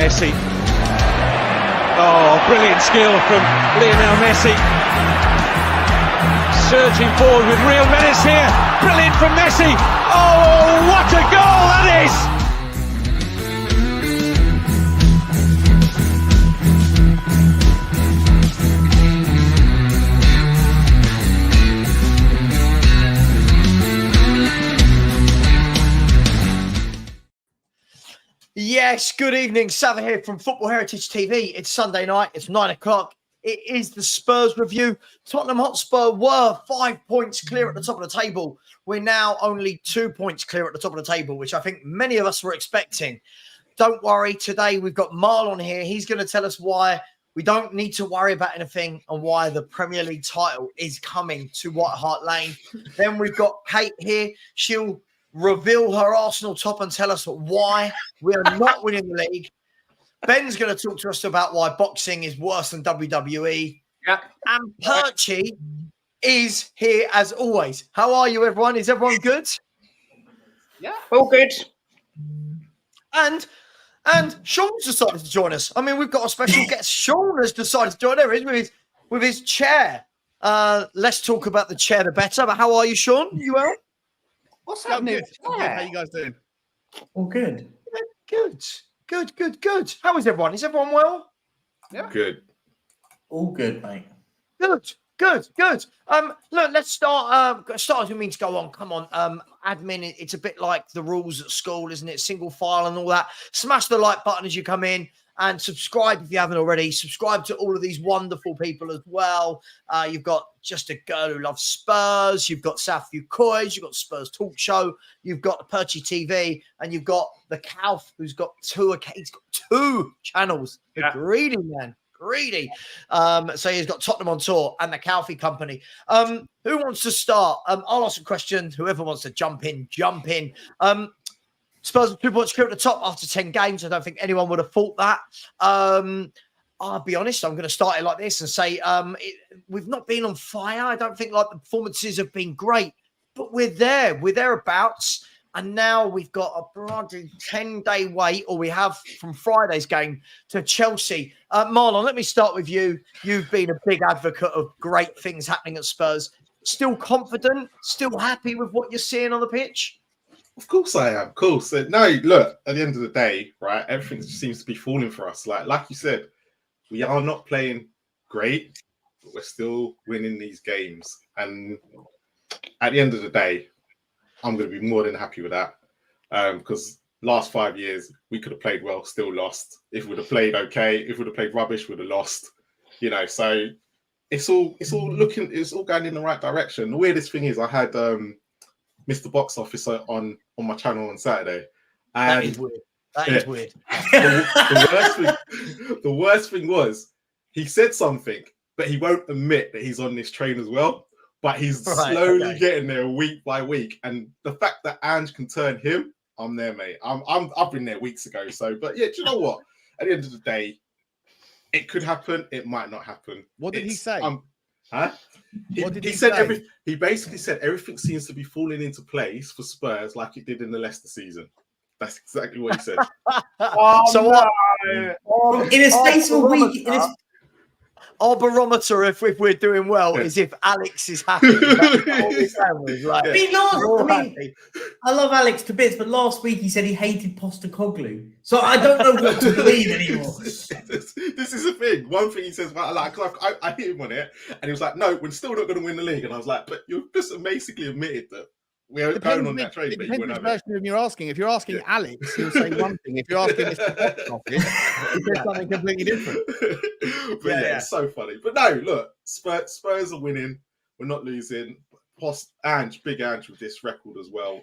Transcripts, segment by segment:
Messi. Oh, brilliant skill from Lionel Messi. Surging forward with real menace here. Brilliant from Messi. Oh, what a goal that is! Yes, good evening. Savva here from Football Heritage TV. It's Sunday night. It's 9 o'clock. It is the Spurs review. Tottenham Hotspur were 5 points clear at the top of the table. We're now only 2 points clear at the top of the table, which I think many of us were expecting. Don't worry. Today we've got Marlon here. He's going to tell us why we don't need to worry about anything and why the Premier League title is coming to White Hart Lane. Then we've got Kate here. She'll reveal her Arsenal top and tell us why we are not winning the league. Ben's going to talk to us about why boxing is worse than WWE. Yep. And Perchy is here as always. How are you, everyone? Is everyone good? Yeah, all good. And Sean's decided to join us. I mean, we've got a special guest. Sean has decided to join. There he is with his chair. Let's talk about the chair the better. But how are you, Sean? You well? What's I'm happening? good. How you guys doing? All good. Good. How is everyone? Is everyone well? Yeah. Good. All good, mate. Good. Look, let's start. Start as we mean to go on. Come on. Admin, it's a bit like the rules at school, isn't it? Single file and all that. Smash the like button as you come in. And subscribe if you haven't already. Subscribe to all of these wonderful people as well. You've got Just a Girl Who Loves Spurs. You've got Safu Coys. You've got Spurs Talk Show. You've got the Perchy TV. And you've got the Calf, who's got he's got two channels. The greedy man. Greedy. So he's got Tottenham on Tour and the Calfee Company. Who wants to start? I'll ask a question. Whoever wants to jump in. Spurs 2 points clear at the top after 10 games. I don't think anyone would have thought that. I'll be honest, I'm going to start it like this and say we've not been on fire. I don't think the performances have been great, but we're there. We're thereabouts. And now we've got a bloody 10-day wait, or we have from Friday's game to Chelsea. Marlon, let me start with you. You've been a big advocate of great things happening at Spurs. Still confident? Still happy with what you're seeing on the pitch? Of course I am. Of course. No, look, at the end of the day, right, everything just seems to be falling for us. Like you said, we are not playing great, but we're still winning these games. And at the end of the day, I'm going to be more than happy with that. Because last 5 years, we could have played well, still lost. If we'd have played okay, if we'd have played rubbish, we'd have lost. So it's all going in the right direction. The weirdest thing is I had Mr. Box Office on my channel on Saturday. And That is weird. The worst thing was he said something, but he won't admit that he's on this train as well. But he's slowly getting there week by week. And the fact that Ange can turn him, I'm there, mate. I've been there weeks ago. So, but yeah, do you know what? At the end of the day, it could happen. It might not happen. What did he say? He basically said everything seems to be falling into place for Spurs like it did in the Leicester season. That's exactly what he said. In a space of a week, our barometer, if we're doing well, is if Alex is happy. I love Alex to bits, but last week he said he hated Postecoglou. So I don't know what to believe anymore. This is the thing. One thing he says, I hit him on it, and he was like, no, we're still not going to win the league. And I was like, but you've just basically admitted that we're going on that train. It depends which version of him you're asking. If you're asking Alex, he'll say one thing. If you're asking Mr. Box Office, he says something completely different. But it's so funny. But no, look, Spurs are winning. We're not losing. Big Ange with this record as well.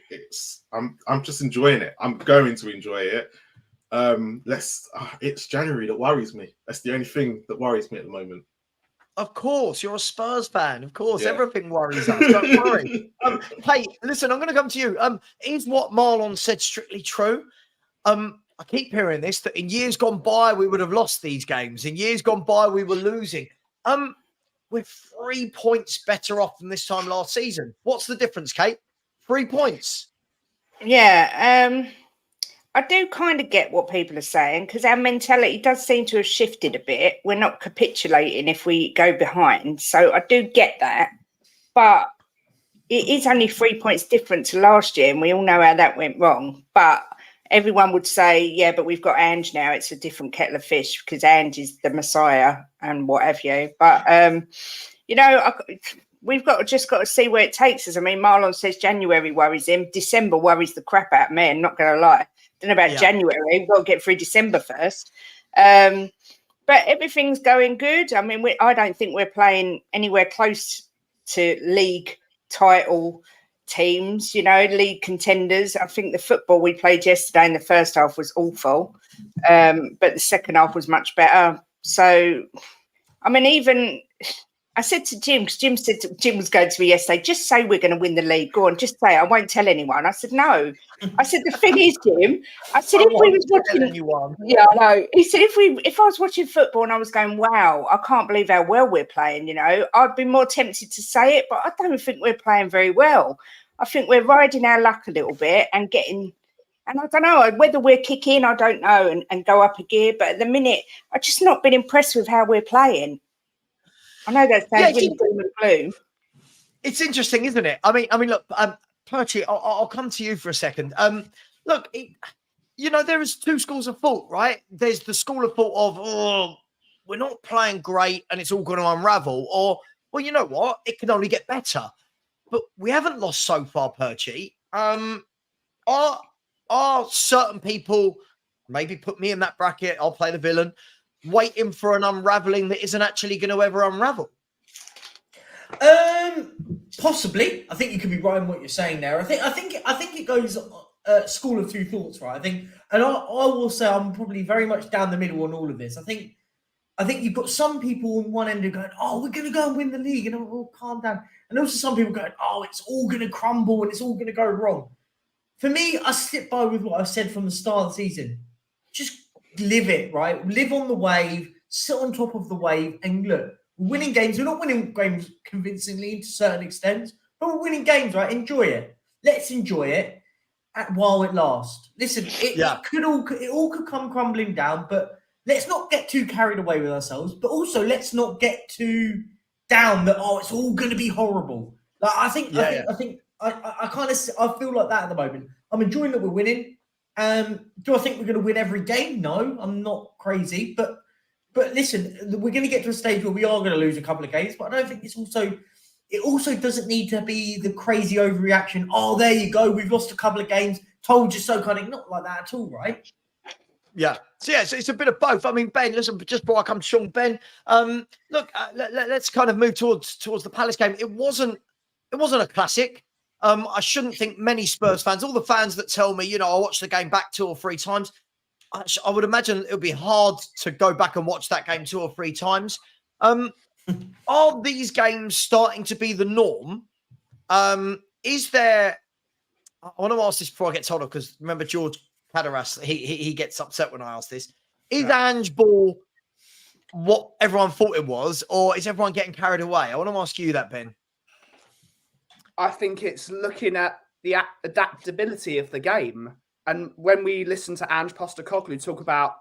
I'm just enjoying it. I'm going to enjoy it. It's January that worries me. That's the only thing that worries me at the moment. Of course, you're a Spurs fan. Of course, everything worries us. Don't worry. Hey, listen, I'm going to come to you. Is what Marlon said strictly true? I keep hearing this, that in years gone by, we would have lost these games. In years gone by, we were losing. We're 3 points better off than this time last season. What's the difference, Kate? 3 points. Yeah. I do kind of get what people are saying because our mentality does seem to have shifted a bit. We're not capitulating if we go behind. So I do get that. But it is only 3 points different to last year, and we all know how that went wrong. But everyone would say, yeah, but we've got Ange now. It's a different kettle of fish because Ange is the Messiah and what have you. But, we've just got to see where it takes us. I mean, Marlon says January worries him. December worries the crap out of me, I'm not going to lie. Don't know about January. We've got to get through December first. But everything's going good. I mean, I don't think we're playing anywhere close to league title teams, league contenders. I think the football we played yesterday in the first half was awful. But the second half was much better. So, I mean, I said to Jim, because Jim was going to me yesterday, just say we're going to win the league. Go on, just say it. I won't tell anyone. I said, no. I said, the thing is, Jim, I said, if we was watching anyone. Yeah, I know. He said, if I was watching football and I was going, wow, I can't believe how well we're playing, I'd be more tempted to say it, but I don't think we're playing very well. I think we're riding our luck a little bit and getting, and I don't know, whether we're kicking, I don't know, and go up a gear, but at the minute, I've just not been impressed with how we're playing. I know that sounds really doom and gloom. It's interesting, isn't it? I mean, look, Perchy, I'll come to you for a second. Look, there is two schools of thought, right? There's the school of thought of, we're not playing great and it's all going to unravel, or, well, you know what? It can only get better. But we haven't lost so far, Perchy. Are certain people, maybe put me in that bracket, I'll play the villain, waiting for an unraveling that isn't actually going to ever unravel? Possibly. I think you could be right in what you're saying there. I think it goes school of two thoughts, right? I think, and I will say I'm probably very much down the middle on all of this. I think you've got some people on one end who are going, oh, we're going to go and win the league, and oh, calm down. And also some people going, oh, it's all going to crumble and it's all going to go wrong. For me, I stick by with what I said from the start of the season. Just live it, right? Live on the wave, sit on top of the wave, and look, we're winning games. We're not winning games convincingly to certain extents, but we're winning games, right? Enjoy it. Let's enjoy it while it lasts. Listen, it all could come crumbling down, but let's not get too carried away with ourselves. But also, let's not get too down that it's all going to be horrible. Like I think I kind of feel like that at the moment. I'm enjoying that we're winning. Do I think we're going to win every game? No, I'm not crazy. But listen, we're going to get to a stage where we are going to lose a couple of games. But I don't think it also doesn't need to be the crazy overreaction. Oh, there you go. We've lost a couple of games. Told you so, kind of not like that at all, right? Yeah. So it's a bit of both. I mean, Ben, listen, just before I come to Sean, Ben, look, let's kind of move towards the Palace game. It wasn't a classic. I shouldn't think many Spurs fans, all the fans that tell me, I watched the game back 2 or 3 times, I would imagine it would be hard to go back and watch that game 2 or 3 times. Are these games starting to be the norm? Is there, I want to ask this before I get told off, because remember George Padaras, he gets upset when I ask this. Is Ange Ball what everyone thought it was, or is everyone getting carried away? I want to ask you that, Ben. I think it's looking at the adaptability of the game. And when we listen to Ange Postecoglou talk about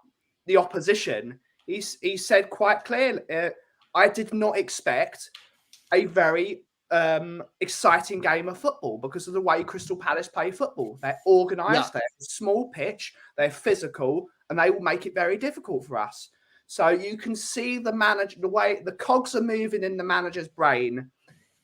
the opposition, he said quite clearly, I did not expect a very exciting game of football because of the way Crystal Palace play football. They're organised, they're a small pitch, they're physical, and they will make it very difficult for us. So you can see the manager, the way the cogs are moving in the manager's brain.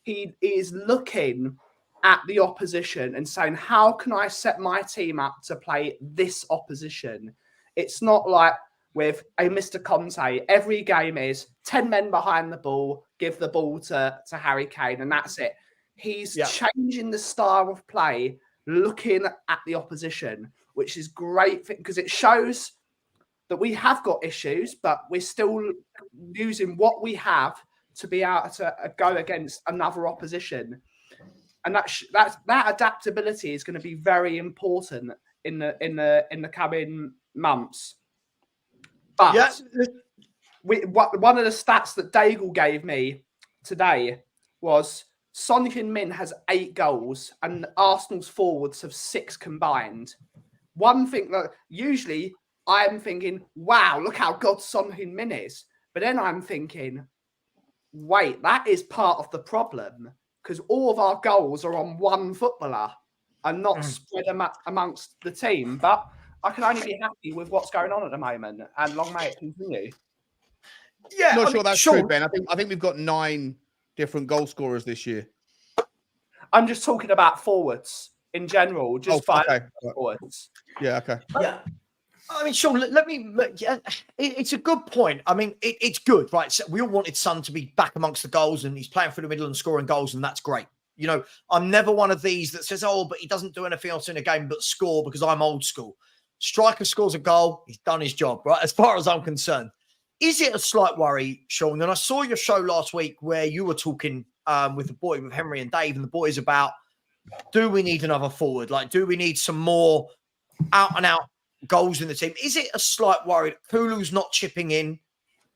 He is looking at the opposition and saying, how can I set my team up to play this opposition? It's not like with a Mr. Conte, every game is 10 men behind the ball, give the ball to Harry Kane, and that's it. He's changing the style of play, looking at the opposition, which is great because it shows that we have got issues, but we're still using what we have to be able to go against another opposition. And that adaptability is going to be very important in the coming months. But one of the stats that Daigle gave me today was Son Heung-min has 8 goals and Arsenal's forwards have 6 combined. one thing that usually I'm thinking, wow, look how good Son Heung-min is. But then I'm thinking, wait, that is part of the problem because all of our goals are on one footballer and not spread amongst the team. But I can only be happy with what's going on at the moment, and long may it continue. Yeah, Not sure that's true, Ben. I think we've got 9 different goal scorers this year. I'm just talking about forwards in general, just forwards. Yeah, okay. Yeah. I mean, Sean, let me. It's a good point. I mean, it's good, right? So we all wanted Son to be back amongst the goals, and he's playing through the middle and scoring goals, and that's great. You know, I'm never one of these that says, "Oh, but he doesn't do anything else in a game but score," because I'm old school. Striker scores a goal, he's done his job, right? As far as I'm concerned, is it a slight worry, Sean? And I saw your show last week where you were talking with Henry and Dave, and the boys about, do we need another forward? Like, do we need some more out and out goals in the team? Is it a slight worry? Kulu's not chipping in.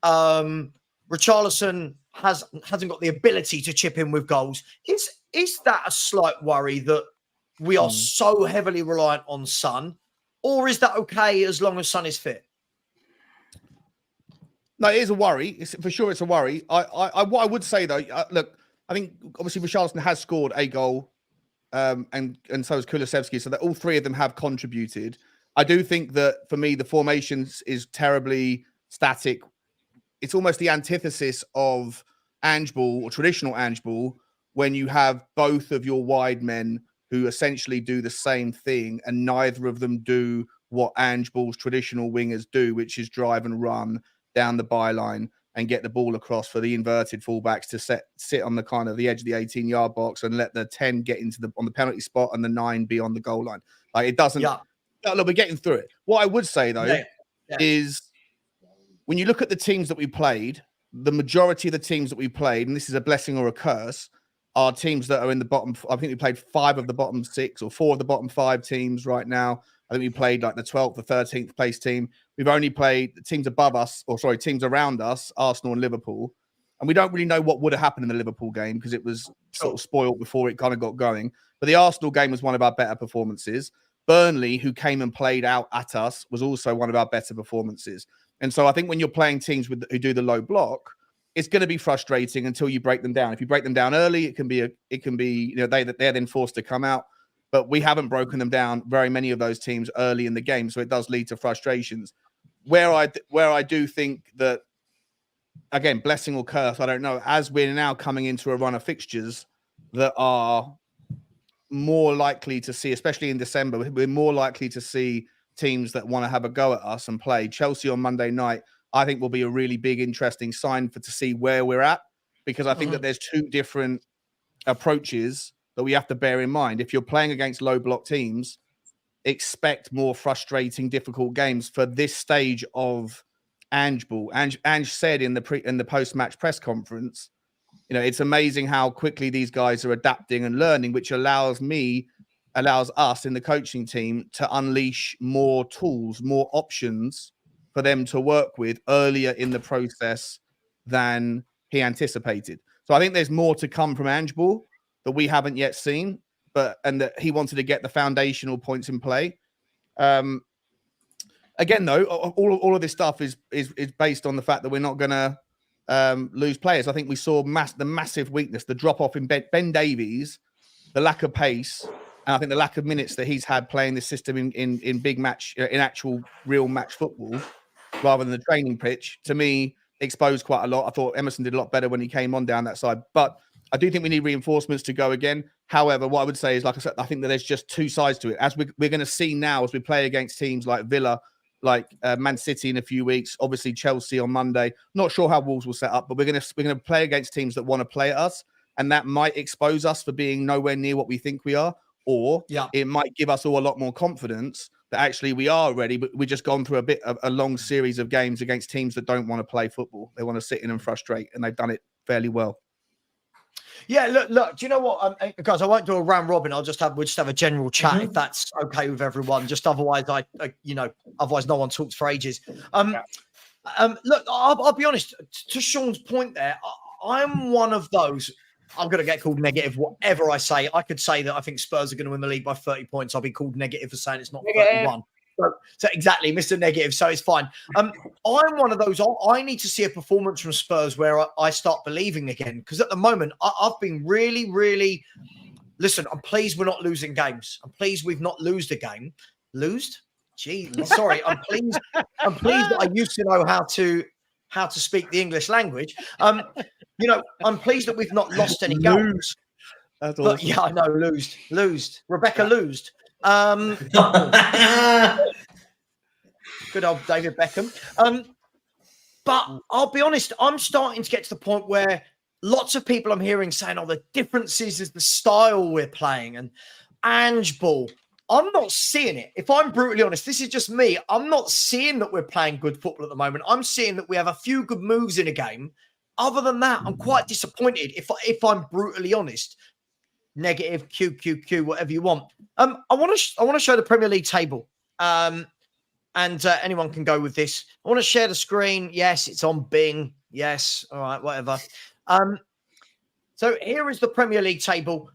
Richarlison hasn't got the ability to chip in with goals. Is that a slight worry that we are so heavily reliant on Son, or is that okay as long as Son is fit? No, it is a worry. For sure, it's a worry. What I would say though, look, I think obviously Richarlison has scored a goal, and so has Kulusevski, so that all 3 of them have contributed. I do think that for me, the formations is terribly static. It's almost the antithesis of Ange Ball or traditional Ange Ball, when you have both of your wide men who essentially do the same thing, and neither of them do what Ange Ball's traditional wingers do, which is drive and run down the byline and get the ball across for the inverted fullbacks to sit on the kind of the edge of the 18-yard box and let the 10 get on the penalty spot and the 9 be on the goal line. Like, it doesn't. Yeah. Look, we're getting through it. What I would say though is, when you look at the teams that we played, the majority of the teams that we played, and this is a blessing or a curse, are teams that are in the bottom. I think we played 5 of the bottom 6 or 4 of the bottom 5 teams right now. I think we played like the 12th or 13th place team. We've only played the teams above us, teams around us, Arsenal and Liverpool. And we don't really know what would have happened in the Liverpool game because it was sort of spoiled before it kind of got going. But the Arsenal game was one of our better performances. Burnley, who came and played out at us, was also one of our better performances. And so I think when you're playing teams who do the low block, it's going to be frustrating until you break them down. If you break them down early, it can be they're then forced to come out. But we haven't broken them down, very many of those teams, early in the game, so it does lead to frustrations. Where I do think that, again, blessing or curse, I don't know, as we're now coming into a run of fixtures that are more likely to see, especially in December, we're more likely to see teams that want to have a go at us and play. Chelsea on Monday night, I think, will be a really big, interesting sign to see where we're at, because I think that there's 2 different approaches that we have to bear in mind. If you're playing against low block teams, expect more frustrating, difficult games for this stage of Ange Ball. Ange said in the post-match press conference, it's amazing how quickly these guys are adapting and learning, which allows us in the coaching team to unleash more tools, more options for them to work with earlier in the process than he anticipated. So I think there's more to come from Ange Ball that we haven't yet seen, and that he wanted to get the foundational points in play. Again, though, all of this stuff is based on the fact that we're not going to lose players. I think we saw the massive weakness, the drop off in Ben Davies, the lack of pace, and I think the lack of minutes that he's had playing this system in big match, in actual real match football, rather than the training pitch, to me exposed quite a lot. I thought Emerson did a lot better when he came on down that side, but I do think we need reinforcements to go again. However, what I would say is, like I said, I think that there's just 2 sides to it. As we're going to see now, as we play against teams like Villa, like Man City in a few weeks, obviously Chelsea on Monday. Not sure how Wolves will set up, but we're going to play against teams that want to play at us, and that might expose us for being nowhere near what we think we are, or it might give us all a lot more confidence that actually we are ready, but we've just gone through a long series of games against teams that don't want to play football. They want to sit in and frustrate, and they've done it fairly well. Yeah, look. Do you know what, guys? I won't do a round robin. we'll just have a general chat if that's okay with everyone. Just otherwise, otherwise no one talks for ages. Look, I'll be honest. To Sean's point there, I'm one of those I'm going to get called negative, whatever I say. I could say that I think Spurs are going to win the league by 30 points. I'll be called negative for saying it's not 31. So exactly, Mr. Negative. So it's fine. I'm one of those. I need to see a performance from Spurs where I start believing again. Because at the moment, I've been really, really. Listen, I'm pleased we're not losing games. I'm pleased we've not lost a game. Lost? Gee, sorry. I'm pleased. I'm pleased that I used to know how to speak the English language. I'm pleased that we've not lost any games. That's But awesome. yeah, I know, losed. Rebecca losed. Good old David Beckham. But I'll be honest, I'm starting to get to the point where lots of people I'm hearing saying, the differences is the style we're playing and Ange ball. I'm not seeing it. If I'm brutally honest, this is just me. I'm not seeing that we're playing good football at the moment. I'm seeing that we have a few good moves in a game. Other than that, I'm quite disappointed. If I'm brutally honest, negative QQQ, whatever you want. I want to show the Premier League table. And anyone can go with this. I want to share the screen. Yes, it's on Bing. Yes, all right, whatever. So here is the Premier League table.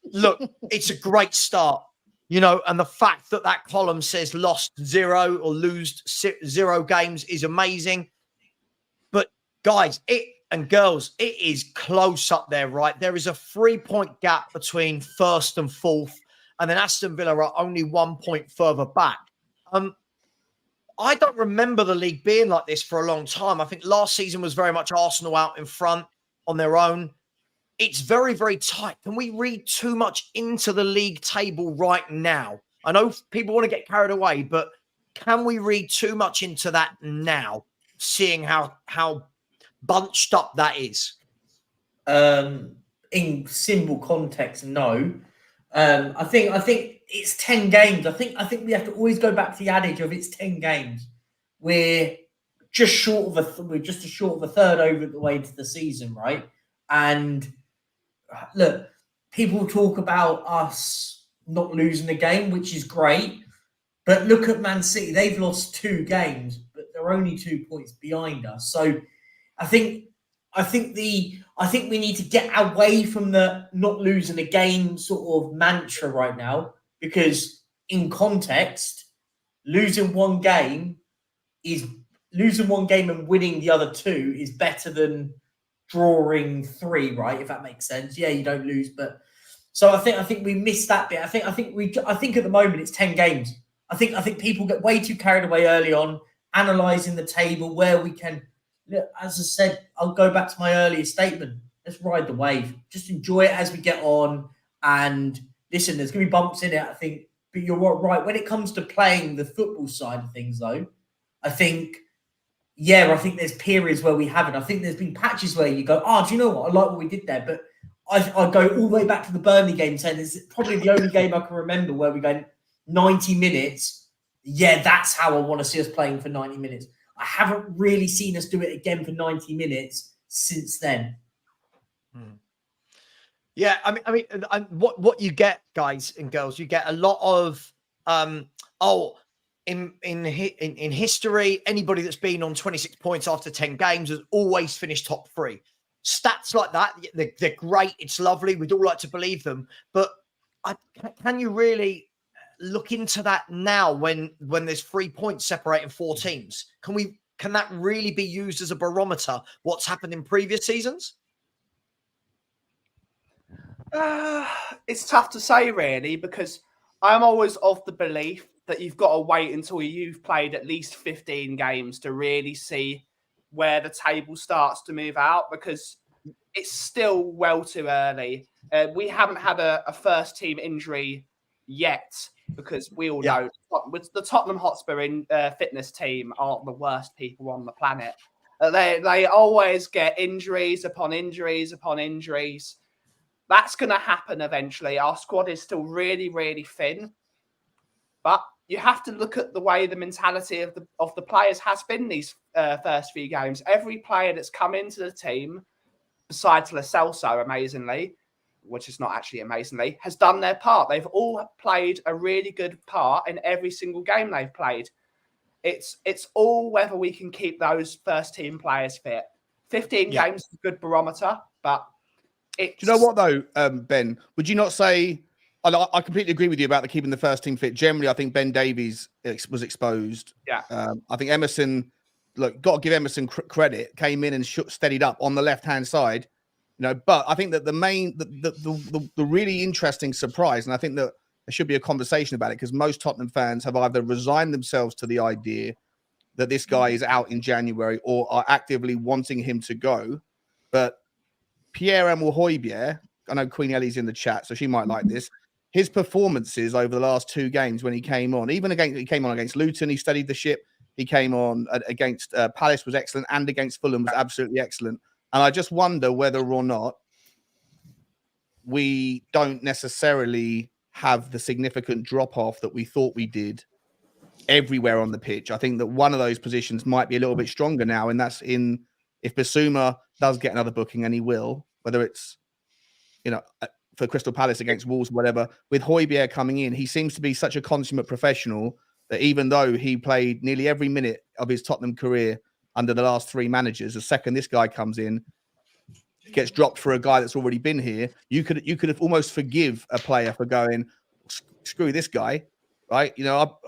Look, it's a great start, and the fact that column says lost 0 or lose 0 games is amazing. But guys, and girls, it is close up there, right? There is a 3-point gap between first and fourth, and then Aston Villa are only 1 point further back. I don't remember the league being like this for a long time. I think last season was very much Arsenal out in front on their own. It's very, very tight. Can we read too much into the league table right now? I know people want to get carried away, but can we read too much into that now, seeing how bunched up that is? In symbol context, no. I think it's 10 games. I think we have to always go back to the adage of it's 10 games. We're just short of a third over the way into the season, right? And look, people talk about us not losing a game, which is great. But look at Man City; they've lost 2 games, but they're only 2 points behind us. So I think we need to get away from the not losing a game sort of mantra right now, because in context, losing one game and winning the other 2 is better than drawing 3, right? If that makes sense. Yeah, you don't lose, but so I think we missed that bit. I think at the moment it's 10 games. I think people get way too carried away early on, analysing the table where we can. As I said, I'll go back to my earlier statement. Let's ride the wave. Just enjoy it as we get on. And listen, there's going to be bumps in it, I think. But you're right. When it comes to playing the football side of things, though, I think there's periods where we haven't. I think there's been patches where you go, do you know what? I like what we did there. But I go all the way back to the Burnley game saying it's probably the only game I can remember where we go 90 minutes. Yeah, that's how I want to see us playing for 90 minutes. I haven't really seen us do it again for 90 minutes since then. Yeah, I mean, what you get, guys and girls, you get a lot of in history, anybody that's been on 26 points after 10 games has always finished top 3. Stats like that, they're great. It's lovely. We'd all like to believe them, but can you really look into that now when there's 3 points separating 4 teams? Can that really be used as a barometer? What's happened in previous seasons? It's tough to say, really, because I'm always of the belief that you've got to wait until you've played at least 15 games to really see where the table starts to move out, because it's still well too early. We haven't had a first team injury yet, because we all know the Tottenham Hotspur fitness team aren't the worst people on the planet. They always get injuries upon injuries upon injuries. That's going to happen eventually. Our squad is still really, really thin. But you have to look at the way the mentality of the players has been these first few games. Every player that's come into the team, besides Lo Celso, amazingly, which is not actually amazingly, has done their part. They've all played a really good part in every single game they've played. It's all whether we can keep those first team players fit. 15 games is a good barometer, but It's, Do you know what though, Ben? Would you not say? I completely agree with you about keeping the first team fit. Generally, I think Ben Davies was exposed. Yeah. I think Emerson. Look, got to give Emerson credit. Came in and steadied up on the left-hand side. But I think that the really interesting surprise, and I think that there should be a conversation about it, because most Tottenham fans have either resigned themselves to the idea that this guy is out in January or are actively wanting him to go. But Pierre-Emile Højbjerg, I know Queen Ellie's in the chat, so she might like this. His performances over the last 2 games when he came on, he came on against Luton, he steadied the ship. He came on against Palace, was excellent, and against Fulham was absolutely excellent. And I just wonder whether or not we don't necessarily have the significant drop-off that we thought we did everywhere on the pitch. I think that one of those positions might be a little bit stronger now, and that's if Basuma does get another booking, and he will, whether it's, for Crystal Palace against Wolves, whatever, with Højbjerg coming in, he seems to be such a consummate professional that even though he played nearly every minute of his Tottenham career under the last 3 managers, the second this guy comes in, gets dropped for a guy that's already been here, you could have almost forgive a player for going, screw this guy, right?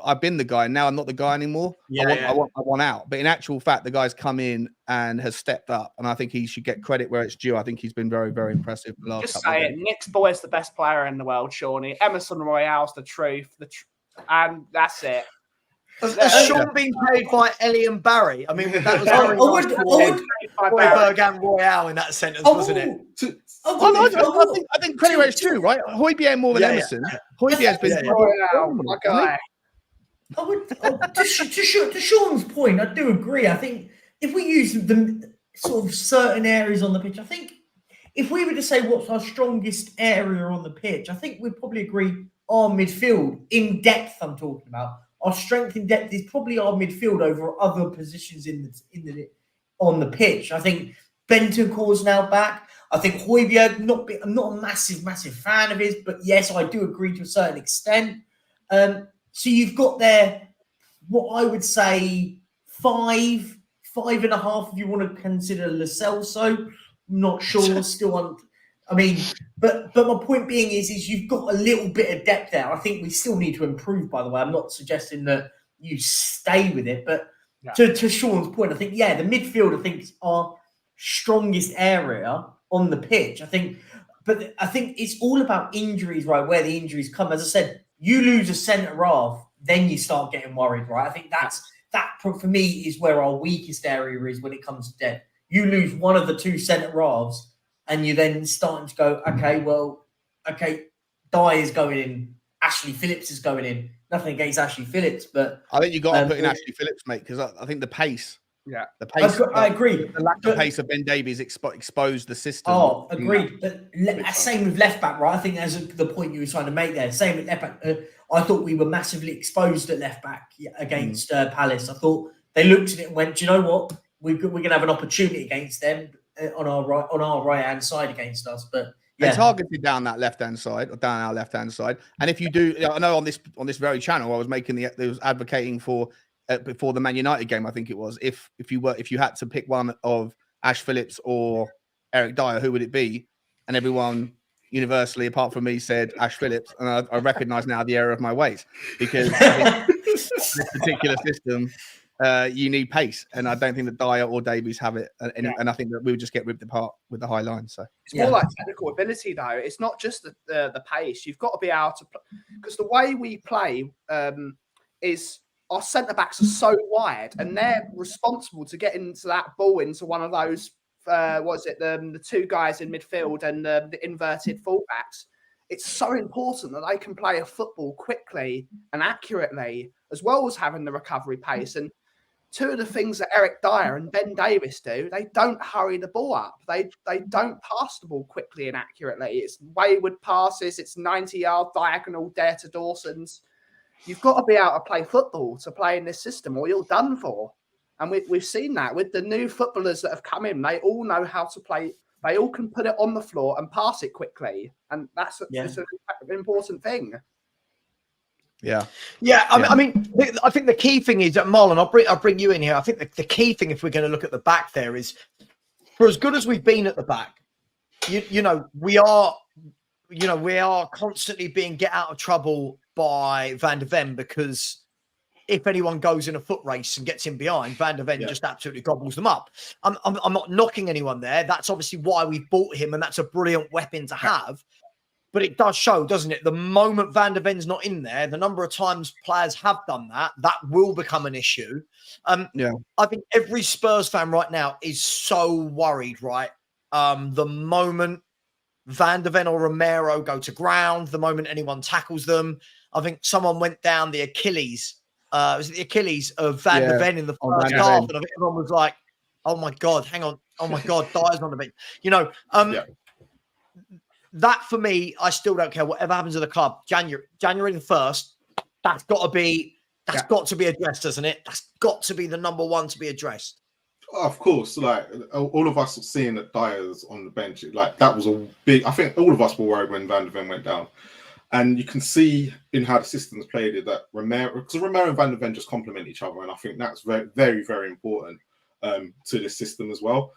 I've been the guy, and now I'm not the guy anymore. I want out. But in actual fact, the guy's come in and has stepped up, and I think he should get credit where it's due. I think he's been very, very impressive the last just couple say of it. games. Nick's boy's the best player in the world, Shawnee. Emerson Royale's the truth. And that's it. Has Sean been paid by Ellie and Barry? I mean, that was very Højbjerg and Royale in that sentence, wasn't it? I think credit where it's due, right? Højbjerg more than Emerson. Højbjerg's been Royale, my guy. To Sean's point, I do agree. I think if we use the sort of certain areas on the pitch, I think if we were to say what's our strongest area on the pitch, I think we'd probably agree our midfield in depth. I'm talking about our strength in depth is probably our midfield over other positions on the pitch. I think Bentancur's now back. I think Højbjerg, I'm not a massive fan of his, but yes, I do agree to a certain extent. So you've got there what I would say 5.5 if you want to consider Lo Celso. I'm not sure, still on. I mean, but my point being is you've got a little bit of depth there. I think we still need to improve, by the way. I'm not suggesting that you stay with it, but to Sean's point, I think, the midfield, I think, is our strongest area on the pitch. I think it's all about injuries, right? Where the injuries come. As I said, you lose a centre half, then you start getting worried, right? I think that for me is where our weakest area is when it comes to depth. You lose one of the 2 centre halves, and you're then starting to go, Dye is going in, Ashley Phillips is going in. Nothing against Ashley Phillips, but I think you got to put in Ashley Phillips, mate, because I think the pace. Yeah, the pace. I agree. The lack of pace of Ben Davies exposed the system. Oh, agreed. But same with left back, right? I think that's the point you were trying to make there. Same with left back. I thought we were massively exposed at left back against Palace. I thought they looked at it and went, "Do you know what? We're going to have an opportunity against them on our right hand side against us." But they targeted down that left hand side, or down our left hand side. And if you do, I know on this very channel, I was advocating for. Before the Man United game, I think it was. If you had to pick one of Ash Phillips or Eric Dyer, who would it be? And everyone universally, apart from me, said Ash Phillips. And I recognise now the error of my ways, because I think this particular system, you need pace, and I don't think that Dyer or Davies have it. And I think that we would just get ripped apart with the high line. So it's more like technical ability, though. It's not just the pace. You've got to be able to, because the way we play is. Our centre backs are so wide, and they're responsible to get into that ball into one of those. The 2 guys in midfield and the inverted fullbacks. It's so important that they can play a football quickly and accurately, as well as having the recovery pace. And 2 of the things that Eric Dyer and Ben Davies do, they don't hurry the ball up. They don't pass the ball quickly and accurately. It's wayward passes. It's 90-yard diagonal dare to Dawson's. You've got to be able to play football to play in this system, or you're done for. And we've seen that with the new footballers that have come in. They all know how to play. They all can put it on the floor and pass it quickly. And that's an important thing. Yeah. I mean, I think the key thing is that Marlon, I'll bring you in here. I think the key thing, if we're going to look at the back there, is for as good as we've been at the back, you know, we are constantly being get out of trouble by Van de Ven, because if anyone goes in a foot race and gets in behind, Van de Ven just absolutely gobbles them up. I'm not knocking anyone there. That's obviously why we bought him, and that's a brilliant weapon to have. But it does show, doesn't it? The moment Van de Ven's not in there, the number of times players have done that, that will become an issue. I think every Spurs fan right now is so worried, right? The moment Van de Ven or Romero go to ground, the moment anyone tackles them, I think someone went down the Achilles. Was it the Achilles of Van de Ven in the first half? And I think everyone was like, oh my God, hang on. Oh my God, Dyer's on the bench. You know, that for me, I still don't care. Whatever happens to the club, January the 1st, that's got to be addressed, doesn't it? That's got to be the number one to be addressed. Of course, like all of us seeing that Dyer's on the bench, like that was a big. I think all of us were worried when Van de Ven went down, and you can see in how the systems played it that Romero and Van de Ven just complement each other, and I think that's very, very, very important to this system as well,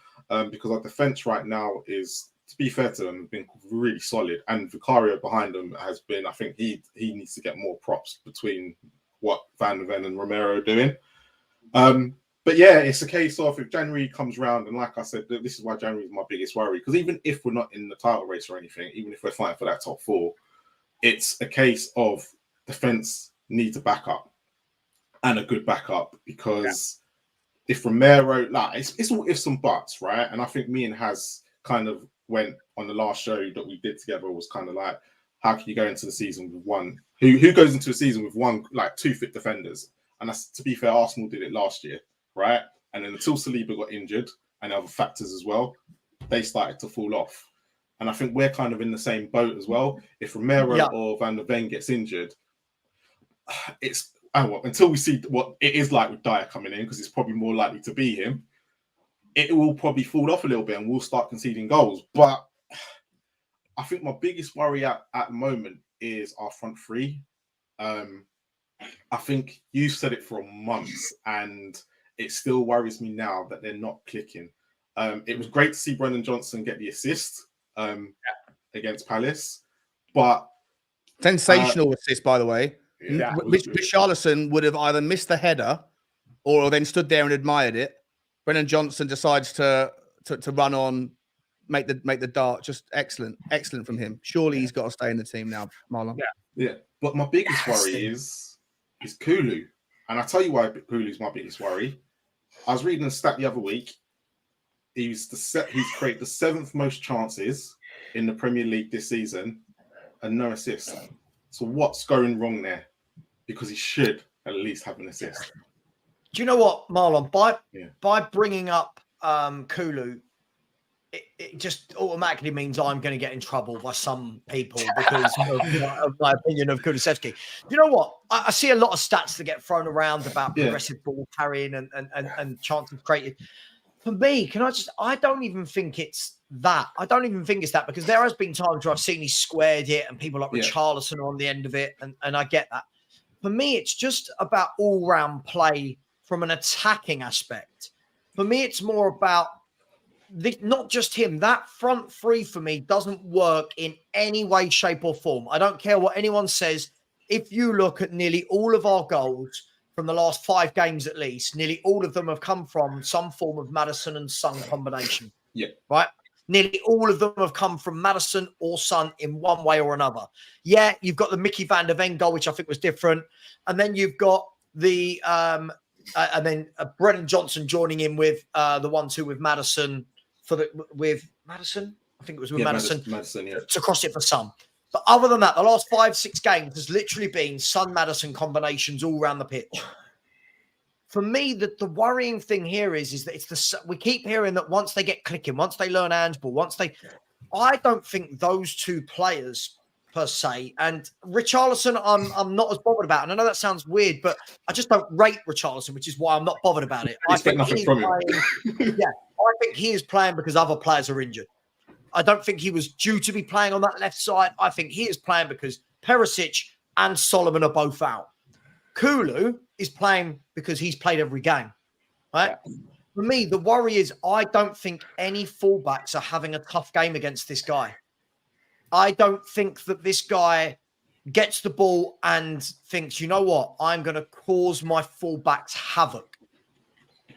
because our defense right now is, to be fair to them, been really solid, and Vicario behind them has been. I think he needs to get more props between what Van de Ven and Romero are doing. But yeah, it's a case of if January comes around, and like I said, this is why January is my biggest worry, because even if we're not in the title race or anything, even if we're fighting for that top four, it's a case of defense needs a backup and a good backup, because if Romero, like it's all ifs and buts, right? And I think me and Haz kind of went on the last show that we did together, was kind of like, how can you go into the season with one? Who goes into a season with like two fit defenders? And that's, to be fair, Arsenal did it last year. Right, and then until Saliba got injured and other factors as well, they started to fall off. And I think we're kind of in the same boat as well. If Romero or Van de Ven gets injured, it's until we see what it is like with Dyer coming in, because it's probably more likely to be him, it will probably fall off a little bit and we'll start conceding goals. But I think my biggest worry at the moment is our front three. I think you said it for months, and it still worries me now that they're not clicking. It was great to see Brennan Johnson get the assist against Palace, but sensational assist, by the way. Richarlison would have either missed the header or then stood there and admired it. Brennan Johnson decides to run on, make the dart. Just excellent from him. Surely he's got to stay in the team now, Marlon. Yeah. But my biggest worry is Kulu, and I tell you why Kulu's my biggest worry. I was reading a stat the other week. He's created the 7th most chances in the Premier League this season and no assists. So what's going wrong there? Because he should at least have an assist. Do you know what, Marlon? By bringing up Kulu, it just automatically means I'm going to get in trouble by some people because of my opinion of Kulusevski. You know what? I see a lot of stats that get thrown around about progressive ball carrying and chances created. For me, I don't even think it's that. I don't even think it's that, because there has been times where I've seen he squared it and people like Richarlison are on the end of it, and I get that. For me, it's just about all-round play from an attacking aspect. For me, it's more about not just him. That front three for me doesn't work in any way, shape, or form. I don't care what anyone says. If you look at nearly all of our goals from the last 5 games at least, nearly all of them have come from some form of Maddison and Son combination. Yeah. Right? Nearly all of them have come from Maddison or Son in one way or another. Yeah, you've got the Mickey Van de Ven goal, which I think was different. And then you've got the Brennan Johnson joining in with the 1-2 with Maddison with Maddison. I think it was with Maddison to cross it for Son. But other than that, the last 5-6 games has literally been Son Maddison combinations all around the pitch. For me, the worrying thing here is that we keep hearing that once they get clicking, once they learn handball, I don't think those two players per se, and Richarlison, I'm not as bothered about. And I know that sounds weird, but I just don't rate Richarlison, which is why I'm not bothered about it. I think he is playing because other players are injured. I don't think he was due to be playing on that left side. I think he is playing because Perisic and Solomon are both out. Kulu is playing because he's played every game, right? For me, the worry is I don't think any fullbacks are having a tough game against this guy. I don't think that this guy gets the ball and thinks, you know what, I'm going to cause my fullbacks havoc.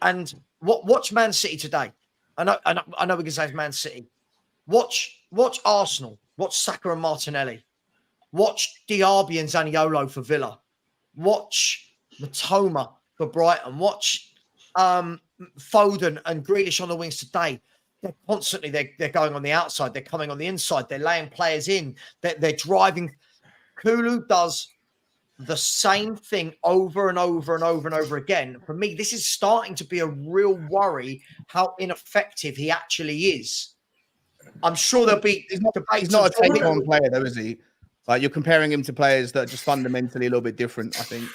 And watch Man City today. I know we can say it's Man City. Watch Arsenal. Watch Saka and Martinelli. Watch Diaby and Zaniolo for Villa. Watch Matoma for Brighton. Watch Foden and Grealish on the wings today. They're constantly they're going on the outside. They're coming on the inside. They're laying players in. They're driving. Kulu does the same thing over and over and over and over again. For me, this is starting to be a real worry how ineffective he actually is. I'm sure there'll be He's not a take-on player, though, is he? Like, you're comparing him to players that are just fundamentally a little bit different, I think.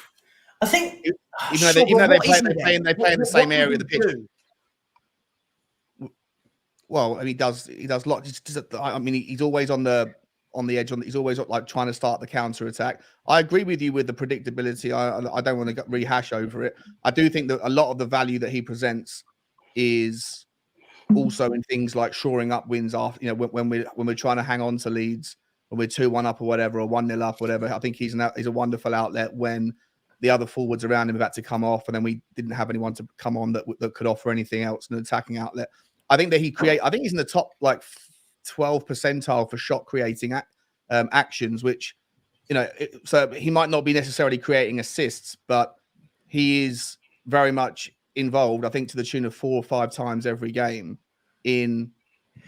Even though they play in the same area of the pitch. Well, and he does lots. I mean, he's always on the edge. He's always like trying to start the counter attack. I agree with you with the predictability. I don't want to rehash over it. I do think that a lot of the value that he presents is also in things like shoring up wins after. When we're trying to hang on to leads, when we're 2-1 up or whatever, or 1-0 up, or whatever. I think he's a wonderful outlet when the other forwards around him have had to come off, and then we didn't have anyone to come on that could offer anything else, an attacking outlet. I think that I think he's in the top like 12 percentile for shot creating actions, which, so he might not be necessarily creating assists, but he is very much involved, I think, to the tune of 4 or 5 times every game in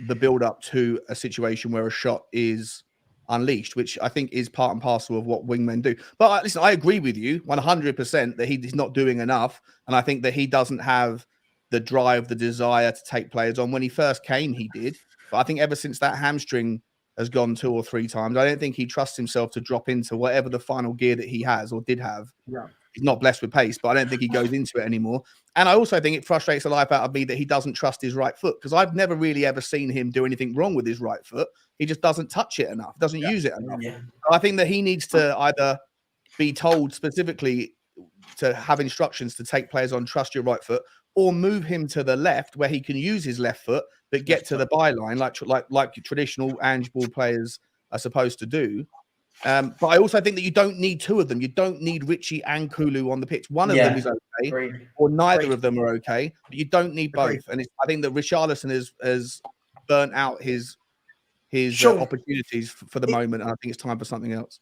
the build up to a situation where a shot is unleashed, which I think is part and parcel of what wingmen do. But listen, I agree with you 100% that he's not doing enough. And I think that he doesn't have the drive, the desire to take players on. When he first came, he did. But I think ever since that hamstring has gone 2 or 3 times, I don't think he trusts himself to drop into whatever the final gear that he has or did have. Yeah. He's not blessed with pace, but I don't think he goes into it anymore. And I also think it frustrates the life out of me that he doesn't trust his right foot, because I've never really ever seen him do anything wrong with his right foot. He just doesn't touch it enough, doesn't use it enough. Yeah. I think that he needs to either be told specifically to have instructions to take players on, trust your right foot, or move him to the left where he can use his left foot, but get to the byline like traditional Ange ball players are supposed to do. But I also think that you don't need 2 of them. You don't need Richie and Kulu on the pitch. One of them is okay, or neither of them are okay, but you don't need both. And I think that Richarlison has burnt out his opportunities for the moment, and I think it's time for something else.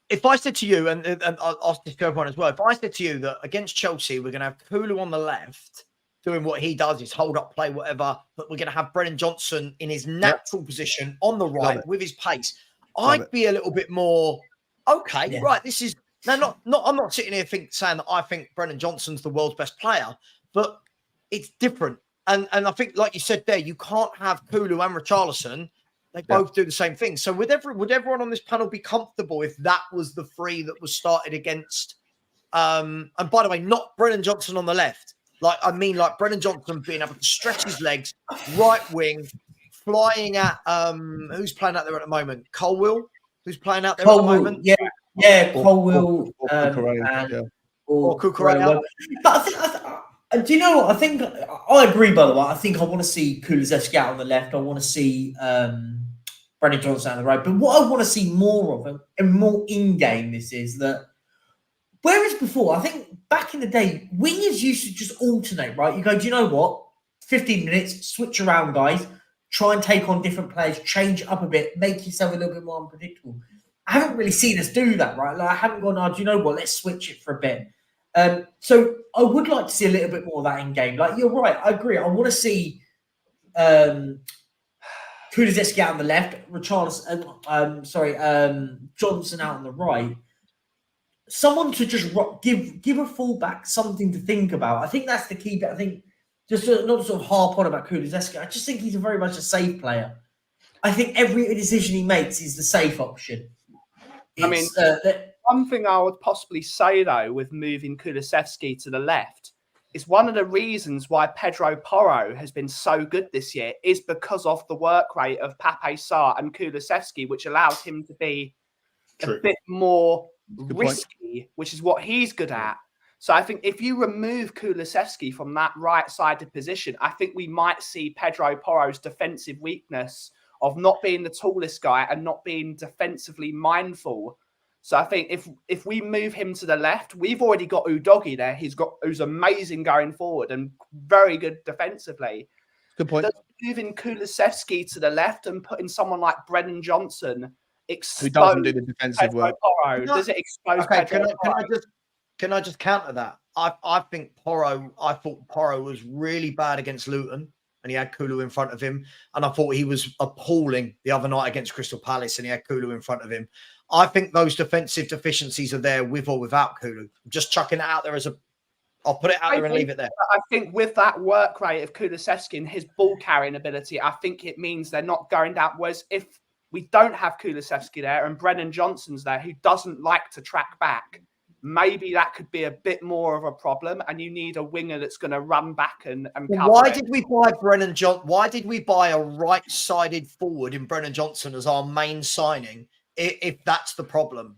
If I said to you, and I'll ask this to everyone as well, if I said to you that against Chelsea, we're going to have Kulu on the left doing what he does, is hold up, play, whatever, but we're going to have Brennan Johnson in his natural position on the right with his pace, I'd be a little bit more, okay, right, this is, now I'm not sitting here saying that I think Brennan Johnson's the world's best player, but it's different. And I think, like you said there, you can't have Kulu and Richarlison. They both do the same thing. So would everyone on this panel be comfortable if that was the 3 that was started against? And by the way, not Brennan Johnson on the left. Like Brennan Johnson being able to stretch his legs, right wing, flying at who's playing out there at the moment? Colwill, who's playing out there at the moment? Yeah, Colwill or Cucurella. But I think do you know what? I think I agree. By the way, I think I want to see Kulusevski out on the left. I want to see Brennan Johnson on the right. But what I want to see more of, and more in-game, this is that whereas before, I think back in the day, wingers used to just alternate, right? You go, do you know what? 15 minutes, switch around, guys. Try and take on different players, change it up a bit, make yourself a little bit more unpredictable. I haven't really seen us do that, right? Like, I haven't gone, do you know what? Let's switch it for a bit. So I would like to see a little bit more of that in game. Like, you're right, I agree. I want to see Kulusevski out on the left, Johnson out on the right. Someone to just give a fullback something to think about. I think that's the key bit. I think just to not sort of harp on about Kulusevski. I just think he's very much a safe player. I think every decision he makes is the safe option. One thing I would possibly say, though, with moving Kulusevski to the left is one of the reasons why Pedro Porro has been so good this year is because of the work rate of Pape Sarr and Kulusevski, which allows him to be a bit more risky, which is what he's good at. So I think if you remove Kulusevski from that right-sided position, I think we might see Pedro Porro's defensive weakness of not being the tallest guy and not being defensively mindful. So I think if we move him to the left, we've already got Udogie there. Who's amazing going forward and very good defensively. Good point. Does moving Kulusevski to the left and putting someone like Brennan Johnson Who doesn't do the defensive Pedro work? Porro, does it expose Pedro Porro? Can I just counter that? I think I thought Porro was really bad against Luton and he had Kulu in front of him. And I thought he was appalling the other night against Crystal Palace and he had Kulu in front of him. I think those defensive deficiencies are there with or without Kulu. I'm just chucking it out there I'll put it out there and leave it there. I think with that work rate of Kulusevski and his ball carrying ability, I think it means they're not going down. Whereas if we don't have Kulusevski there and Brennan Johnson's there, who doesn't like to track back, maybe that could be a bit more of a problem. And you need a winger that's going to run back and cover Why it. did we buy Brennan Johnson? Why did we buy a right-sided forward in Brennan Johnson as our main signing? If that's the problem.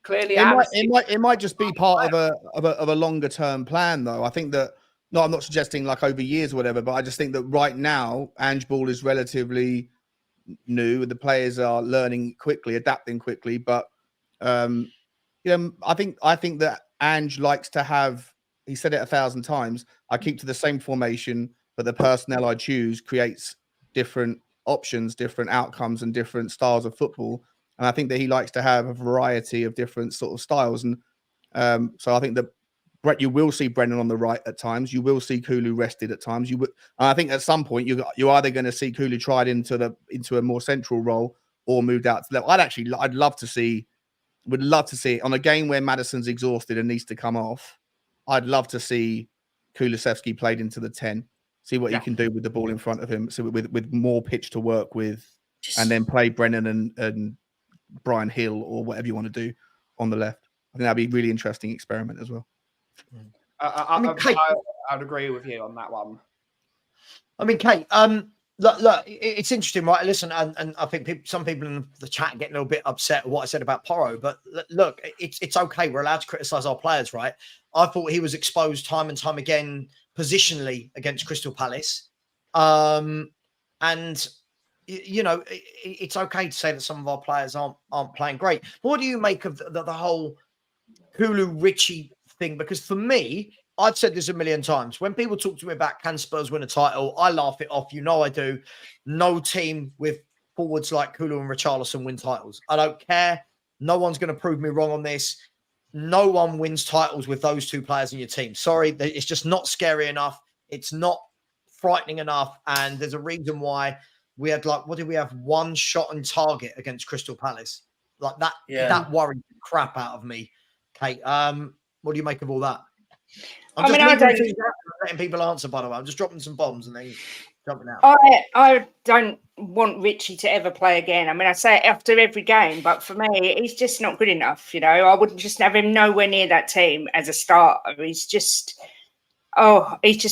Clearly, it might just be part of a longer term plan, though. I think that I'm not suggesting like over years or whatever, but I just think that right now Ange Ball is relatively new. The players are learning quickly, adapting quickly. But I think that Ange likes to have. He said it 1,000 times. I keep to the same formation, but the personnel I choose creates different options, different outcomes, and different styles of football. And I think that he likes to have a variety of different sort of styles. And so I think that you will see Brennan on the right at times. You will see Kulu rested at times. And I think at some point you're either going to see Kulu tried into a more central role or moved out to left. I'd love to see it on a game where Maddison's exhausted and needs to come off. I'd love to see Kulusevski played into the 10. See what he can do with the ball in front of him. So with more pitch to work with, and then play Brennan and Brian Hill or whatever you want to do on the left. I think that'd be a really interesting experiment as well. I'd agree with you on that one. I mean, Kate, look, it's interesting, right? Listen, and I think some people in the chat get a little bit upset with what I said about Porro, but look, it's okay. We're allowed to criticize our players, right? I thought he was exposed time and time again positionally against Crystal Palace. And it's okay to say that some of our players aren't playing great. But what do you make of the whole Kulu Richie thing? Because for me, I've said this a million times. When people talk to me about can Spurs win a title, I laugh it off. You know I do. No team with forwards like Kulu and Richarlison win titles. I don't care. No one's going to prove me wrong on this. No one wins titles with those two players in your team. Sorry, it's just not scary enough. It's not frightening enough. And there's a reason why we had one shot on target against Crystal Palace. Like that, that worried the crap out of me, Kate. What do you make of all that? I'm letting people answer, by the way. I'm just dropping some bombs and then jumping out. I don't want Richie to ever play again. I mean, I say it after every game, but for me, he's just not good enough. I wouldn't just have him nowhere near that team as a starter. He's just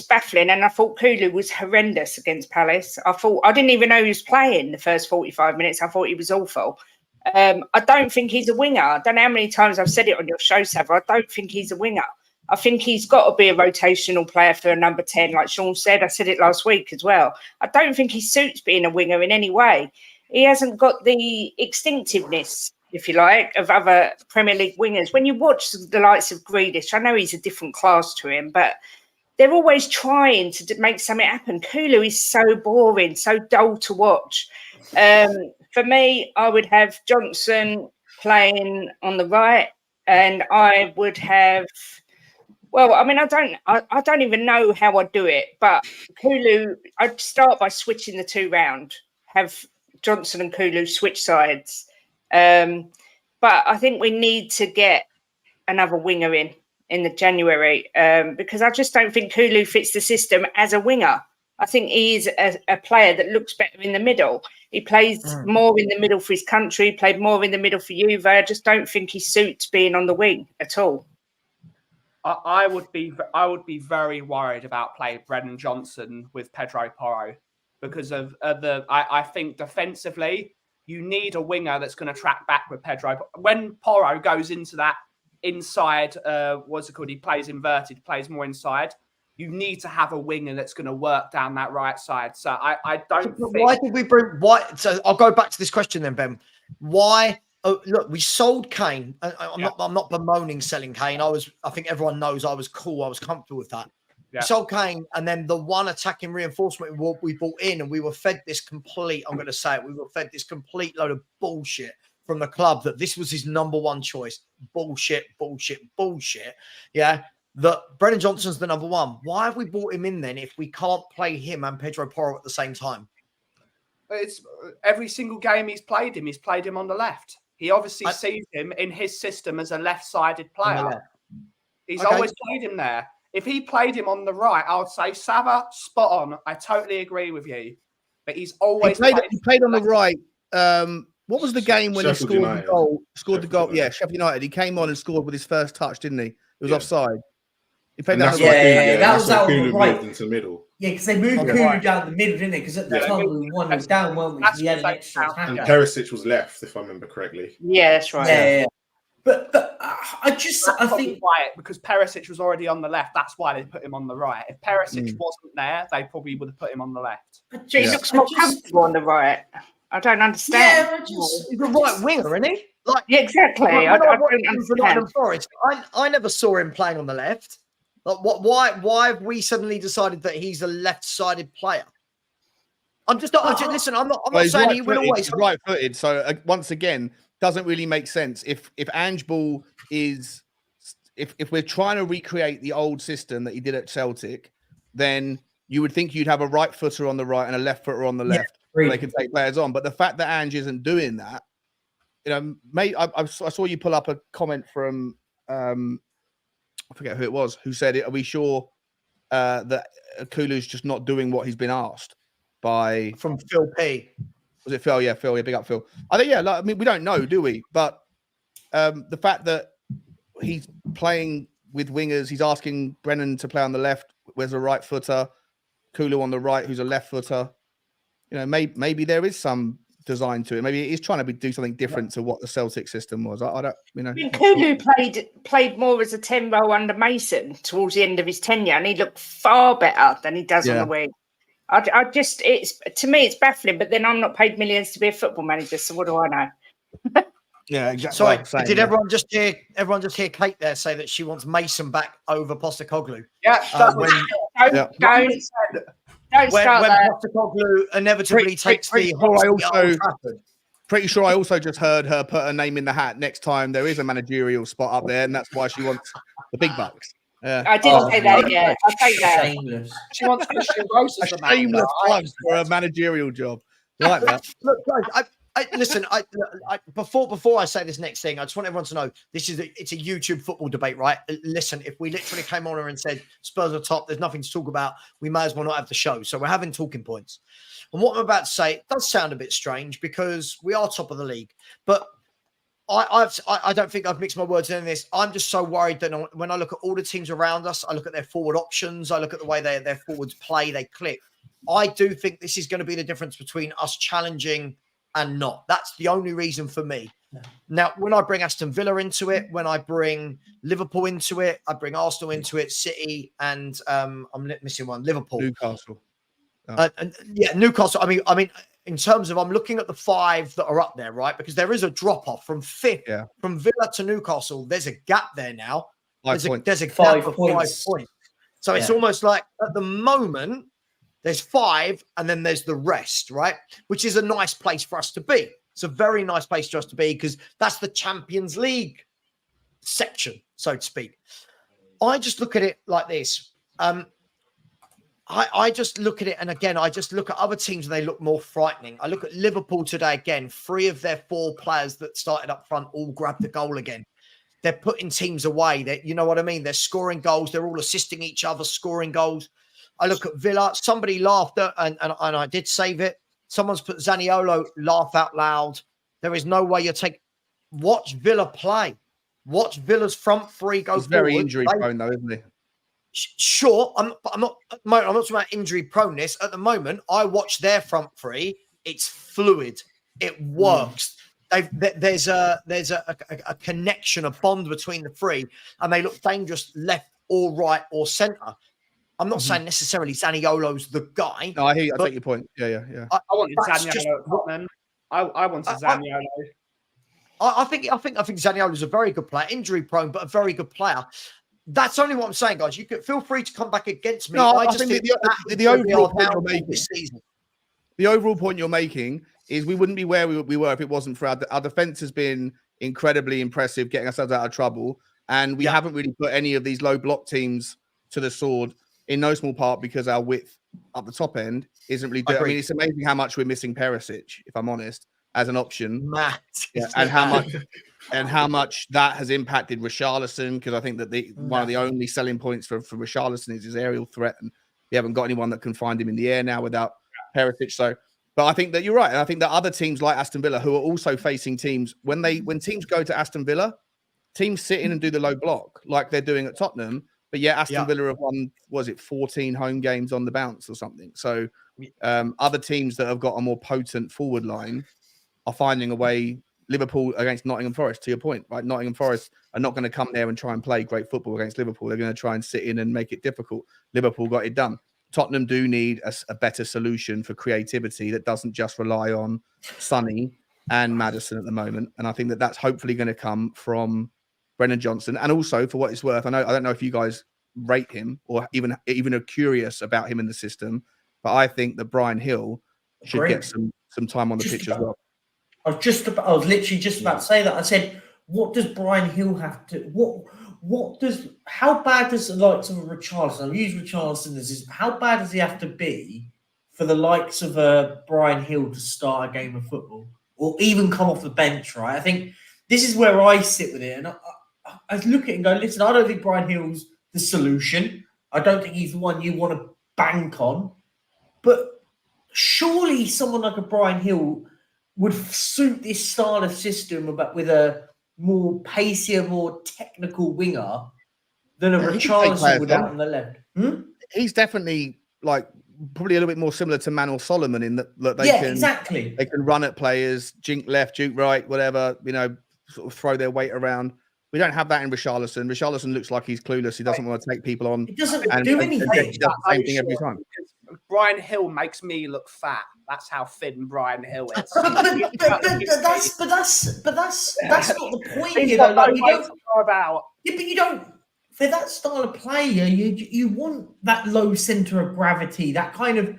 baffling. And I thought Kulu was horrendous against Palace. I didn't even know he was playing the first 45 minutes. I thought he was awful. I don't think he's a winger. I don't know how many times I've said it on your show, Savva. I don't think he's a winger. I think he's got to be a rotational player for a number 10, like Sean said. I said it last week as well. I don't think he suits being a winger in any way. He hasn't got the instinctiveness, if you like, of other Premier League wingers. When you watch the likes of Grealish, I know he's a different class to him, but they're always trying to make something happen. Kulu is so boring, so dull to watch. For me, I would have Johnson playing on the right, and I would have... Well, I mean, I don't even know how I'd do it, but Kulu, I'd start by switching the two round, have Johnson and Kulu switch sides. But I think we need to get another winger in the January because I just don't think Kulu fits the system as a winger. I think he's a player that looks better in the middle. He plays more in the middle for his country, played more in the middle for Juve. I just don't think he suits being on the wing at all. I would be very worried about playing Brennan Johnson with Pedro Porro because of I think defensively you need a winger that's going to track back with Pedro. When Porro goes into that inside. What's it called? He plays inverted, plays more inside. You need to have a winger that's going to work down that right side. So I don't think. Why did we bring? Why? So I'll go back to this question then, Ben. Why? Oh, look, we sold Kane. I'm not bemoaning selling Kane. I think everyone knows I was cool. I was comfortable with that. Yeah. We sold Kane, and then the one attacking reinforcement we brought in, and we were fed this complete. I'm going to say it. We were fed this complete load of bullshit from the club that this was his number one choice. Bullshit. Yeah. That Brennan Johnson's the number one. Why have we brought him in then if we can't play him and Pedro Porro at the same time? It's every single game he's played him on the left. He obviously sees him in his system as a left-sided player. He's always played him there. If he played him on the right, I would say, Sava, spot on. I totally agree with you. But he's always he played on the right. What was the game when Sheffield he scored United. the goal? Scored the Sheffield goal. United. Yeah, Sheffield United. He came on and scored with his first touch, didn't he? It was Yeah. offside. He played And that that's on the why right. Yeah, that was out on the Kulu right. moved into the middle. Yeah, because they moved On the Kulu right. down the middle, didn't they? Because at the Yeah. time we won, it was down, weren't we? 'Cause he had an extra And And attack. Perisic was left, if I remember correctly. Yeah, that's right. Yeah. But I Probably think why, because Perisic was already on the left. That's why they put him on the right. If Perisic wasn't there, they probably would have put him on the left. But he looks more comfortable on the right. I don't understand. Yeah, He's a right winger, isn't he? Like, Yeah, exactly. when I I don't watched him for understand. Nottingham Forest, I never saw him playing on the left. Like, why have we suddenly decided that he's a left-sided player? Listen. I'm not Well, he's saying he will right-footed, always. he's right-footed. So once again, doesn't really make sense. If Ange Ball is, if we're trying to recreate the old system that he did at Celtic, then you would think you'd have a right footer on the right and a left footer on the left. They can take players on. But the fact that Ange isn't doing that, I saw you pull up a comment from I forget who it was who said it. Are we sure that Kulu's just not doing what he's been asked by? From Phil P. Was it Phil? Yeah, Phil. Yeah, big up Phil. I think we don't know, do we? But the fact that he's playing with wingers, he's asking Brennan to play on the left, where's a right footer, Kulu on the right, who's a left footer. Maybe there is some design to it. Maybe he's trying to do something different to what the Celtic system was. I don't, I mean, Kulu played more as a 10-row under Mason towards the end of his tenure, and he looked far better than he does on the wing. To me, it's baffling. But then I'm not paid millions to be a football manager, so what do I know? Yeah, exactly. Sorry, did everyone just hear Kate there say that she wants Mason back over Postecoglou? Yeah, Don't When start that. Postecoglou inevitably takes the Pretty sure I also just heard her put her name in the hat next time there is a managerial spot up there, and that's why she wants the big bucks. Yeah. I didn't say that yet. I'll take that. shameless. she wants Christian Gross as the manager. Shameless plug for a managerial job. Like that. Look, guys, listen. Before I say this next thing, I just want everyone to know it's a YouTube football debate, right? Listen, if we literally came on here and said Spurs are top, there's nothing to talk about, we may as well not have the show. So we're having talking points. And what I'm about to say does sound a bit strange because we are top of the league, but I don't think I've mixed my words in this. I'm just so worried that when I look at all the teams around us, I look at their forward options, I look at the way their forwards play, they click. I do think this is going to be the difference between us challenging and not. That's the only reason for me. No. Now, when I bring Aston Villa into it, when I bring Liverpool into it, I bring Arsenal into it, City, and I'm missing one, Liverpool. Newcastle. Newcastle. I mean, in terms of I'm looking at the 5 that are up there, right? Because there is a drop off from 5th, from Villa to Newcastle. There's a gap there now. There's a gap 5 of points. 5 points. So it's almost like at the moment there's 5 and then there's the rest, right? Which is a nice place for us to be. It's a very nice place for us to be because that's the Champions League section, so to speak. I just look at it like this. I just look at it, and again, I just look at other teams and they look more frightening. I look at Liverpool today again. 3 of their 4 players that started up front all grabbed the goal again. They're putting teams away. You know what I mean? They're scoring goals. They're all assisting each other, scoring goals. I look at Villa. Somebody laughed at, and I did save it. Someone's put Zaniolo laugh out loud. There is no way you take. Watch Villa play. Watch Villa's front 3 go. He's very injury prone, though, isn't he? Sure, I'm not talking about injury proneness. At the moment, I watch their front 3. It's fluid. It works. there's a connection, a bond between the three, and they look dangerous left or right or centre. I'm not saying necessarily Zaniolo's the guy. No, I hear you. I take your point. Yeah. I wanted That's Zaniolo just at Tottenham. I wanted Zaniolo. I think Zaniolo's a very good player, injury prone, but a very good player. That's only what I'm saying, guys. You can feel free to come back against me. No, I I just think think the overall point you're downfall making. this season. The overall point you're making is we wouldn't be where we were if it wasn't for our defense has been incredibly impressive, getting ourselves out of trouble, and we haven't really put any of these low block teams to the sword in no small part because our width up the top end isn't really. I mean, it's amazing how much we're missing Perisic, if I'm honest, as an option, and how much that has impacted Richarlison, because I think that one of the only selling points for Richarlison is his aerial threat, and we haven't got anyone that can find him in the air now without Perisic. So, but I think that you're right, and I think that other teams like Aston Villa, who are also facing teams when teams go to Aston Villa, teams sit in and do the low block like they're doing at Tottenham. But yeah, Aston Villa have won, 14 home games on the bounce or something. So other teams that have got a more potent forward line are finding a way. Liverpool against Nottingham Forest, to your point, right? Nottingham Forest are not going to come there and try and play great football against Liverpool. They're going to try and sit in and make it difficult. Liverpool got it done. Tottenham do need a better solution for creativity that doesn't just rely on Sonny and Maddison at the moment. And I think that that's hopefully going to come from Brennan Johnson. And also, for what it's worth, I don't know if you guys rate him or even are curious about him in the system, but I think that Brian Hill should get some time on the pitch as well. I was literally just about to say that. I said, what does Brian Hill have to? How bad does the likes of a Richarlison? I'll use Richarlison as this. How bad does he have to be for the likes of a Brian Hill to start a game of football or even come off the bench? Right. I think this is where I sit with it, and I look at it and go, listen, I don't think Brian Hill's the solution. I don't think he's the one you want to bank on, but surely someone like a Brian Hill would suit this style of system, but with a more pacier, more technical winger than a Richarlison would out on the left. He's definitely probably a little bit more similar to Manuel Solomon in that exactly. They can run at players, jink left, jink right, whatever, sort of throw their weight around. We don't have that in Richarlison. Richarlison looks like he's clueless. He doesn't want to take people on. He doesn't do anything. He does the same thing every time. Brian Hill makes me look fat. That's how thin Brian Hill is. but that's not the point. You know, like you don't about. Yeah, but you don't. For that style of player, you want that low center of gravity, that kind of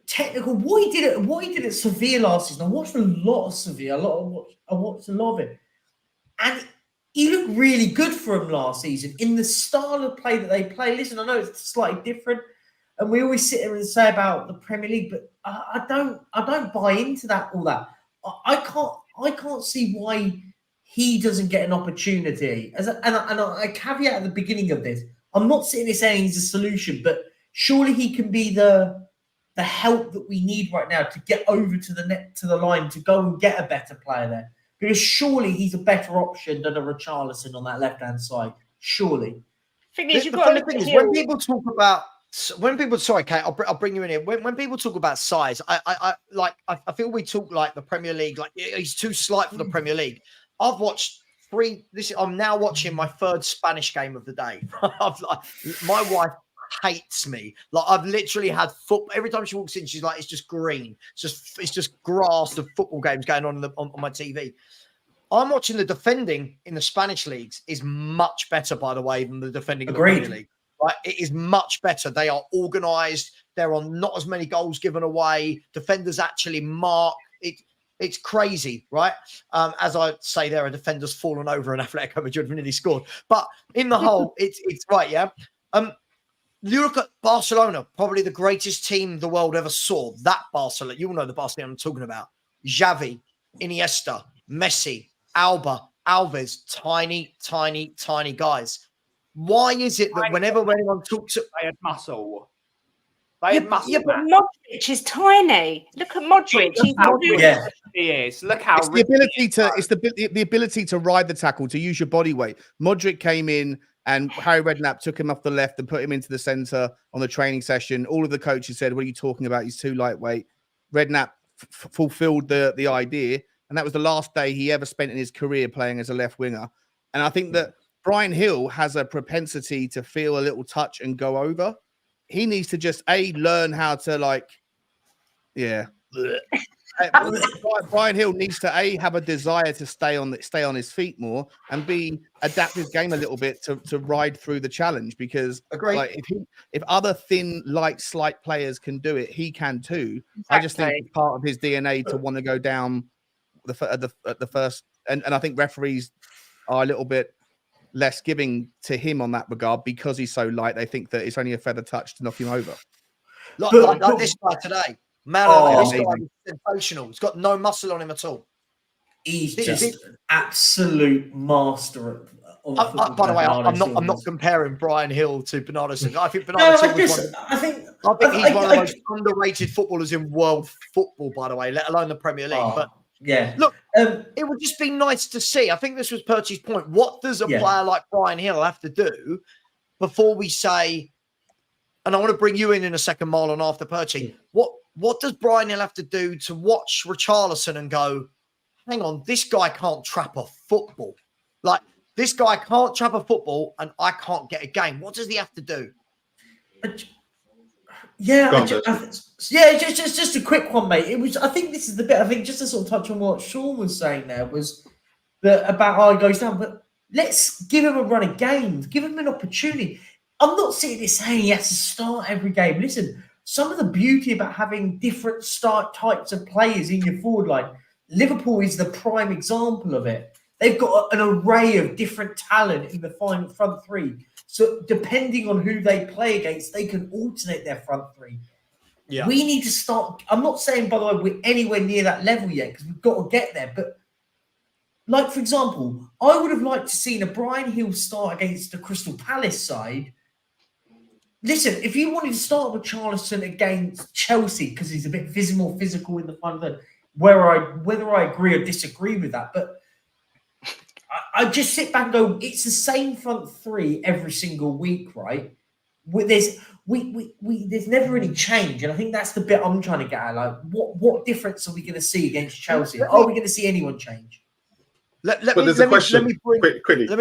technical. What he did at Sevilla last season. I watched a lot of Sevilla. I watched a lot of it, and he looked really good for him last season in the style of play that they play. Listen, I know it's slightly different, and we always sit here and say about the Premier League, but I don't buy into that. All that I can't see why he doesn't get an opportunity. And I caveat at the beginning of this, I'm not sitting here saying he's a solution, but surely he can be the help that we need right now to get over to the line to go and get a better player there. Because surely he's a better option than a Richarlison on that left-hand side. Surely. Thing is, you've got to look at Hill. When people talk about, sorry, Kate, I'll bring you in here. When people talk about size, I feel we talk like the Premier League, like he's too slight for the Premier League. I've watched I'm now watching my third Spanish game of the day. My wife hates me. Like I've literally had football every time she walks in. She's like, it's just green. It's just grass of football games going on on my TV. I'm watching the defending in the Spanish leagues is much better, by the way, than the defending in the Premier League. Right, it is much better. They are organised. There are not as many goals given away. Defenders actually mark it. It's crazy, right? As I say, there are defenders fallen over and Atletico Madrid nearly scored. But in the whole, it's right, yeah. You look at Barcelona, probably the greatest team the world ever saw. That Barcelona, you all know the Barcelona I'm talking about. Xavi, Iniesta, Messi, Alba, Alves, tiny, tiny, tiny guys. Why is it that whenever anyone talks, they had muscle. They had muscle. Yeah, but Modric is tiny. Look at Modric. He is. Look how it's the ability to. It's the ability to ride the tackle, to use your body weight. Modric came in. And Harry Redknapp took him off the left and put him into the centre on the training session. All of the coaches said, what are you talking about? He's too lightweight. Redknapp fulfilled the idea. and that was the last day he ever spent in his career playing as a left winger. And I think that Bryan Hill has a propensity to feel a little touch and go over. He needs to just learn how to Bryan Hill needs to have a desire to stay on his feet more, and adapt his game a little bit to ride through the challenge. Because if other thin, light, slight players can do it, he can too. Exactly. I just think it's part of his DNA to want to go down at the first, and I think referees are a little bit less giving to him on that regard because he's so light. They think that it's only a feather touch to knock him over. Like this guy today. This guy is sensational. He's got no muscle on him at all. He's just an absolute master. By the way, I'm not comparing Bryan Hill to Bernardo Silva. I think Bernardo Silva is he's one of the most underrated footballers in world football, by the way, let alone the Premier League. But yeah, look, it would just be nice to see. I think this was Percy's point. What does a player like Bryan Hill have to do before we say? And I want to bring you in a second, Marlon, after Percy. What does Bryan Hill have to do to watch Richarlison and go, hang on, this guy can't trap a football. Like, this guy can't trap a football and I can't get a game. What does he have to do? Just a quick one, mate. I think this is the bit, I think just to sort of touch on what Sean was saying there was that about how he goes down, but let's give him a run of games, give him an opportunity. I'm not sitting there saying he has to start every game. Listen, some of the beauty about having different start types of players in your forward line, Liverpool is the prime example of it. They've got an array of different talent in the front three. So depending on who they play against, they can alternate their front three. Yeah. We need to start. I'm not saying, by the way, we're anywhere near that level yet because we've got to get there. But like, for example, I would have liked to seen a Bryan Hill start against the Crystal Palace side. Listen, if you wanted to start with Richarlison against Chelsea because he's a bit more physical in the front third, whether I agree or disagree with that, but I just sit back and go, it's the same front three every single week, right? There's never any change, and I think that's the bit I'm trying to get at. Like, what difference are we going to see against Chelsea? Are we going to see anyone change? Let me bring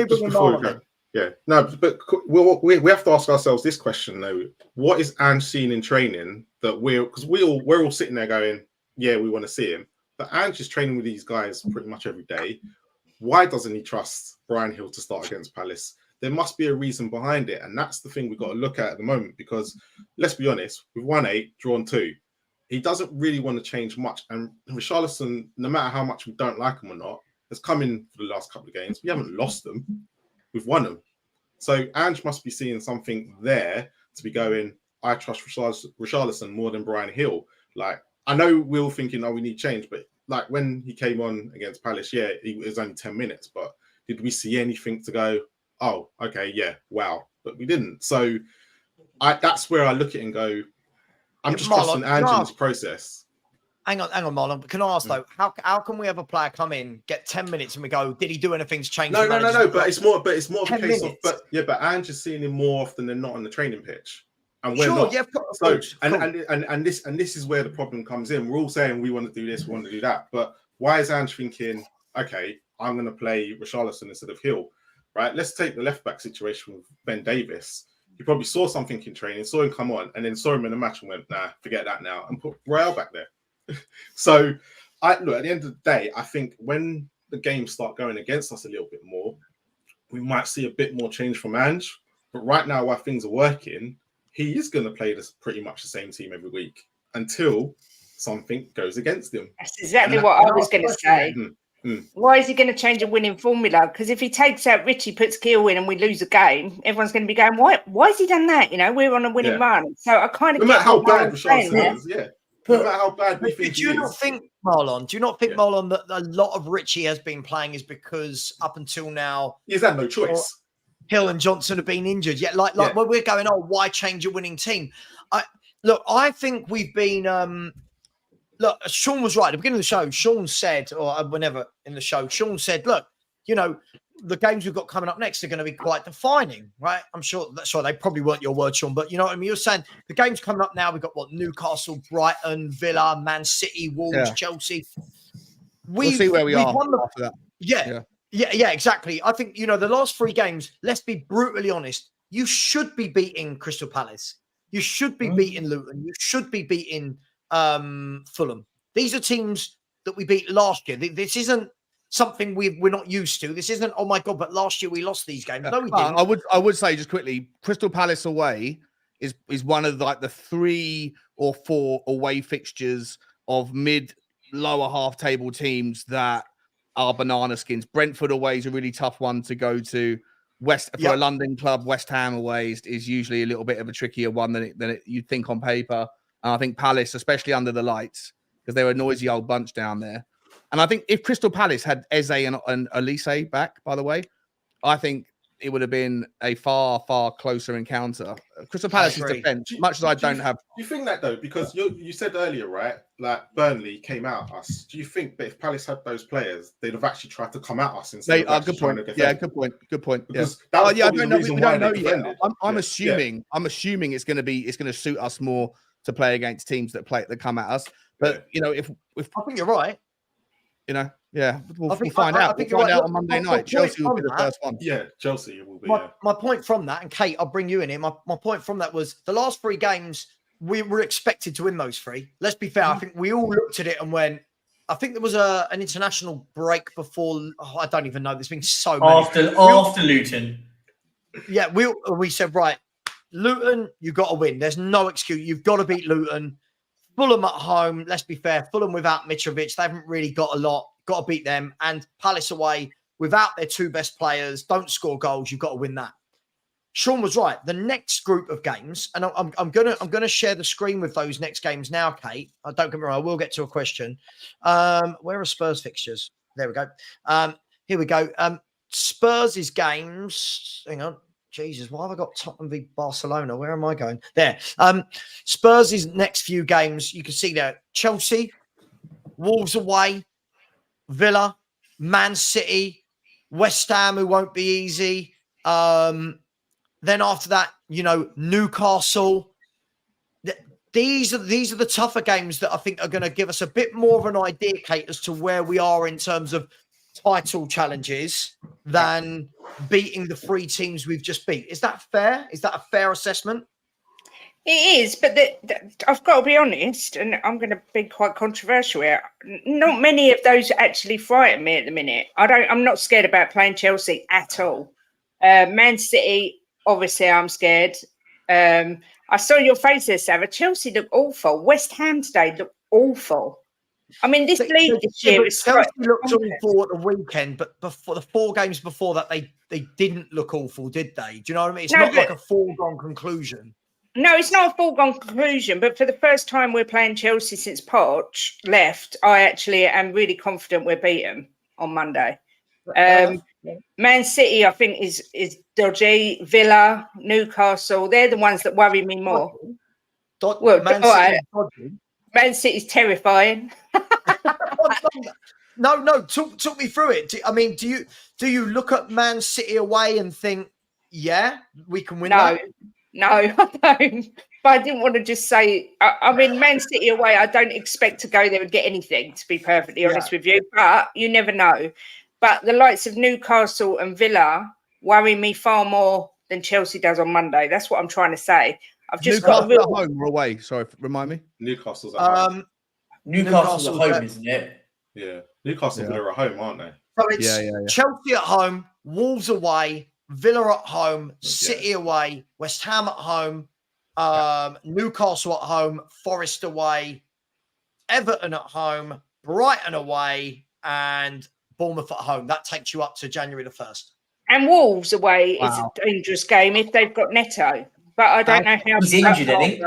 before we go. Yeah, no, but we have to ask ourselves this question though: what is Ange seen in training that we're all sitting there going, yeah, we want to see him, but Ange is training with these guys pretty much every day. Why doesn't he trust Bryan Hill to start against Palace? There must be a reason behind it, and that's the thing we've got to look at the moment. Because let's be honest, we've won 8, drawn 2. He doesn't really want to change much, and Richarlison, no matter how much we don't like him or not, has come in for the last couple of games. We haven't lost them. We've won them. So Ange must be seeing something there to be going, I trust Richarlison more than Bryan Hill. Like, I know we're all thinking, we need change. But like when he came on against Palace, it was only 10 minutes. But did we see anything to go, oh, okay, yeah, wow. But we didn't. So that's where I look at it and go, I'm just trusting Ange in this process. Hang on, Marlon. But can I ask though, how can we have a player come in, get 10 minutes, and we go, did he do anything to change? No. But it's more of a case of, but Ange is seeing him more often than not on the training pitch, and we're not. Yeah, and this is where the problem comes in. We're all saying we want to do this, we want to do that, but why is Ange thinking, okay, I'm going to play Richarlison instead of Hill, right? Let's take the left back situation with Ben Davies. He probably saw something in training, saw him come on, and then saw him in the match and went, nah, forget that now, and put Royale back there. So, look, at the end of the day, I think when the games start going against us a little bit more, we might see a bit more change from Ange. But right now, while things are working, he is going to play this pretty much the same team every week until something goes against him. That's exactly what I was going to say. Why is he going to change a winning formula? Because if he takes out Richie, puts Gill in, and we lose a game, everyone's going to be going, why has he done that? You know, we're on a winning run. So I kind of no matter how bad Richarlison is, no matter how bad we think do you not think, Marlon, Marlon, that a lot of Richie has been playing is because up until now he's had no choice. Hill and Johnson have been injured. When we're going, why change a winning team? I think we've been look, Sean was right at the beginning of the show. Sean said, or whenever in the show, Sean said, look, you know, the games we've got coming up next are going to be quite defining, right? I'm sure they probably weren't your words, Sean, but you know what I mean? You're saying the games coming up now, we've got Newcastle, Brighton, Villa, Man City, Wolves, Chelsea. We'll see where we are after that. Yeah, exactly. I think, the last 3 games, let's be brutally honest, you should be beating Crystal Palace. You should be beating Luton. You should be beating Fulham. These are teams that we beat last year. This isn't something we're not used to. This isn't, oh my God, but last year we lost these games. No, we didn't. I would say just quickly, Crystal Palace away is one of like the 3 or 4 away fixtures of lower half table teams that are banana skins. Brentford away is a really tough one to go to. For a London club, West Ham away is usually a little bit of a trickier one than you'd think on paper. And I think Palace, especially under the lights, because they're a noisy old bunch down there. And I think if Crystal Palace had Eze and Elise back, by the way, I think it would have been a far, far closer encounter. Crystal Palace's defense, much as I don't have. Do you think that though? Because you said earlier, right? Like Burnley came out at us. Do you think that if Palace had those players, they'd have actually tried to come at us instead of good trying point. to defend? Yeah, good point. Because I don't know. We don't know yet. I'm assuming it's going to suit us more to play against teams that come at us. But if I think you're right. We'll find out. We'll find out on Monday night. Chelsea will be the first one. Yeah, Chelsea will be. My point from that, and Kate, I'll bring you in here. My point from that was the last 3 games, we were expected to win those 3. Let's be fair. I think we all looked at it and went, I think there was an international break before. I don't even know. There's been so many. After Luton. Yeah, we said, right, Luton, you've got to win. There's no excuse. You've got to beat Luton. Fulham at home, let's be fair. Fulham without Mitrovic, they haven't really got a lot. Got to beat them. And Palace away, without their 2 best players, don't score goals. You've got to win that. Sean was right. The next group of games, and I'm gonna share the screen with those next games now, Kate. Don't get me wrong. I will get to a question. Where are Spurs fixtures? There we go. Here we go. Spurs' games. Hang on. Jesus, why have I got Tottenham v Barcelona? Where am I going? There. Spurs' next few games, you can see there. Chelsea, Wolves away, Villa, Man City, West Ham, who won't be easy. Then after that, Newcastle. These are the tougher games that I think are going to give us a bit more of an idea, Kate, as to where we are in terms of title challenges than beating the 3 teams we've just beat. Is that fair? Is that a fair assessment? It is, but I've got to be honest, and I'm going to be quite controversial here. Not many of those actually frighten me at the minute. I'm not scared about playing Chelsea at all. Man City, obviously, I'm scared. I saw your face there, Sarah. Chelsea look awful. West Ham today look awful. I mean, this league this year is Chelsea looked awful at the weekend, but before the 4 games before that, they didn't look awful, did they? Do you know what I mean? It's not like a foregone conclusion. No, it's not a foregone conclusion, but for the first time we're playing Chelsea since Poch left, I actually am really confident we'll beat them on Monday. Man City, I think, is dodgy. Villa, Newcastle, they're the ones that worry me more. Man City's terrifying. No, talk me through it. Do you look at Man City away and think, yeah, we can win that? No, I don't. But I didn't want to just say, Man City away, I don't expect to go there and get anything, to be perfectly honest with you. But you never know. But the likes of Newcastle and Villa worry me far more than Chelsea does on Monday. That's what I'm trying to say. I've just got at home or away. Sorry, remind me. Newcastle's at home. Newcastle's at home, isn't it? Yeah. Newcastle and Villa are at home, aren't they? So it's Chelsea at home, Wolves away, Villa at home, City away, West Ham at home, Newcastle at home, Forest away, Everton at home, Brighton away, and Bournemouth at home. That takes you up to January the 1st. And Wolves away is a dangerous game if they've got Neto. But I don't know how he's injured, isn't he?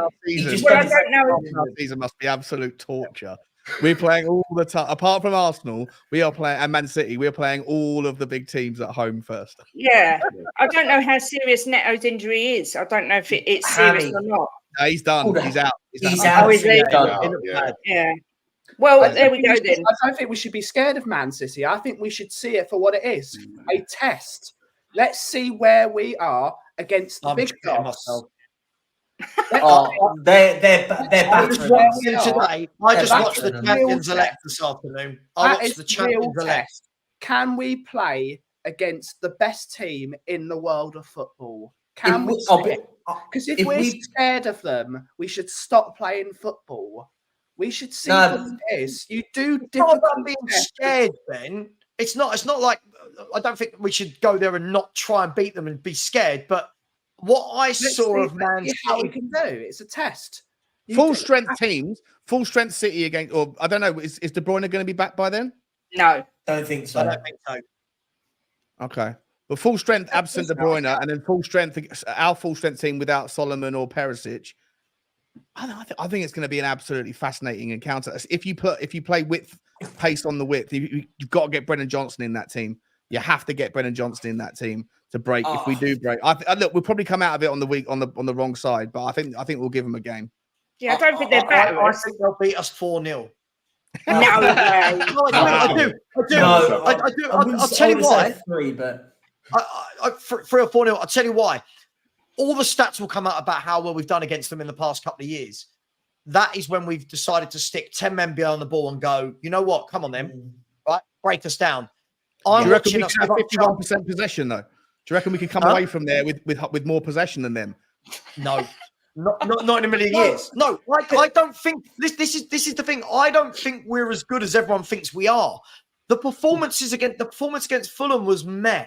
I don't know. Season must be absolute torture. We're playing all the time. Apart from Arsenal, we are playing, and Man City, we're playing all of the big teams at home first. Yeah. I don't know how serious Neto's injury is. I don't know if it's serious or not. No, he's done. He's out. He's out. Yeah. Well, there we go then. I don't think we should be scared of Man City. I think we should see it for what it is, a test. Let's see where we are against the big dogs. Oh, they're battering us. Today, I just watched the battering Champions us. Elect this afternoon. I That watched is the the real Champions Elect. test. Can we play against the best team in the world of football? Can we? Because if we're scared of them, we should stop playing football. We should see what it is. You do It's not difficult about being tests. scared, Ben. It's not like I don't think we should go there and not try and beat them and be scared. But what I saw of Man how we City, can do. It's a test. Full strength teams, full strength City against, or I don't know, is De Bruyne going to be back by then? No. Don't think so. I don't think so. Okay. But full strength absent De Bruyne, and then full strength, our full strength team without Solomon or Perisic. I think it's going to be an absolutely fascinating encounter. If you play width, pace on the width, you've got to get Brennan Johnson in that team. You have to get Brennan Johnson in that team to break. If we do break, look, we'll probably come out of it on the wrong side, but I think we'll give them a game. Yeah, I don't think they're better. I think they'll beat us 4-0. No way. I do. I'll tell you why. 3, but 3 or 4-0. I'll tell you why. All the stats will come out about how well we've done against them in the past couple of years. That is when we've decided to stick 10 men behind the ball and go, you know what? Come on then. Right? Break us down. Do you reckon we can have 51% possession, though? Do you reckon we can come away from there with more possession than them? No. Not in a million years. No, I don't think this is the thing. I don't think we're as good as everyone thinks we are. The performance against Fulham was meh.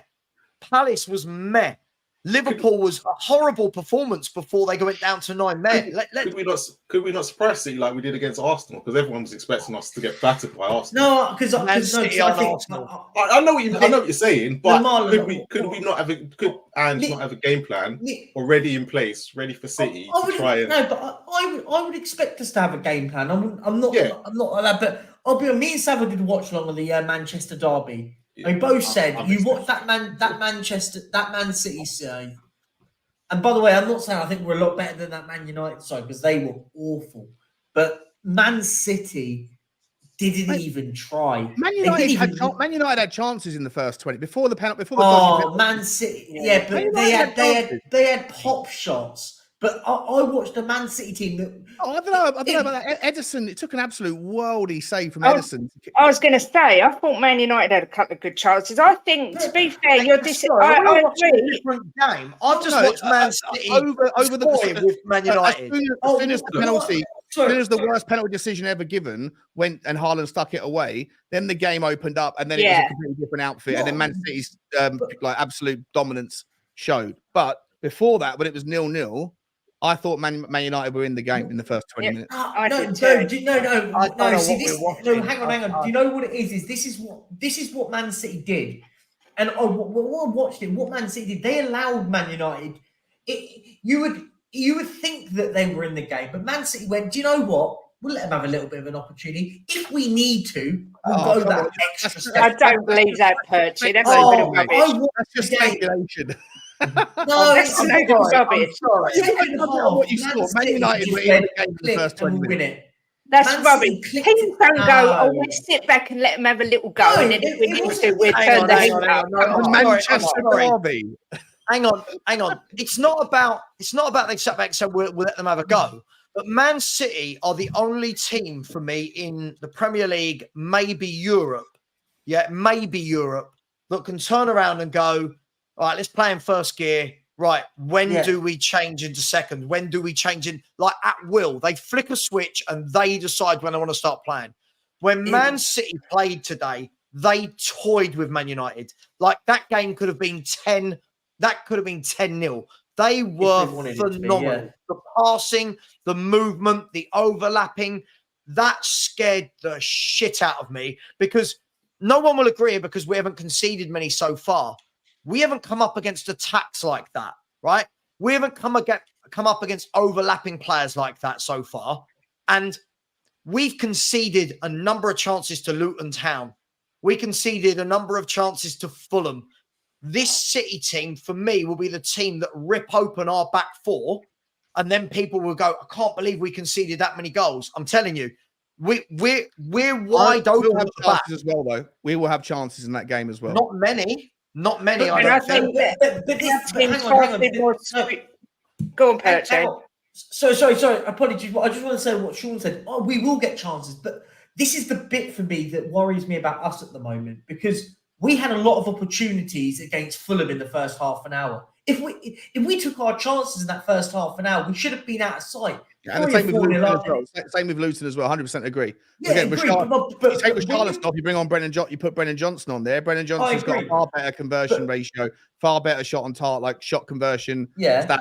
Palace was meh. Liverpool was a horrible performance before they went down to 9 men. Could we not surprise City like we did against Arsenal? Because everyone was expecting us to get battered by Arsenal. No, because I know what you're saying, but could we not have a game plan already in place, ready for City to try and? No, but I would expect us to have a game plan. I'm not like that, but I'll be honest. Me and Savile did watch along with the Manchester derby. They both said you watch that Man City side. And by the way, I'm not saying I think we're a lot better than that Man United side because they were awful. But Man City didn't even try. Man United had chances in the first 20 before the penalty. Man City, yeah, but they had pop shots. But I watched the Man City team that. I don't know about that. Edison, it took an absolute worldy save from Edison. I was going to say, I thought Man United had a couple of good chances. I think, to be fair, you're I agree. A different game. I've just watched Man City over the with Man United. As soon as the penalty, as soon as the worst penalty decision ever given went and Haaland stuck it away, then the game opened up and then it was a completely different outfit. And then Man City's absolute dominance showed. But before that, when it was 0-0. I thought Man United were in the game in the first 20 minutes. No. Hang on. Do you know what it is? This is what Man City did, and I watched it. What Man City did, they allowed Man United. You would think that they were in the game, but Man City went. Do you know what? We'll let them have a little bit of an opportunity if we need to. We'll go that extra step. I don't believe that, Percy. That's a bit of rubbish. That's just speculation. No, that's rubbish. What you saw, Man United were in the game in the first 20 minutes. That's rubbish. Teams don't go, let's sit back and let them have a little go, and then if we need to, we'll turn the heat up. Manchester derby. Hang on. It's not about they sat back and said we'll let them have a go. But Man City are the only team for me in the Premier League, maybe Europe, that can turn around and go, all right, let's play in first gear. Right, when do we change into second? When do we change in, like, at will? They flick a switch and they decide when they want to start playing. When Man City played today, they toyed with Man United. Like, that game could have been 10. That could have been 10-0. They were phenomenal. The passing, the movement, the overlapping, that scared the shit out of me because no one will agree because we haven't conceded many so far. We haven't come up against attacks like that, right? We haven't come up against overlapping players like that so far. And we've conceded a number of chances to Luton Town. We conceded a number of chances to Fulham. This City team, for me, will be the team that rip open our back four. And then people will go, I can't believe we conceded that many goals. I'm telling you, we're wide open. We'll have chances as well, though. We will have chances in that game as well. Not many. I think. But this team more. Go on, Perch. Sorry. Apologies. But I just want to say what Sean said. Oh, we will get chances, but this is the bit for me that worries me about us at the moment, because we had a lot of opportunities against Fulham in the first half an hour. If we took our chances in that first half an hour, we should have been out of sight. Yeah, and the same with Luton as well. Same with Luton as well. 100% agree. Yeah, again, agree. But you take Richarlison off, you bring on Brennan Johnson. You put Brennan Johnson on there. Brennan Johnson's got a far better conversion ratio, far better shot on target, like shot conversion. Yeah,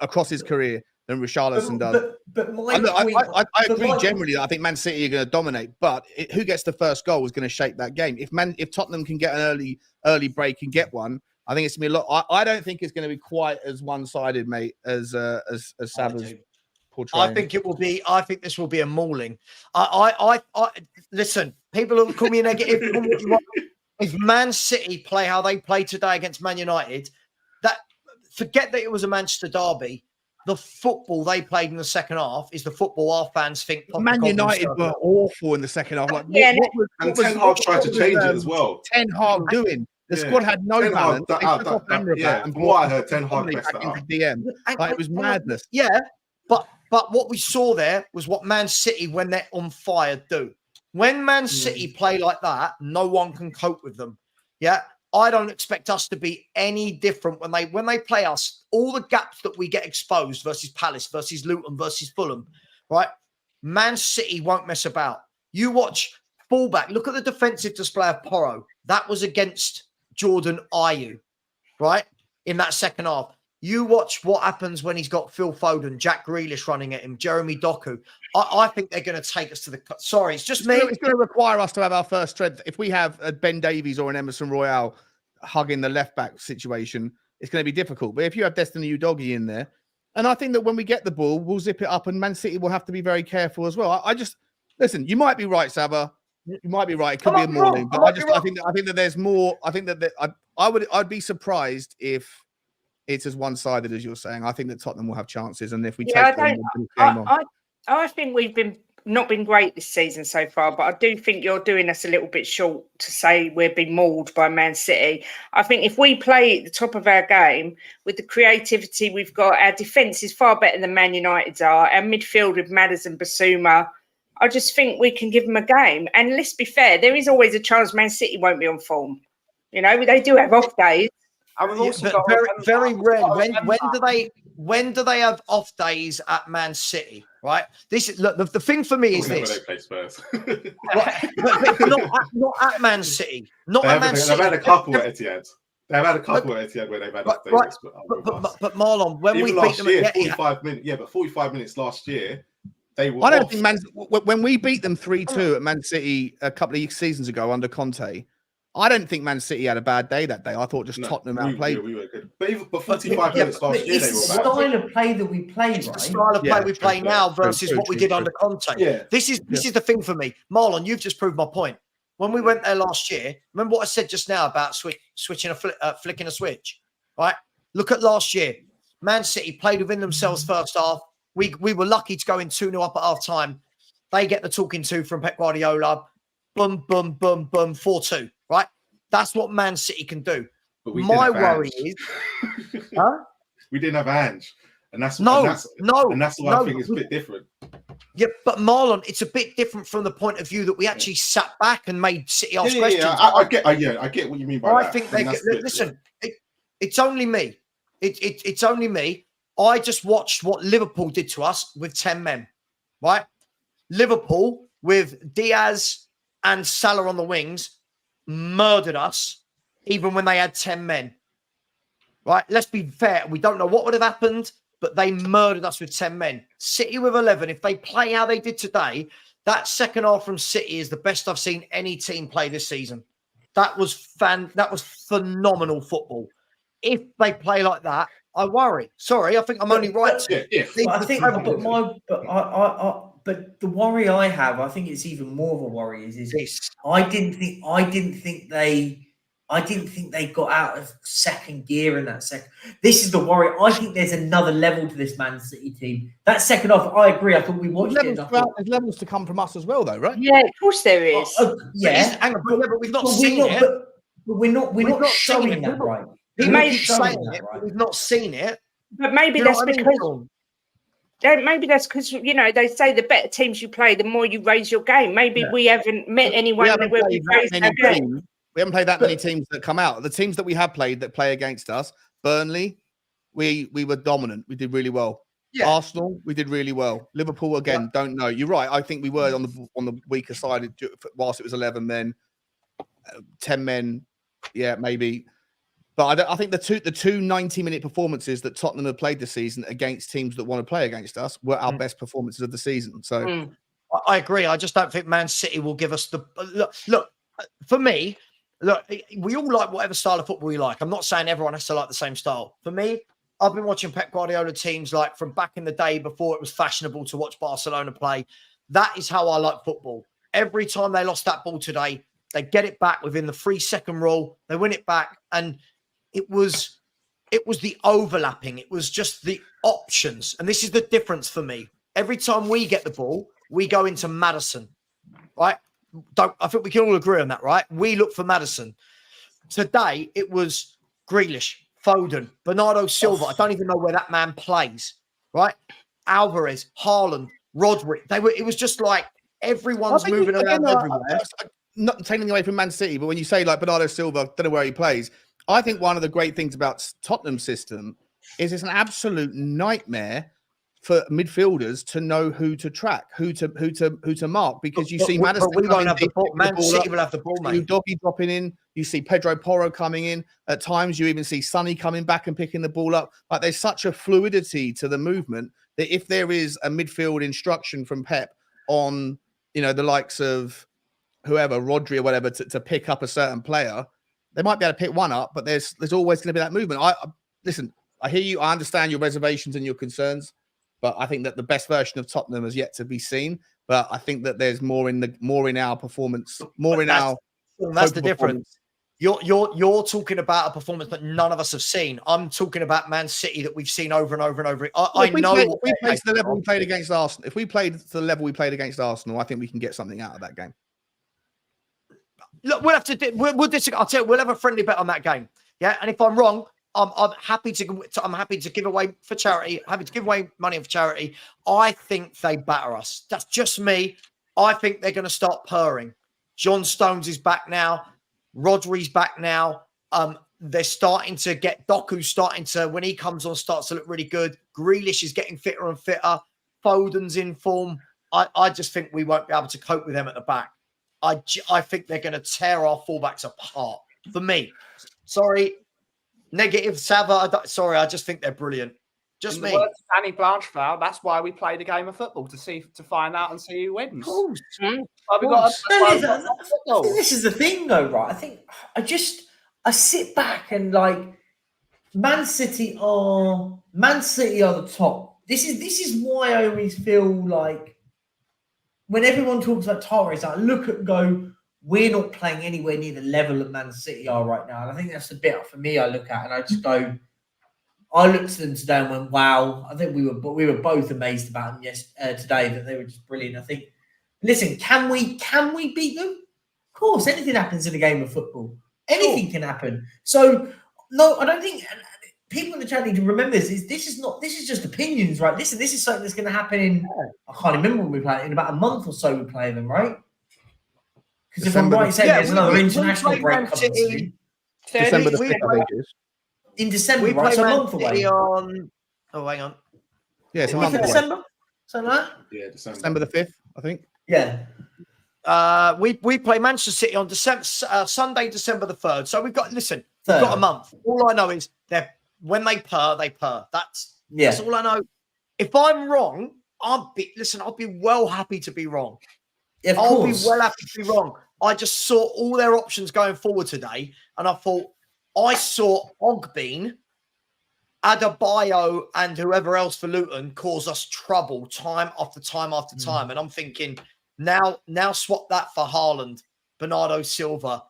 across his career than Richarlison does. I agree generally that I think Man City are going to dominate, but who gets the first goal is going to shape that game. If Tottenham can get an early break and get one, I think it's going to be a lot. I don't think it's going to be quite as one-sided, mate, as Saba's portraying. I think it will be. I think this will be a mauling. I listen. People will call me negative. If Man City play how they play today against Man United, forget that it was a Manchester derby. The football they played in the second half is the football our fans think. Man United were awful in the second half. Like, and Ten Hag tried to change it as well. Ten Hag doing. The squad had no balance. And from what I heard, Ten Hag messed that up. DM. It was madness. Yeah, but what we saw there was what Man City, when they're on fire, do. When Man City play like that, no one can cope with them. Yeah. I don't expect us to be any different when they play us. All the gaps that we get exposed versus Palace, versus Luton, versus Fulham, right? Man City won't mess about. You watch fullback. Look at the defensive display of Porro. That was against Jordan Ayew, right? In that second half. You watch what happens when he's got Phil Foden, Jack Grealish running at him, Jeremy Doku. I think they're going to take us to the... Sorry, it's just me. It's going to require us to have our first strength. If we have a Ben Davies or an Emerson Royale hugging the left-back situation, it's going to be difficult. But if you have Destiny Udogie in there, and I think that when we get the ball, we'll zip it up, and Man City will have to be very careful as well. I just... Listen, you might be right, Saba. You might be right. It could be a morning. But I think that there's more... I think that I'd be surprised if it's as one-sided as you're saying. I think that Tottenham will have chances, and if we take them, I think we've not been great this season so far, but I do think you're doing us a little bit short to say we're being mauled by Man City. I think if we play at the top of our game with the creativity we've got, our defence is far better than Man United's are. Our midfield with Madders and Basuma, I just think we can give them a game. And let's be fair, there is always a chance Man City won't be on form. You know, they do have off days. And we've also got very rare. When do they have off days at Man City? Right. This is look. The thing for me is this. They play Spurs. but not at Man City. Not at Man City. They've had a couple at Etihad. They've had a couple at Etihad where they've had off days. But Marlon, when even we last beat them year, at 45 minutes. Yeah, but 45 minutes last year. They were. I don't think when we beat them 3-2 at Man City a couple of seasons ago under Conte, I don't think Man City had a bad day that day. I thought Tottenham outplayed. We were good. But 45 minutes last year, it's the style of play that we play, it's right? the style of play we play now versus what we did under Conte. Yeah. This is the thing for me. Marlon, you've just proved my point. When we went there last year, remember what I said just now about flicking a switch, right? Look at last year. Man City played within themselves first half. We were lucky to go in 2-0 up at half time. They get the talking to from Pep Guardiola. Boom, boom, boom, boom, 4-2. Right? That's what Man City can do. My worry is, we didn't have Ange, and that's why I think it's a bit different. Yeah, but Marlon, it's a bit different from the point of view that we actually sat back and made City ask questions. I get what you mean by that. I think listen. It's only me. It's only me. I just watched what Liverpool did to us with 10 men. Right? Liverpool with Diaz and Salah on the wings murdered us even when they had 10 men. Right? Let's be fair. We don't know what would have happened, but they murdered us with 10 men. City with 11. If they play how they did today, that second half from City is the best I've seen any team play this season. That was phenomenal football. If they play like that, I worry. Sorry, I think I'm only right. But the worry I have, I think it's even more of a worry. Is I didn't think they got out of second gear in that second. This is the worry. I think there's another level to this Man City team. That second half, I agree. I thought we watched it. There's levels to come from us as well, though, right? Yeah, of course there is. But we've not seen it. But we're not showing that right. He may be saying it, but we've not seen it. But maybe that's because Maybe that's because, they say the better teams you play, the more you raise your game. Maybe we haven't met anyone where we raised our game. We haven't played that many teams that come out. The teams that we have played that play against us, Burnley, we were dominant. We did really well. Yeah. Arsenal, we did really well. Liverpool, again, don't know. You're right. I think we were on the weaker side whilst it was 11 men, 10 men. Yeah, maybe. But I think the two 90-minute performances that Tottenham have played this season against teams that want to play against us were our best performances of the season. So I agree. I just don't think Man City will give us the look. For me, we all like whatever style of football we like. I'm not saying everyone has to like the same style. For me, I've been watching Pep Guardiola teams like from back in the day before it was fashionable to watch Barcelona play. That is how I like football. Every time they lost that ball today, they get it back within the 3-second rule. They win it back, and it was the overlapping. It was just the options. And this is the difference for me. Every time we get the ball, we go into Maddison, right? I think we can all agree on that, right? We look for Maddison. Today, it was Grealish, Foden, Bernardo Silva. I don't even know where that man plays, right? Alvarez, Haaland, Rodri. It was just like everyone's moving around everywhere. Not taking anything away from Man City, but when you say like Bernardo Silva, don't know where he plays. I think one of the great things about Tottenham's system is it's an absolute nightmare for midfielders to know who to track, who to mark, because you see Maddison. We won't have the ball. Man City will have the ball, mate. Doggy dropping in. You see Pedro Porro coming in. At times, you even see Sonny coming back and picking the ball up. Like there's such a fluidity to the movement that if there is a midfield instruction from Pep on, the likes of whoever, Rodri or whatever, to pick up a certain player, they might be able to pick one up, but there's always going to be that movement. Listen, I hear you. I understand your reservations and your concerns, but I think that the best version of Tottenham has yet to be seen. But I think that there's more in our performance, That's the difference. You're talking about a performance that none of us have seen. I'm talking about Man City that we've seen over and over and over. If we played to the level we played against Arsenal, if we played to the level we played against Arsenal, I think we can get something out of that game. Look, we'll have to. We'll disagree. I'll tell you, we'll have a friendly bet on that game. Yeah, and if I'm wrong, I'm happy to give away for charity. Happy to give away money for charity. I think they batter us. That's just me. I think they're going to start purring. John Stones is back now. Rodri's back now. They're starting to get Doku's starting to, when he comes on, starts to look really good. Grealish is getting fitter and fitter. Foden's in form. I just think we won't be able to cope with them at the back. I think they're going to tear our fullbacks apart. For me, sorry, negative Sava. I just think they're brilliant. Just me. Danny Blanchflower. That's why we play the game of football to find out and see who wins. This is the thing, though, right? I think I sit back and like Man City are the top. This is why I always feel like, when everyone talks about Torres, I look at we're not playing anywhere near the level that Man City are right now. And I think that's the bit for me I look at, and I just go, I looked at them today and went, wow. I think we were both amazed about them today, that they were just brilliant. I think, listen, can we beat them? Of course, anything happens in a game of football. Anything can happen. So, no, I don't think people in the chat need to remember this is just opinions, right? Listen, this is something that's going to happen in, I can't remember when we play, in about a month or so we play them, right? Because if I'm right saying there's another international break coming. December the 5th, I think it is. In December, right? So a month away. Hang on. Yeah, it's a month away. December? Something like that? Yeah, December the 5th, I think. Yeah. We play Manchester City on Sunday, December the 3rd. So we've got a month. All I know is when they purr, they purr. That's all I know. If I'm wrong, I'll be well happy to be wrong. Yeah, I'll be well happy to be wrong. I just saw all their options going forward today, and I thought I saw Ogbean, Adebayo, and whoever else for Luton cause us trouble time after time after time. And I'm thinking, now swap that for Haaland, Bernardo Silva,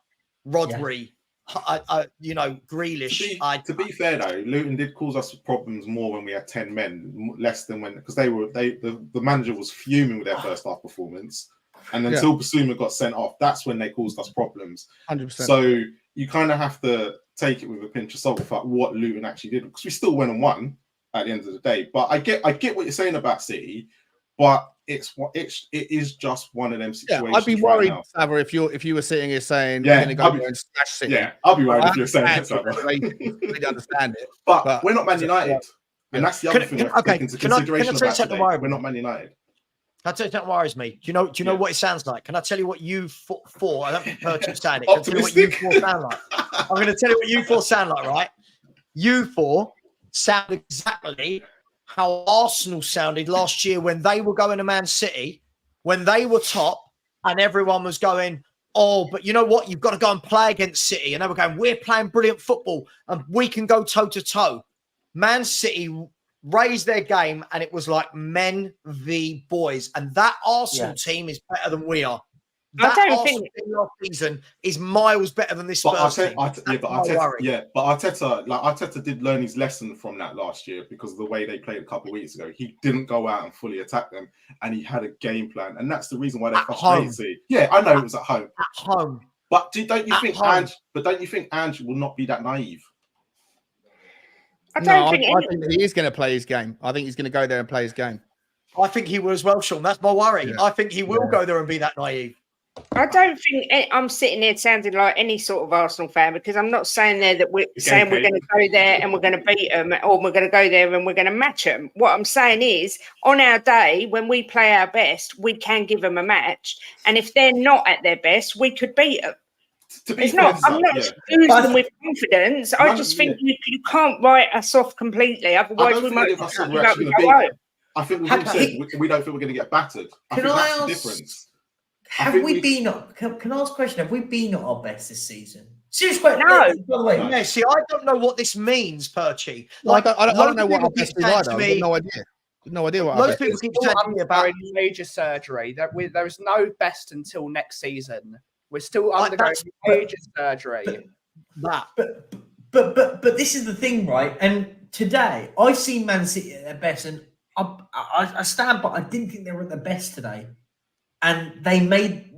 Rodri, Grealish. To be fair though, Luton did cause us problems more when we had 10 men, less than because the manager was fuming with their first half performance, and until Basuma got sent off, that's when they caused us problems. 100%. So you kind of have to take it with a pinch of salt for what Luton actually did, because we still went and won. at the end of the day. But I get what you're saying about City, but it is just one of them situations. Yeah, I'd be worried, right Sava, if you were sitting here saying Yeah, we're going to go there and smash City. Yeah, I'll be worried if you're saying that. I understand it, but we're not Man United, yeah. and that's the other thing we have to take into consideration about today. We're not Man United. Can I tell you something worries me? Do you know what it sounds like? Can I tell you what you four? I don't think Perch's saying it. Can I tell you what you four sound like? I'm going to tell you what you four sound like, right? You four sound exactly how Arsenal sounded last year when they were going to Man City, when they were top, and everyone was going, oh, but you know what? You've got to go and play against City. And they were going, we're playing brilliant football, and we can go toe-to-toe. Man City raised their game, and it was like men v boys. And that Arsenal team is better than we are. That Arsenal team last season is miles better than this Spurs team. But Arteta did learn his lesson from that last year because of the way they played a couple of weeks ago. He didn't go out and fully attack them, and he had a game plan, and that's the reason why they're frustrated. Yeah, I know it was at home. At home. But don't you think Ange will not be that naive? I think that he is going to play his game. I think he's going to go there and play his game. I think he will as well, Sean. That's my worry. Yeah. I think he will go there and be that naive. I don't think I'm sitting here sounding like any sort of Arsenal fan, because I'm not saying there that we're saying we're going to go there and we're going to beat them, or we're going to go there and we're going to match them. What I'm saying is, on our day, when we play our best, we can give them a match. And if they're not at their best, we could beat them. I'm not excusing them with confidence. I just think you can't write us off completely. Otherwise, we might go home. I think we don't think we're going to get battered. Can I ask the difference? Have we been at? Can I ask a question? Have we been at our best this season? Serious question. No. By the way, yeah. See, I don't know what this means, Perchy. Like, I don't know what our best is either. I've no idea. No idea what. Most people keep saying to me about major surgery. That there is no best until next season. We're still undergoing major surgery. But this is the thing, right? And today I see Man City at their best, and I stand, but I didn't think they were at their best today. And they made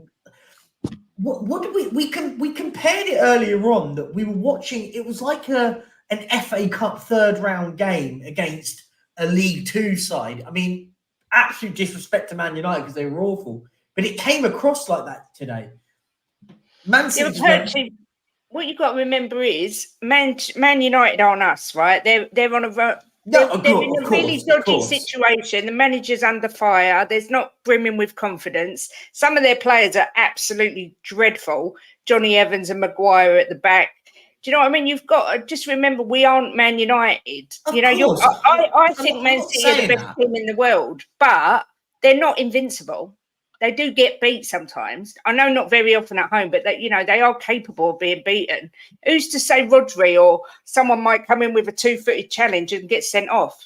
what did we compared it earlier on that we were watching. It was like an FA Cup third round game against a League Two side. I mean, absolute disrespect to Man United because they were awful, but it came across like that today. Man City. What you've got to remember is Man United aren't us, right? They're on a they're in a really dodgy situation. The manager's under fire. There's not brimming with confidence. Some of their players are absolutely dreadful. Johnny Evans and Maguire at the back. Do you know what I mean? You've got to just remember we aren't Man United. I think Man City are the best team in the world, but they're not invincible. They do get beat sometimes. I know not very often at home, but they are capable of being beaten. Who's to say Rodri or someone might come in with a 2-footed challenge and get sent off?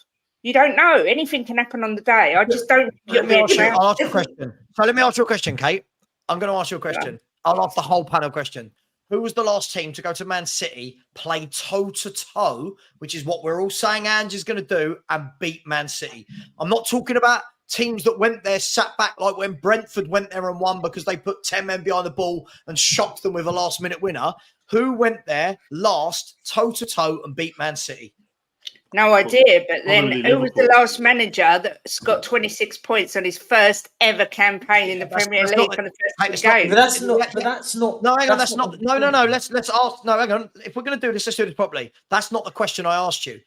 You don't know. Anything can happen on the day. I just don't. I'll ask you a question. So let me ask you a question, Kate. I'm going to ask you a question. Yeah. I'll ask the whole panel question. Who was the last team to go to Man City, play toe-to-toe, which is what we're all saying Ange is going to do, and beat Man City? I'm not talking about teams that went there, sat back like when Brentford went there and won because they put 10 men behind the ball and shocked them with a last-minute winner. Who went there last, toe-to-toe, and beat Man City? No idea, but then who was the last manager that's got 26 points on his first ever campaign in the Premier League on the first game? But that's not. No, hang on, that's not. No. Let's ask. No, hang on. If we're going to do this, let's do this properly. That's not the question I asked you.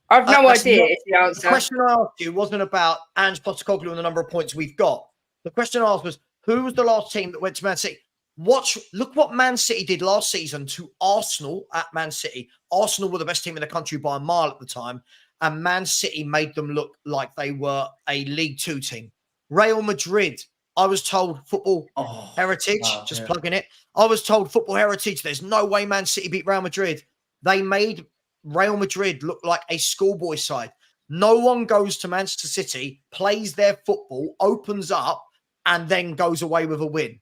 I've no idea is the answer. The question I asked you wasn't about Ange Postecoglou and the number of points we've got. The question I asked was, who was the last team that went to Man City? Look what Man City did last season to Arsenal at Man City. Arsenal were the best team in the country by a mile at the time, and Man City made them look like they were a League Two team. Real Madrid, I was told football heritage, plugging it. I was told football heritage. There's no way Man City beat Real Madrid. They made Real Madrid look like a schoolboy side. No one goes to Manchester City, plays their football, opens up, and then goes away with a win.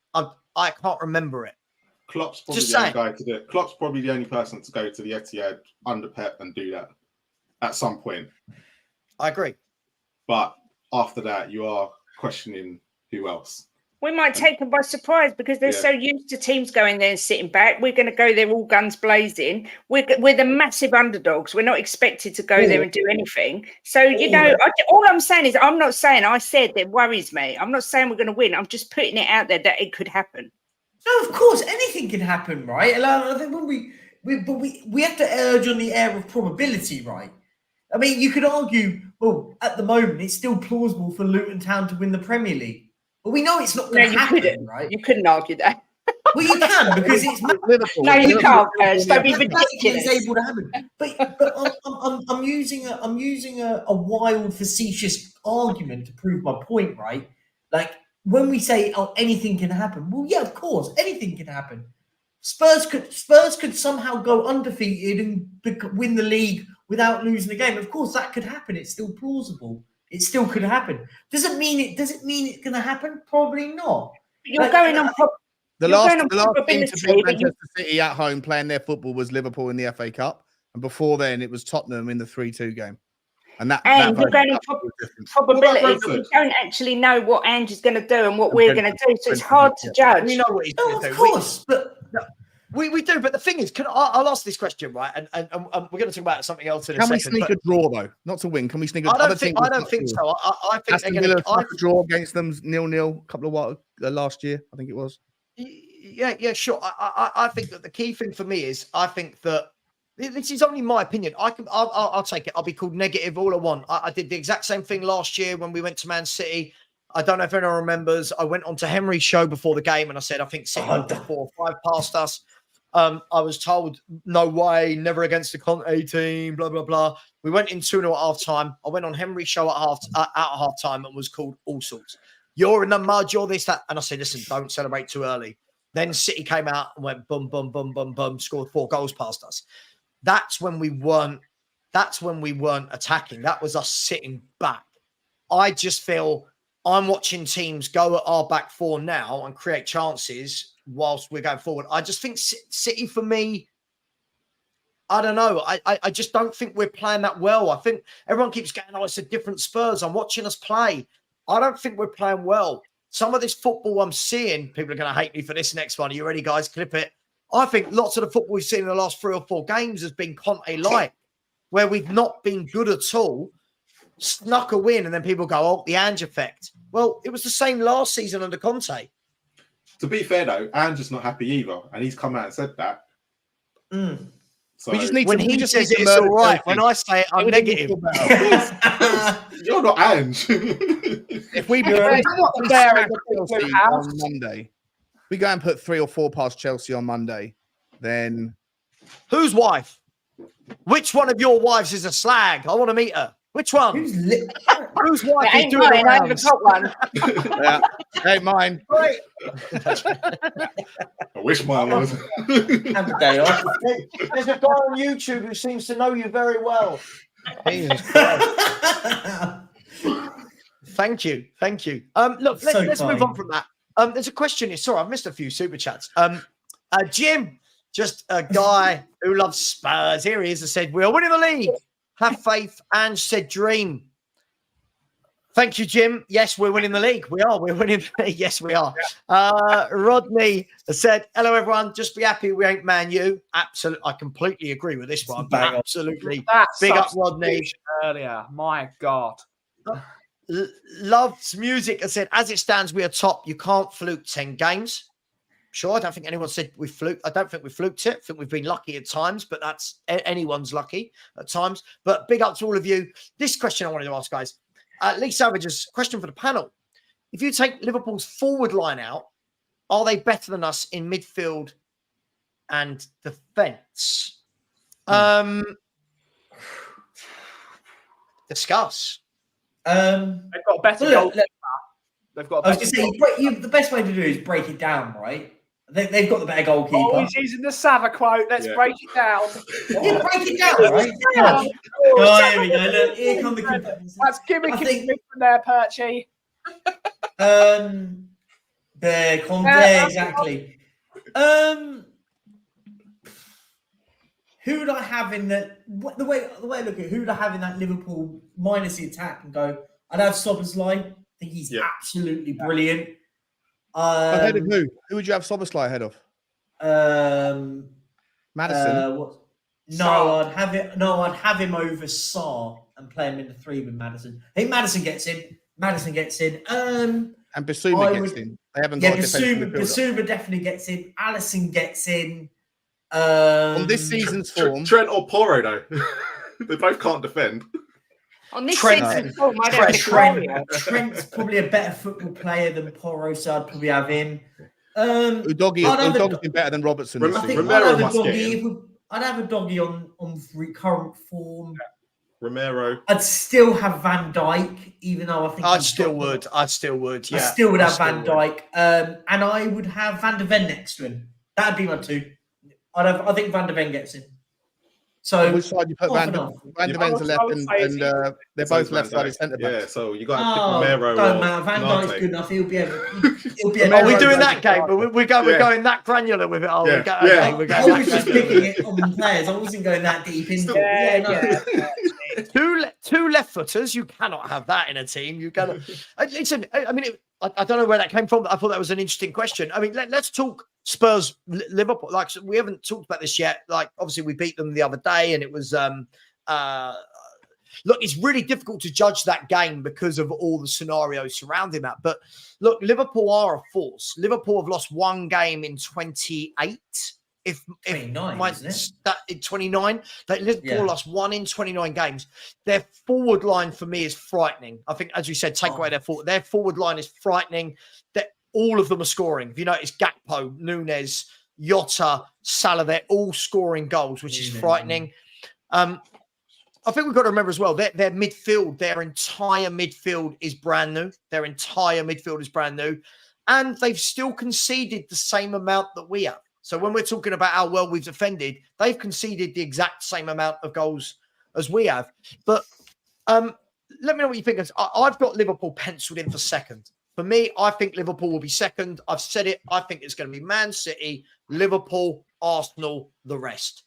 I can't remember it. Klopp's probably the only guy to do it. Klopp's probably the only person to go to the Etihad under Pep and do that at some point. I agree. But after that, you are questioning who else. We might take them by surprise because they're so used to teams going there and sitting back. We're going to go there all guns blazing. We're the massive underdogs. We're not expected to go there and do anything. So, all I'm saying is I said that worries me. I'm not saying we're going to win. I'm just putting it out there that it could happen. No, of course, anything can happen, right? And I think when we have to urge on the air of probability, right? I mean, you could argue, well, at the moment, it's still plausible for Luton Town to win the Premier League. But we know it's not going to happen, right? You couldn't argue that. Well, you can because it's Liverpool. No, you can't. Don't be ridiculous. ridiculous. It's able to happen. But I'm using a wild, facetious argument to prove my point, right? Like when we say, "Oh, anything can happen." Well, yeah, of course, anything can happen. Spurs could somehow go undefeated and win the league without losing the game. Of course, that could happen. It's still plausible. It still could happen. Does it mean it's going to happen? Probably not. You're going on. The last team to beat Manchester City at home playing their football was Liverpool in the FA Cup, and before then it was Tottenham in the 3-2 game. And you're going on probabilities. We don't actually know what Ange's going to do and what we're going to do, so it's hard to judge. We know what he's going to do. Of course, we do. But the thing is, I'll ask this question, right? And we're going to talk about something else in a second. Can we sneak a draw though? Not to win. Can we sneak a draw? I don't think so. I think Aston they're going to draw against them 0-0 a couple of last year. I think it was. Yeah, sure. I think that the key thing for me is I think that this is only my opinion. I'll take it. I'll be called negative all I want. I did the exact same thing last year when we went to Man City. I don't know if anyone remembers. I went on to Henry's show before the game and I said I think City were 4 or 5 past us. I was told no way, never against the Conte team. Blah blah blah. We went in 2-0 at half time. I went on Henry's show at half time and was called all sorts. You're in the mud. You're this that. And I said, listen, don't celebrate too early. Then City came out and went boom, boom, boom, boom, boom, scored 4 goals past us. That's when we weren't attacking. That was us sitting back. I just feel I'm watching teams go at our back 4 now and create chances whilst we're going forward. I just think City, for me, I don't know. I just don't think we're playing that well. I think everyone keeps going, oh, it's a different Spurs. I'm watching us play. I don't think we're playing well. Some of this football I'm seeing, people are going to hate me for this next one. Are you ready, guys? Clip it. I think lots of the football we've seen in the last 3 or 4 games has been Conte-like, where we've not been good at all, snuck a win, and then people go, oh, the Ange effect. Well, it was the same last season under Conte. To be fair, though, Ange's just not happy either, and he's come out and said that. So we just need when he says it's all right, when I say it, I'm negative. You're not Ange. If we Chelsea on Monday, we go and put 3 or 4 past Chelsea on Monday, then whose wife? Which one of your wives is a slag? I want to meet her. Which one? Whose wife is doing it? I haven't got one. Yeah, ain't mine. Right. I wish mine was. There's a guy on YouTube who seems to know you very well. Thank you. Look, let's move on from that. There's a question here. Sorry, I've missed a few super chats. Jim, just a guy who loves Spurs. Here he is. I said, we're winning the league. Have faith. Ange said, dream. Thank you, Jim. Yes, we're winning the league. We are. We're winning the league. Yes, we are. Rodney said, hello, everyone. Just be happy we ain't Man U. Absolutely. I completely agree with this one. Absolutely. Big up, Rodney. Earlier. My God. Loves music. I said, as it stands, we are top. You can't fluke 10 games. Sure, I don't think anyone said we fluked. I don't think we fluked it. I think we've been lucky at times, but that's anyone's lucky at times. But big up to all of you. This question I wanted to ask, guys. Lee Savage's question for the panel. If you take Liverpool's forward line out, are they better than us in midfield and defence? Discuss. They've got a better goalkeeper. They've got. I was just saying, the best way to do it is break it down, right? They've got the better goalkeeper. Oh, he's using the Sava quote. Let's break it down. Yeah, break it down, right? Oh, here we go. Look, here come the competitors. That's gimmicky from there, Perchy. There, Conte, exactly. Who would I have in the way I look at it, who would I have in that Liverpool minus the attack and go? I'd have Szoboszlai. I think he's absolutely brilliant. Ahead of who? Who would you have Szoboszlai ahead of? Maddison. I'd have him over Sarr and play him in the 3 with Maddison. I think Maddison gets in. And Bissouma gets in. They haven't got a defensive midfielder. Bissouma definitely gets in. Alisson gets in. On this season's form, Trent or Porro though, they both can't defend. On this Trent- season's form, I don't think Trent's probably a better football player than Porro, so I'd probably have him. Udogie's been better than Robertson. Rem- this I season. think I'd Romero have a must get doggy. I'd have a doggy on current form. Romero. I'd still have Van Dijk, even though I think I still would. Yeah, I still would have Van Dijk, and I would have Van de Ven next to him. That'd be my 2. I think Van de Ven gets in. So Which side you put Van de Ven's the left, and they're both left-sided centre backs. Yeah, so you got Romero. Don't or matter. Van Dijk's Nante. good enough. He'll be able. Are we doing that game? We're going that granular with it. Oh, Yeah. we're going I was that just granular. picking it on players. I wasn't going that deep into it. Two left footers. You cannot have that in a team. You cannot. Listen, I mean, I don't know where that came from. But I thought that was an interesting question. I mean, let's talk Spurs Liverpool. Like, we haven't talked about this yet. Like, obviously, we beat them the other day, and it was look, it's really difficult to judge that game because of all the scenarios surrounding that. But look, Liverpool are a force. Liverpool have lost 1 game in 28. If 29, isn't it? That in 29, Liverpool lost 1 in 29 games. Their forward line for me is frightening. I think, as you said, take away their forward line is frightening. That all of them are scoring. If you notice, Gakpo, Nunes, Jota, Salah, they're all scoring goals, which is frightening. I think we've got to remember as well, their midfield, their entire midfield is brand new. And they've still conceded the same amount that we have. So when we're talking about how well we've defended, they've conceded the exact same amount of goals as we have. But let me know what you think. I've got Liverpool penciled in for second. For me, I think Liverpool will be second. I've said it. I think it's going to be Man City, Liverpool, Arsenal, the rest.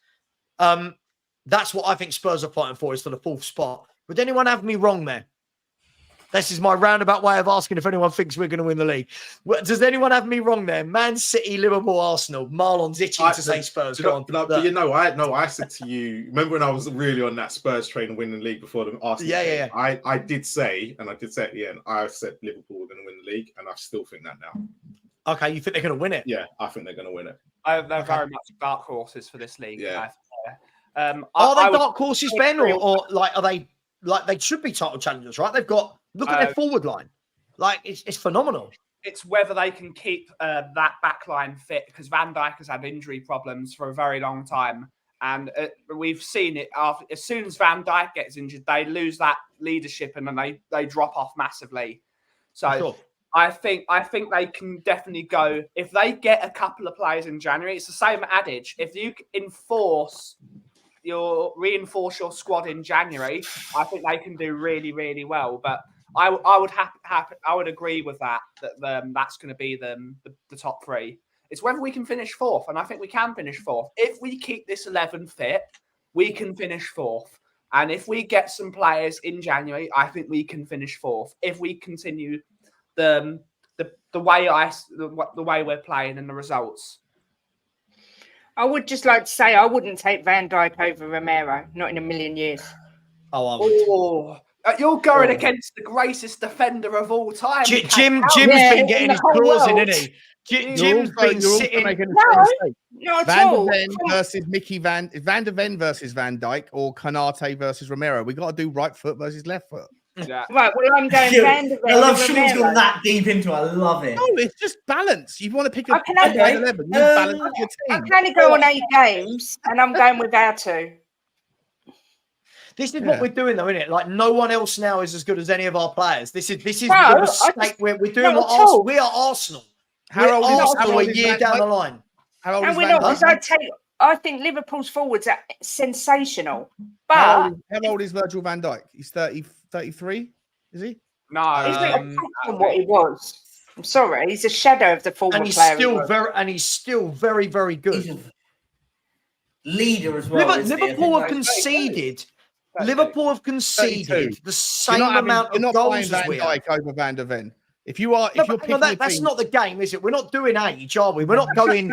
That's what I think Spurs are fighting for, is for the 4th spot. Would anyone have me wrong there? This is my roundabout way of asking if anyone thinks we're going to win the league. Does anyone have me wrong there? Man City, Liverpool, Arsenal. Marlon's itching to say Spurs. Go on. I said to you, remember when I was really on that Spurs train and winning the league before the Arsenal game? I did say at the end, I said Liverpool were going to win the league, and I still think that now. Okay, you think they're going to win it? Yeah, I think they're going to win it. They're very much dark horses for this league. Yeah. Are they dark horses, Ben, or like are they like they should be title challengers? Right? They've got look at their forward line, like it's phenomenal. It's whether they can keep that back line fit, because Van Dijk has had injury problems for a very long time, and we've seen it. As soon as Van Dijk gets injured, they lose that leadership and then they drop off massively. So. Sure. I think they can definitely go. If they get a couple of players in January, it's the same adage. If you reinforce your squad in January, I think they can do really, really well. But I would agree with that that's going to be the top 3. It's whether we can finish 4th, and I think we can finish 4th. If we keep this 11 fit, we can finish 4th. And if we get some players in January, I think we can finish 4th. If we continue the way we're playing and the results. I would just like to say I wouldn't take Van Dijk over Romero, not in a million years. Oh, I would. You're going against the greatest defender of all time. Jim's been getting his claws in, isn't he? Jim's been sitting. Not at Van all. de Ven versus Van de Ven versus Van Dijk, or Canate versus Romero. We got to do right foot versus left foot. Yeah. Right, well, I'm going Van de Ven. I love and Sean's Romero. gone that deep into it. I love it. No, it's just balance. You want to pick a Okay. 11. You balance your I team. can only go on 8 games, and I'm going with our 2. This is what we're doing, though, isn't it? Like, no one else now is as good as any of our players. This is the mistake. We're doing what Arsenal. We are Arsenal. We're Arsenal a year down the line. How old is And we're Van not, Dijk? because I think Liverpool's forwards are sensational. How But old is Virgil van Dijk? He's 33, is he? No, he's not from what he was. I'm sorry, he's a shadow of the former And he's player. still very, very good. He's a leader as well. Liverpool have conceded. Liverpool have conceded the same amount of goals as we have. Dijk over Van de Ven. If you're No, but picking that's team, not the game, is it? We're not doing age, are we? We're not going.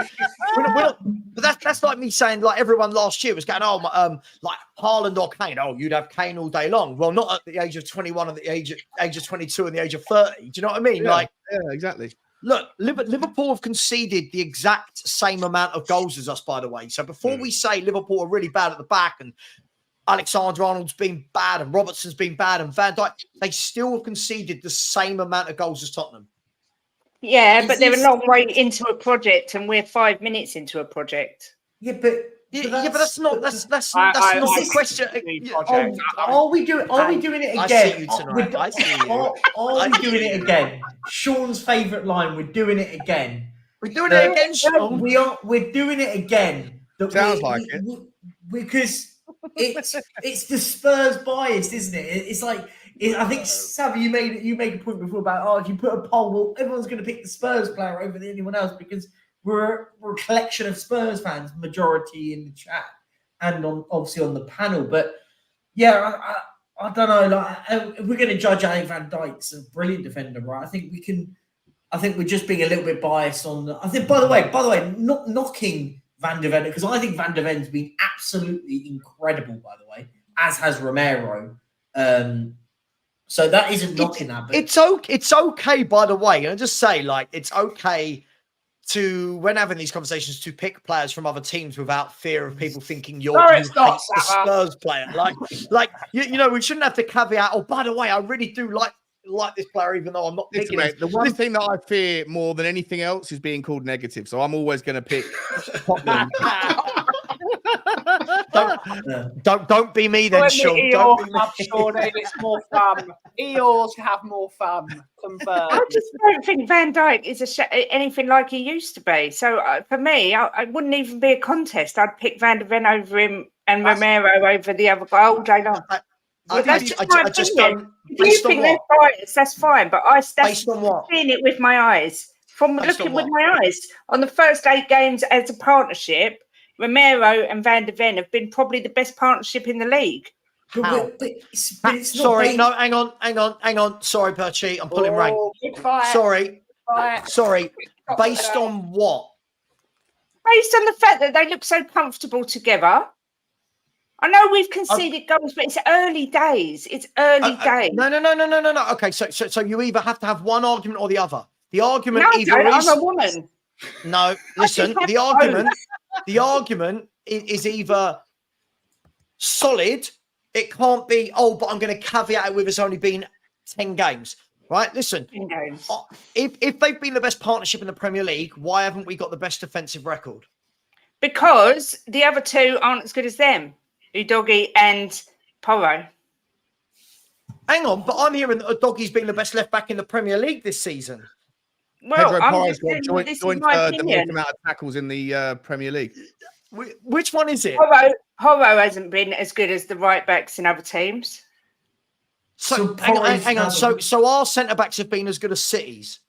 we're not. But that's like me saying, like everyone last year was going, oh, like Haaland or Kane. Oh, you'd have Kane all day long. Well, not at the age of 21, at the age of 22, and the age of 30. Do you know what I mean? yeah, exactly. Look, Liverpool have conceded the exact same amount of goals as us, by the way. So before we say Liverpool are really bad at the back and Alexander-Arnold's been bad and Robertson's been bad and Van Dijk, they still have conceded the same amount of goals as Tottenham. Yeah, but they're a long way into a project and we're 5 minutes into a project. Yeah, but that's not the question. Are we doing it again? I see you tonight. I see you. Are we doing it again? Sean's favourite line, we're doing it again. We're doing it again, Sean. We're doing it again. Sounds like it. Because it's the Spurs bias, isn't it? It's like I think Savvy, you made a point before about if you put a poll, well, everyone's going to pick the Spurs player over anyone else because we're a collection of Spurs fans, majority in the chat and obviously on the panel. But yeah, I don't know. Like, if we're going to judge Alex Van Dijk's a brilliant defender, right? I think we're just being a little bit biased on. I think, by the way, not knocking Van de Ven, because I think Van de Ven's been absolutely incredible, by the way, as has Romero. So that isn't knocking that. But It's okay, by the way. And I just say, like, it's okay to, when having these conversations, to pick players from other teams without fear of people thinking you hate the Spurs player. Like you know, we shouldn't have to caveat. Oh, by the way, I really do like this player, even though I'm not picking him. The one thing that I fear more than anything else is being called negative. So I'm always going to pick Tottenham. Don't be me then, Sean. Don't be me. Sean, it's more fun. Eeyores have more fun. Confirmed. I just don't think Van Dijk is anything like he used to be. So for me, I wouldn't even be a contest. I'd pick Van de Ven over him and Romero over the other guy all day long. That's just my opinion. If you think they're biased, that's fine. But based on what? Seeing it with my eyes. From looking with my eyes. On the first 8 games as a partnership, Romero and Van de Ven have been probably the best partnership in the league. But it's sorry, no, hang on. Sorry, Perchi, I'm pulling rank. Sorry. Based on what? Based on the fact that they look so comfortable together. I know we've conceded goals, but it's early days. It's early days. No. Okay, so you either have to have one argument or the other. The argument is I'm a woman. No, listen. The argument is either solid. It can't be. Oh, but I'm going to caveat it with it's only been 10 games. Right? Listen. 10 games. If they've been the best partnership in the Premier League, why haven't we got the best defensive record? Because the other two aren't as good as them. Udogie and Porro. Hang on, but I'm hearing that Udogie's been the best left back in the Premier League this season. Well, Pedro Porro's got this joint is the my most opinion. amount of tackles in the Premier League. Which one is it? Porro hasn't been as good as the right backs in other teams. So hang on. So our centre backs have been as good as City's.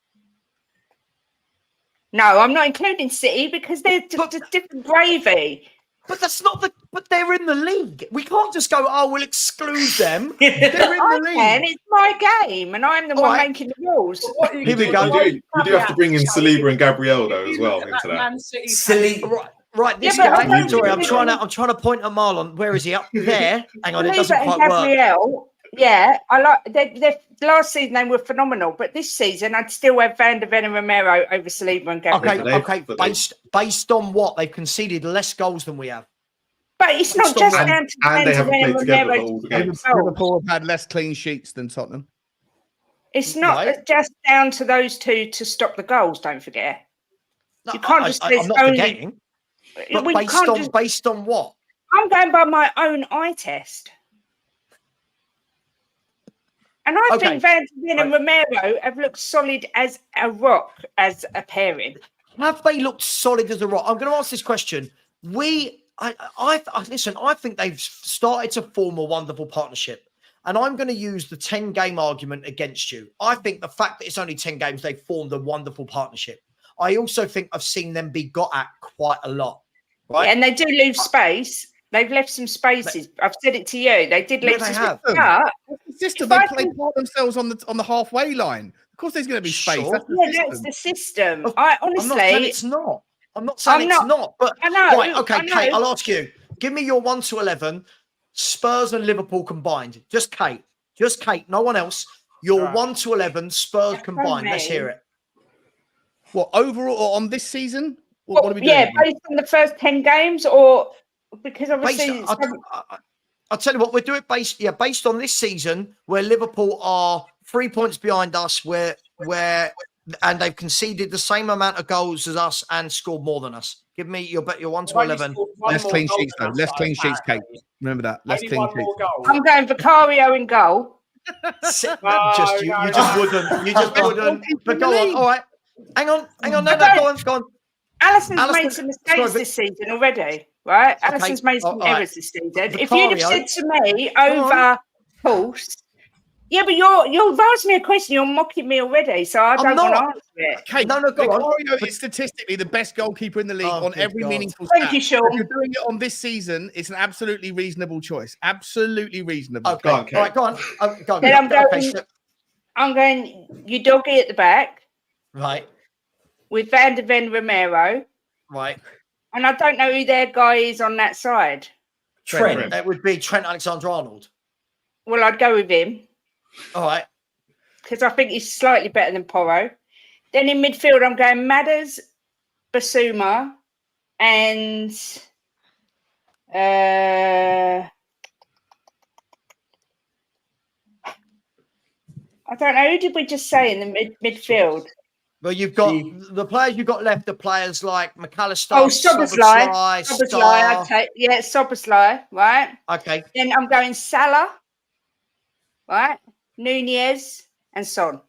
No, I'm not including City because they're just different gravy. But that's not the. But they're in the league. We can't just go. Oh, we'll exclude them. They're in the league. And it's my game, and I'm the one making the rules. Here we go. You do have to bring in Saliba and Gabriel though as well into that. Right. This guy. Sorry, I'm trying to point at Marlon. Where is he? Up there. Hang on, it doesn't quite work. Yeah, I like. Last season they were phenomenal, but this season I'd still have Van de Ven and Romero over Saliba and Gabriel. Okay. Based on what they've conceded less goals than we have. But it's not just down to and they haven't played together all the games. Liverpool have had less clean sheets than Tottenham. It's not just down to those two to stop the goals. Don't forget. You can't just. I'm not forgetting. But based on what? I'm going by my own eye test. And I think Van de Ven and Romero have looked solid as a rock, as a pairing. Have they looked solid as a rock? I'm going to ask this question. Listen, I think they've started to form a wonderful partnership. And I'm going to use the 10-game argument against you. I think the fact that it's only 10 games, they've formed a wonderful partnership. I also think I've seen them be got at quite a lot. Right? Yeah, and they do lose space. They've left some spaces. I've said it to you. They did leave they some have. spaces. But That's the system. if They I play can- part themselves on the halfway line. Of course, there's going to be space. Sure. That's the yeah, system. that's the system. Of- I I'm not saying honestly, it's not. I'm not saying I'm it's not. not. But I know. right, okay, I know. Kate, I'll ask you. Give me your 1 to 11, Spurs and Liverpool combined. Just Kate. Just Kate. No one else. Your Right. 1 to 11, Spurs combined. Let's hear it. What overall or on this season? What are we doing? Yeah, based on the first 10 games, or because obviously Based, I'll tell you what, we'll do it based on this season, where Liverpool are 3 points behind us, where and they've conceded the same amount of goals as us and scored more than us. Give me your 1 to 11. Less clean sheets, though. Less clean sheets, Kate. Remember that. Less Only clean one sheets. more goal. I'm going Vicario in goal. No, You just wouldn't. You just wouldn't. But go on. All right. Hang on. No, go on. Alisson's made some mistakes this season already, right? Okay, Alisson's made some all right. errors this season. If you'd have Vicario. said to me over Pulse, yeah, but you've asked me a question, you're mocking me already, so I don't want to answer it. Kate, No, go on. Vicario is statistically the best goalkeeper in the league on good every God. meaningful Thank stat. you, Sean. If you're doing it on this season, it's an absolutely reasonable choice. Absolutely reasonable. Okay. Go on, Kate. All right, go on. Go on. Then I'm going, Okay, I'm going Udogie at the back right. with Van de Ven Romero, Right. and I don't know who their guy is on that side. Trent. It would be Trent Alexander-Arnold. Well, I'd go with him All right. because I think he's slightly better than Porro. Then in midfield, I'm going Madders, Basuma, and I don't know, who did we just say in the midfield? Well, you've got the players you've got left are players like McAllister. Oh, Soboslai. Soboslai, Star. I'd take. Yeah, Soboslai, right? Okay. Then I'm going Salah, right? Nunez and Son.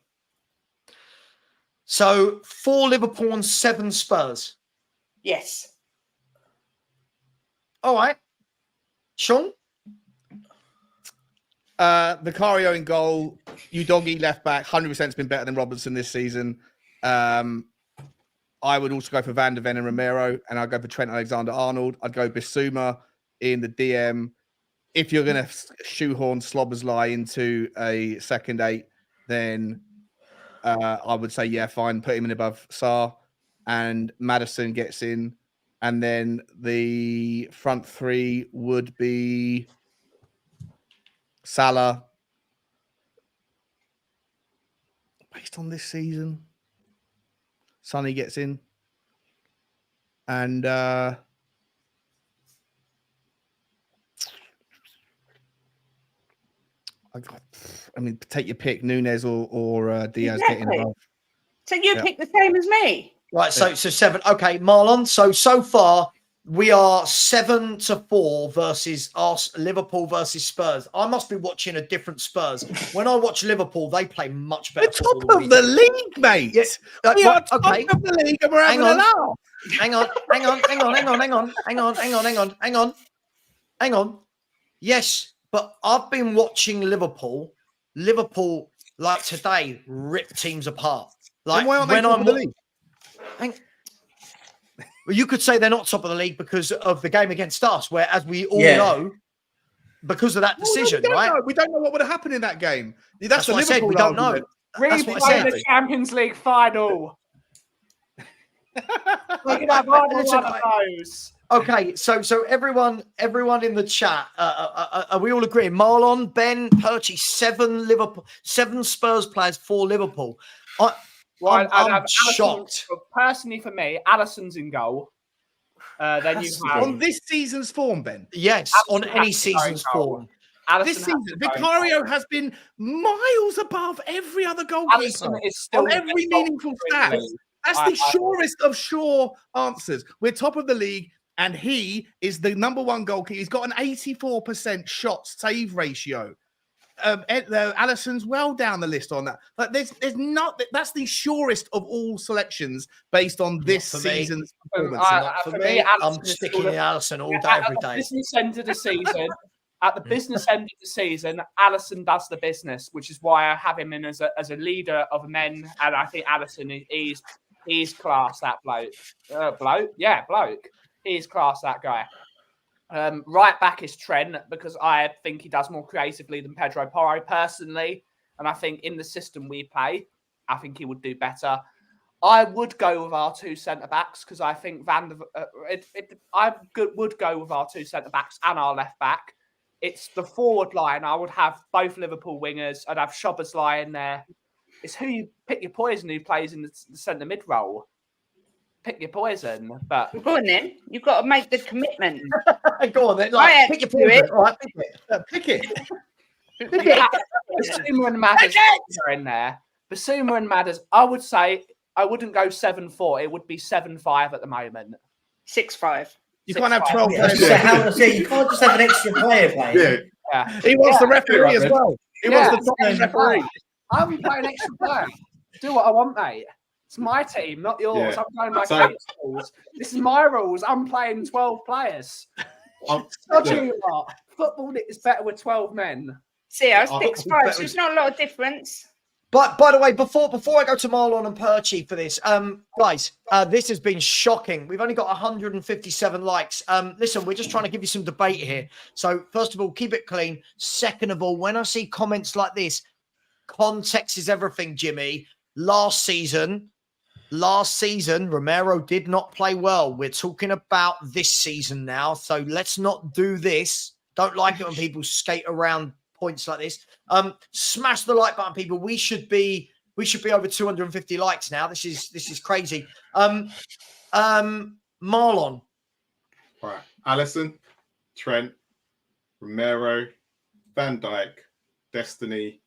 So 4 Liverpool and 7 Spurs. Yes. All right. Sean? Vicario in goal, Udogie left back, 100% has been better than Robertson this season. I would also go for Van de Ven and Romero, and I'd go for Trent Alexander-Arnold. I'd go Bissouma in the DM. If you're going to shoehorn Szoboszlai into a second 8, then I would say, yeah, fine, put him in above Sarr, and Maddison gets in. And then the front 3 would be Salah, based on this season. Sonny gets in, and I mean, take your pick: Nunez or Diaz getting above. So you pick the same as me. Right. So 7. Okay, Marlon. So far we are 7-4 versus us. Liverpool versus Spurs. I must be watching a different Spurs. When I watch Liverpool, they play much better. We're top of the league, mate. Yes. We are top of the league, and we're having a laugh. Hang on. Yes, but I've been watching Liverpool. Liverpool, like today, rip teams apart. Like why aren't they when top I'm of the league? Well, you could say they're not top of the league because of the game against us, where, as we all know, because of that decision, right? We don't know what would have happened in that game. That's the what I said. Liverpool We don't know. argument. That's what I Replay said. the Champions League final. We can have one of those. Okay, so everyone in the chat, are we all agreeing? Marlon, Ben, Perchy, 7 Spurs players for Liverpool. I'm shocked. Personally, for me, Alisson's in goal. Then you have On this season's form, Ben. Yes, on any season's form. Alisson This season, has to go in Vicario goal. has been miles above every other goalkeeper Alisson is still on the every best meaningful goalkeeper in the stat. league. That's the surest of sure answers. We're top of the league, and he is the number 1 goalkeeper. He's got an 84% shot save ratio. Alisson's well down the list on that. But there's not. That's the surest of all selections based on this season's performance. For me, I'm sticking in Alisson all day, every day. Business end of the season. At the business end of the season, Alisson does the business, which is why I have him in as a leader of men. And I think Alisson he's class, that bloke. Bloke? Yeah, bloke. He's class, that guy. Right back is Trent, because I think he does more creatively than Pedro Porro personally. And I think in the system we play, I think he would do better. I would go with our 2 centre-backs, because I think would go with our 2 centre-backs and our left-back. It's the forward line. I would have both Liverpool wingers. I'd have Szoboszlai in there. It's who you pick your poison who plays in the centre mid role. Pick your poison. But Go on then. You've got to make the commitment. Go on then. I Pick your do it. poison. All right, pick it. Basuma and Madders are in there. Basuma and Madders, I would say I wouldn't go 7-4. It would be 7-5 at the moment. 6-5. You can't have 12 Yeah, players. you can't just have an extra player playing. Yeah. He wants the referee as well. He Yeah. wants the top referee. I'm playing extra player. Do what I want, mate. It's my team, not yours. Yeah. I'm playing my So- coach's rules. This is my rules. I'm playing 12 players. I'm- I'll tell you what, football is better with 12 men. See, I was Oh, 6-5, so it's not a lot of difference. But by the way, before I go to Marlon and Perchie for this, guys, this has been shocking. We've only got 157 likes. Listen, we're just trying to give you some debate here. So first of all, keep it clean. Second of all, when I see comments like this, context is everything, Jimmy. Last season, Romero did not play well. We're talking about this season now. So let's not do this. Don't like it when people skate around points like this. Smash the like button, people. We should be over 250 likes now. This is crazy. Marlon. All right. Alisson, Trent, Romero, Van Dijk, Destiny,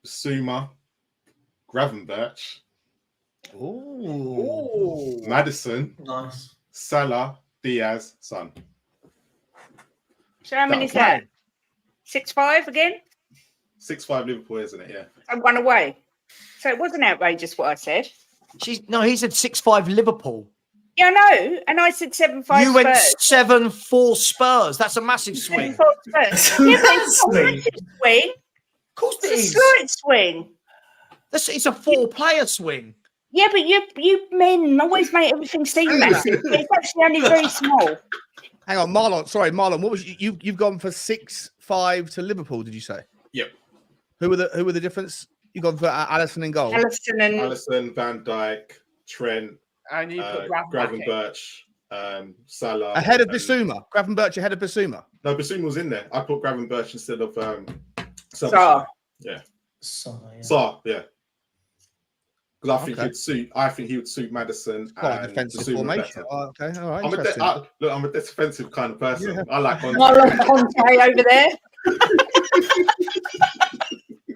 Basuma, Gravenberch, Ooh. Maddison, Nice. Salah, Diaz, Son. So how many is that? 6-5 again? 6-5 Liverpool, isn't it? Yeah. And 1 away. So it wasn't outrageous what I said. He said 6-5 Liverpool. Yeah, I know. And I said 7-5 You went Spurs. 7-4 Spurs. That's a massive swing. 7-4 Spurs. Yeah, but it's not a massive swing. Of course it It's a is. slight swing. It's a 4-player swing. Yeah, but you men always make everything seem massive. But it's actually only very small. Hang on, Marlon. Sorry, Marlon. What was you've gone for 6-5 to Liverpool? Did you say? Yep. Who were the difference? You gone for Alisson in goal. Alisson, Van Dijk, Trent, And you put Gravenberch. Gravenberch, Salah. Ahead of and- Basuma. Gravenberch ahead of Basuma. No, Basuma was in there. I put Gravenberch instead of Sarr. Yeah. So, yeah. Sarr, yeah. Because I think Okay. he would suit Maddison Quite a and defensive Basuma formation. better. Oh, okay, all right. I'm Interesting. I'm a defensive kind of person. Yeah. I like Marlon Conte over there.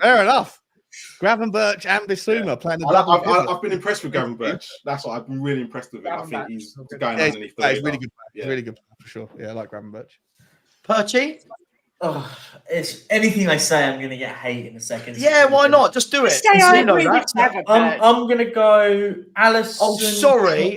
Fair enough. Gravenberch and Basuma playing the double. pivot. I've been impressed with Gravenberch. That's what I've been really impressed with him. I think he's going Yeah, underneath the he's radar. really good. Yeah. Really good for sure. Yeah, I like Gravenberch. Perchie? Oh, it's anything I say, I'm going to get hate in a second. Yeah, why not? Just do it. Say I You know agree that. with I'm going to go Alisson. Oh,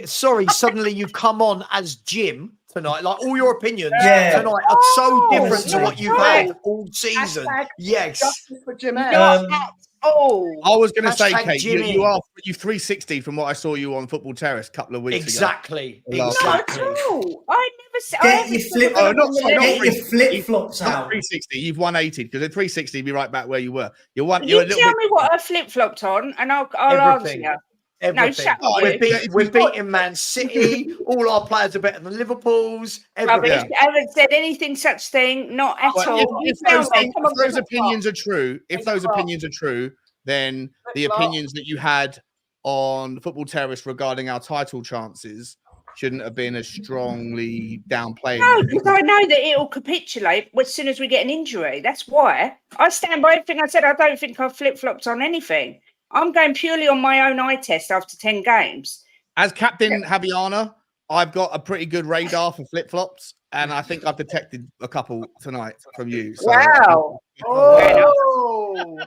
sorry. Suddenly you've come on as Jim tonight. Like all your opinions Yeah. tonight are so different to no, what you've no. had all season. Hashtag Yes. Justice for Jim Eyre. Not at all. I was going to say, Hashtag Kate, Jimmy. you 360 from what I saw you on Football Terrace a couple of weeks ago. Exactly. Last Not Exactly. at all. I never said. Get your flip. Oh, not- sorry, not Get your 360. flip flops Not out. 360. You've 180 because at 360 you'd be right back where you were. You're a You little tell bit. me what I flip flopped on, and I'll answer Everything. you. Everything. shut up. Oh, We're, yeah, we're beating Man City. All our players are better than Liverpool's. Rubbish. Everything. I haven't said anything such thing. Not at Well, all. You if tell those, me. Come on, if those come on. opinions are true, then the opinions that you had on Football Terrace regarding our title chances shouldn't have been as strongly downplayed. No, because I know that it'll capitulate as soon as we get an injury. That's why I stand by everything I said. I don't think I've flip-flopped on anything. I'm going purely on my own eye test after 10 games. As Captain Javiana, I've got a pretty good radar for flip-flops, and I think I've detected a couple tonight from you. So, Wow. Oh,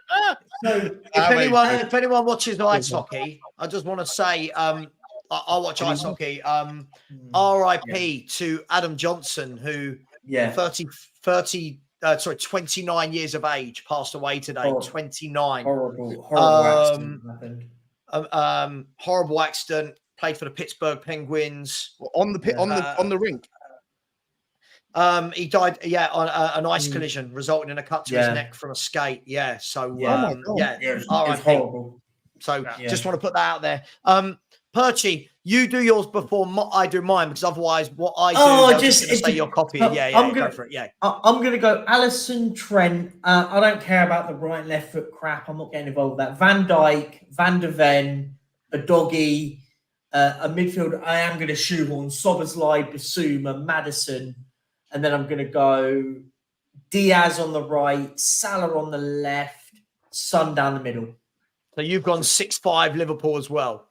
If anyone watches ice hockey, I just want to say, I watch ice hockey. RIP to Adam Johnson, who Yeah. 29 years of age, passed away today. Horrible. 29. Horrible accident happened. Horrible accident. Played for the Pittsburgh Penguins. on the rink. He died, on an ice collision, resulting in a cut to his neck from a skate. Yeah, so Yeah. RIP. It's horrible. So just want to put that out there. Perchy, you do yours before I do mine, because otherwise, what I do, say your copy. Go for it. Yeah, I'm going to go Alisson, Trent. I don't care about the right and left foot crap. I'm not getting involved with that. Van Dijk, Van der Ven, a doggy, a midfield. I am going to shoehorn Szoboszlai, Basuma, Maddison, and then I'm going to go Diaz on the right, Salah on the left, Son down the middle. So you've gone 6-5 Liverpool as well.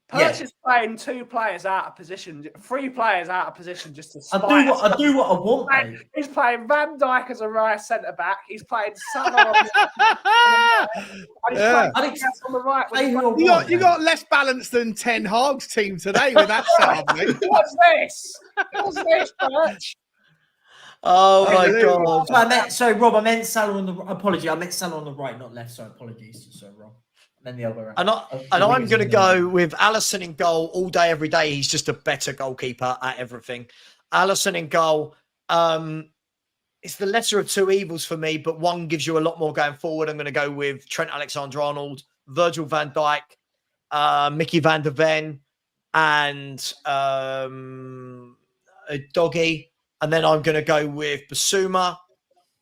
Perch is playing 2 players out of position, 3 players out of position just to spite I do what I want, mate. He's playing Van Dijk as a right centre back. He's playing Salah on the right. You got less balance than Ten Hag's team today with that setup, mate. What's this? What's this, Perch? Oh my God! Rob, I meant Salah on the. Apology, I meant Salah on the right, not left. Sorry, apologies. Sorry, Rob. And then the other. And I'm going to go with Alisson in goal all day, every day. He's just a better goalkeeper at everything. Alisson in goal. It's the lesser of 2 evils for me, but one gives you a lot more going forward. I'm going to go with Trent Alexander-Arnold, Virgil van Dijk, Mickey van der Ven, and a doggy. And then I'm going to go with Basuma,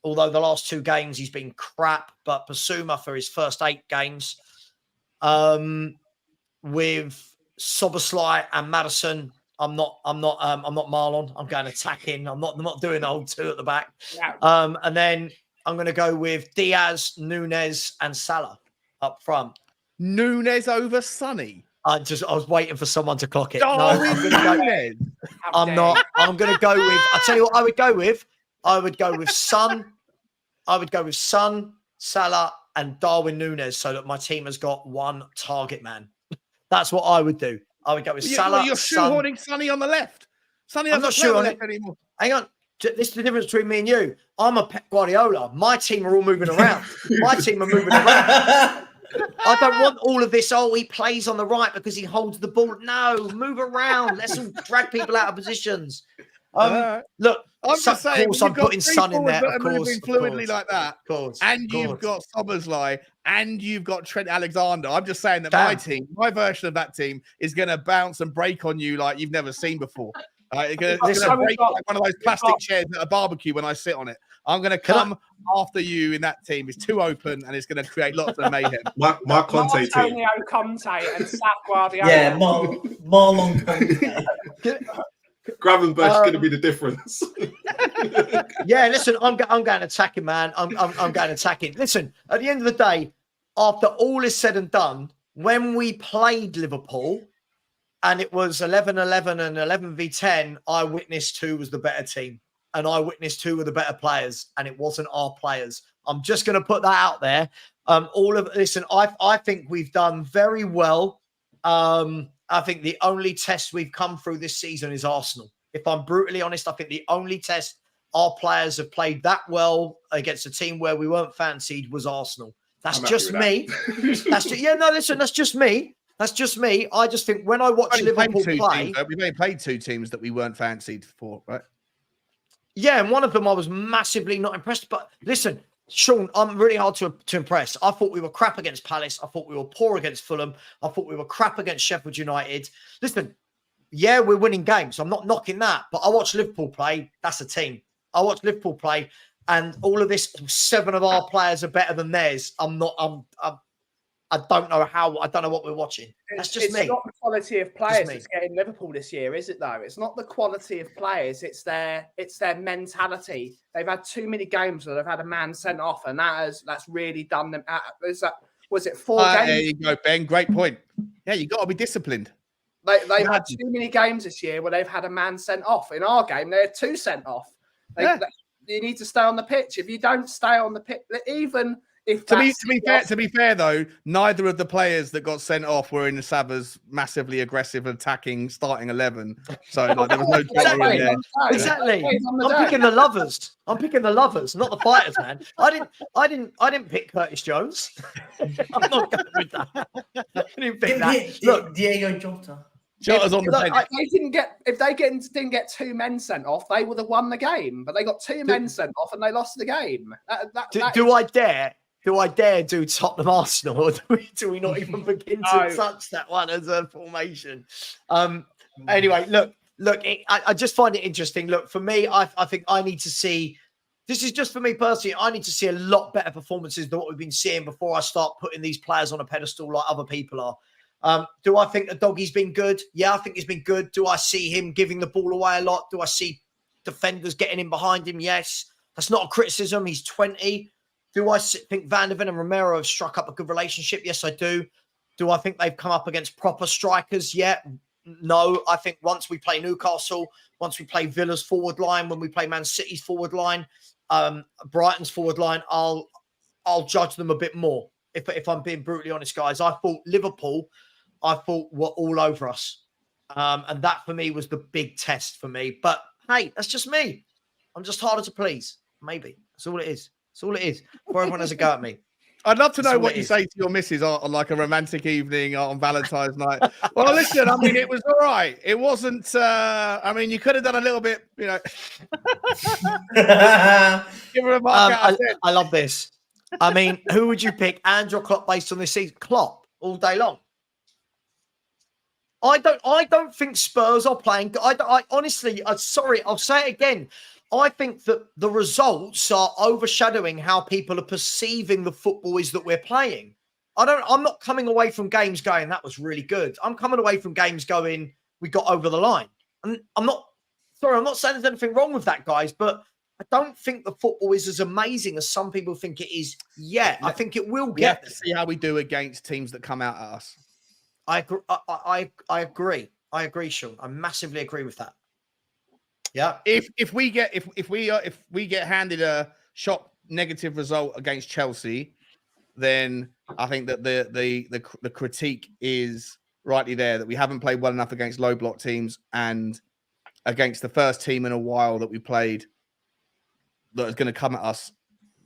although the last 2 games he's been crap, but Basuma for his first 8 games. With Szoboszlai and Maddison, I'm not Marlon. I'm going attacking. I'm not doing the old 2 at the back. Yeah. And then I'm going to go with Diaz, Nunes, and Salah up front. Nunes over Sonny. I was waiting for someone to clock it. I'm not. I'm going to go with. I'll tell you what I would go with. I would go with Son. Salah, and Darwin Nunes, so that my team has got 1 target man. That's what I would do. I would go with Salah. You're shoehorning Sonny on the left. Sonny doesn't play on the left anymore. Hang on. This is the difference between me and you. I'm a Pep Guardiola. My team are all moving around. I don't want all of this. Oh, he plays on the right because he holds the ball. No, move around. Let's all drag people out of positions. Look, I'm just saying, of course, I'm putting Son in there. Of course, moving fluidly like that. And you've got Szoboszlai, and you've got Trent Alexander. I'm just saying that my team, my version of that team, is going to bounce and break on you like you've never seen before. It's going to break like one of those plastic chairs at a barbecue when I sit on it. I'm going to come after you in that team. It's too open, and it's going to create lots of mayhem. My Conte team. Antonio Conte and Sap Guardiola. Yeah, Marlon Conte. Gravenberg's going to be the difference. Yeah, listen, I'm going attacking, man. I'm going attacking. Listen, at the end of the day, after all is said and done, when we played Liverpool and it was 11-11 and 11v10, I witnessed who was the better team, and I witnessed who were the better players, and it wasn't our players. I'm just going to put that out there. I think we've done very well. I think the only test we've come through this season is Arsenal. If I'm brutally honest, I think the only test our players have played that well against a team where we weren't fancied was Arsenal. That's just me. That's just me. That's just me. I just think when I watch Liverpool play... We've only played 2 teams that we weren't fancied for, right? Yeah, and one of them I was massively not impressed. But listen, Sean, I'm really hard to impress. I thought we were crap against Palace. I thought we were poor against Fulham. I thought we were crap against Sheffield United. Listen, yeah, we're winning games. I'm not knocking that. But I watch Liverpool play. That's a team. I watch Liverpool play. And all of this, 7 of our players are better than theirs. I don't know how. I don't know what we're watching. That's just me. It's not the quality of players that's getting Liverpool this year, is it? Though it's not the quality of players. It's their mentality. They've had too many games where they've had a man sent off, and that's really done them. Was it 4 games? There you go, Ben. Great point. Yeah, you got to be disciplined. They've had too many games this year where they've had a man sent off. In our game, they had 2 sent off. You need to stay on the pitch. If you don't stay on the pitch, even. To be fair, though, neither of the players that got sent off were in Saba's massively aggressive attacking starting 11. So there was no drama in there. Exactly. I'm picking the lovers. Not the fighters, man. I didn't pick Curtis Jones. I'm not going with that. I didn't pick that. Look, Diego Jota. Jota's on the bench. If they didn't get 2 men sent off, they would have won the game. But they got 2 men sent off and they lost the game. Do I dare? Do I dare do Tottenham Arsenal, or do we not even begin to touch that one as a formation? Anyway, look. I just find it interesting. Look, for me, I think I need to see. This is just for me personally. I need to see a lot better performances than what we've been seeing before I start putting these players on a pedestal like other people are. Do I think the doggy's been good? Yeah, I think he's been good. Do I see him giving the ball away a lot? Do I see defenders getting in behind him? Yes. That's not a criticism. He's 20. Do I think Van der Ven and Romero have struck up a good relationship? Yes, I do. Do I think they've come up against proper strikers yet? No. I think once we play Newcastle, once we play Villa's forward line, when we play Man City's forward line, Brighton's forward line, I'll judge them a bit more. If I'm being brutally honest, guys, I thought Liverpool, were all over us. And that for me was the big test for me. But hey, that's just me. I'm just harder to please. Maybe. That's all it is. That's all it is. Before everyone has a go at me. I'd love to know what you say to your missus on like a romantic evening on Valentine's night. Well, listen, I mean, it was all right. It wasn't, I mean, you could have done a little bit, you know. Give her a mark out of 10. I love this. I mean, who would you pick, Andrew or Klopp, based on this season? Klopp all day long. I don't think Spurs are playing. I honestly, sorry, I'll say it again. I think that the results are overshadowing how people are perceiving the football is that we're playing. I'm not coming away from games going, that was really good. I'm coming away from games going, we got over the line. And I'm not saying there's anything wrong with that, guys, but I don't think the football is as amazing as some people think it is yet. I think it will get. We have to see how we do against teams that come out at us. I agree. I agree, Sean. I massively agree with that. Yeah. If we get handed a shock negative result against Chelsea, then I think that the critique is rightly there, that we haven't played well enough against low block teams and against the first team in a while that we played that is going to come at us.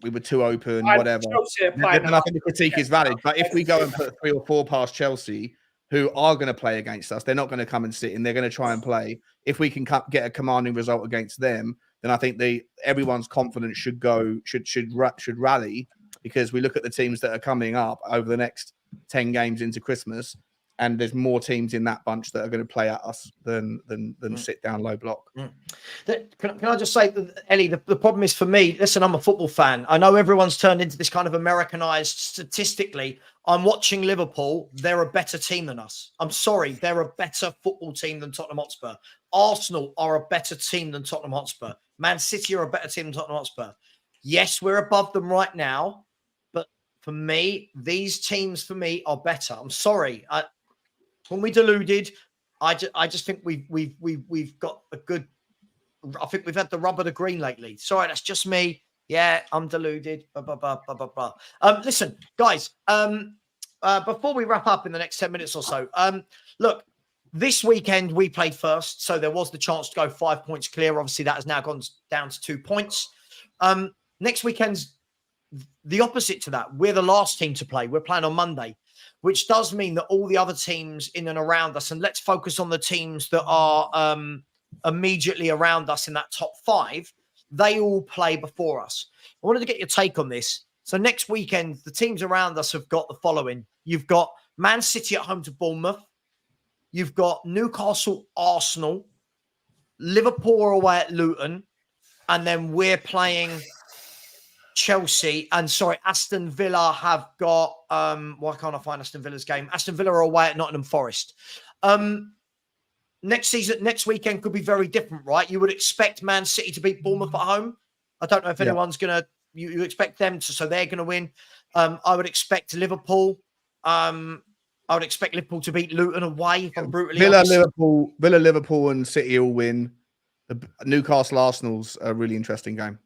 We were too open, whatever. And I think the critique is valid. But if we go and put 3 or 4 past Chelsea, who are going to play against us, they're not going to come and sit in. They're going to try and play. If we can get a commanding result against them, then I think everyone's confidence should rally, because we look at the teams that are coming up over the next 10 games into Christmas, and there's more teams in that bunch that are going to play at us than sit down low block. Can I just say, Ellie, the problem is for me, listen, I'm a football fan. I know everyone's turned into this kind of Americanized. Statistically, I'm watching Liverpool. They're a better team than us. I'm sorry. They're a better football team than Tottenham Hotspur. Arsenal are a better team than Tottenham Hotspur. Man City are a better team than Tottenham Hotspur. Yes, we're above them right now. But for me, these teams for me are better. I'm sorry. When we deluded, I just think we've got a good. I think we've had the rub of the green lately. Sorry, that's just me. Yeah, I'm deluded. Listen, guys. Before we wrap up in the next 10 minutes or so, look, this weekend we played first, so there was the chance to go 5 points clear. Obviously, that has now gone down to 2 points. Next weekend's the opposite to that. We're the last team to play. We're playing on Monday, which does mean that all the other teams in and around us, and let's focus on the teams that are immediately around us in that top 5, they all play before us. I wanted to get your take on this. So next weekend, the teams around us have got the following. You've got Man City at home to Bournemouth. You've got Newcastle, Arsenal, Liverpool away at Luton, and then we're playing Chelsea. And sorry, Aston Villa have got why can't I find Aston Villa's game? Aston Villa are away at Nottingham Forest. Next weekend could be very different, right? You would expect Man City to beat Bournemouth at home. I don't know if anyone's gonna. You expect them to, so they're gonna win. I would expect Liverpool. I would expect Liverpool to beat Luton away. If I'm brutally honest. Villa, Liverpool, and City all win. The Newcastle, Arsenal's a really interesting game.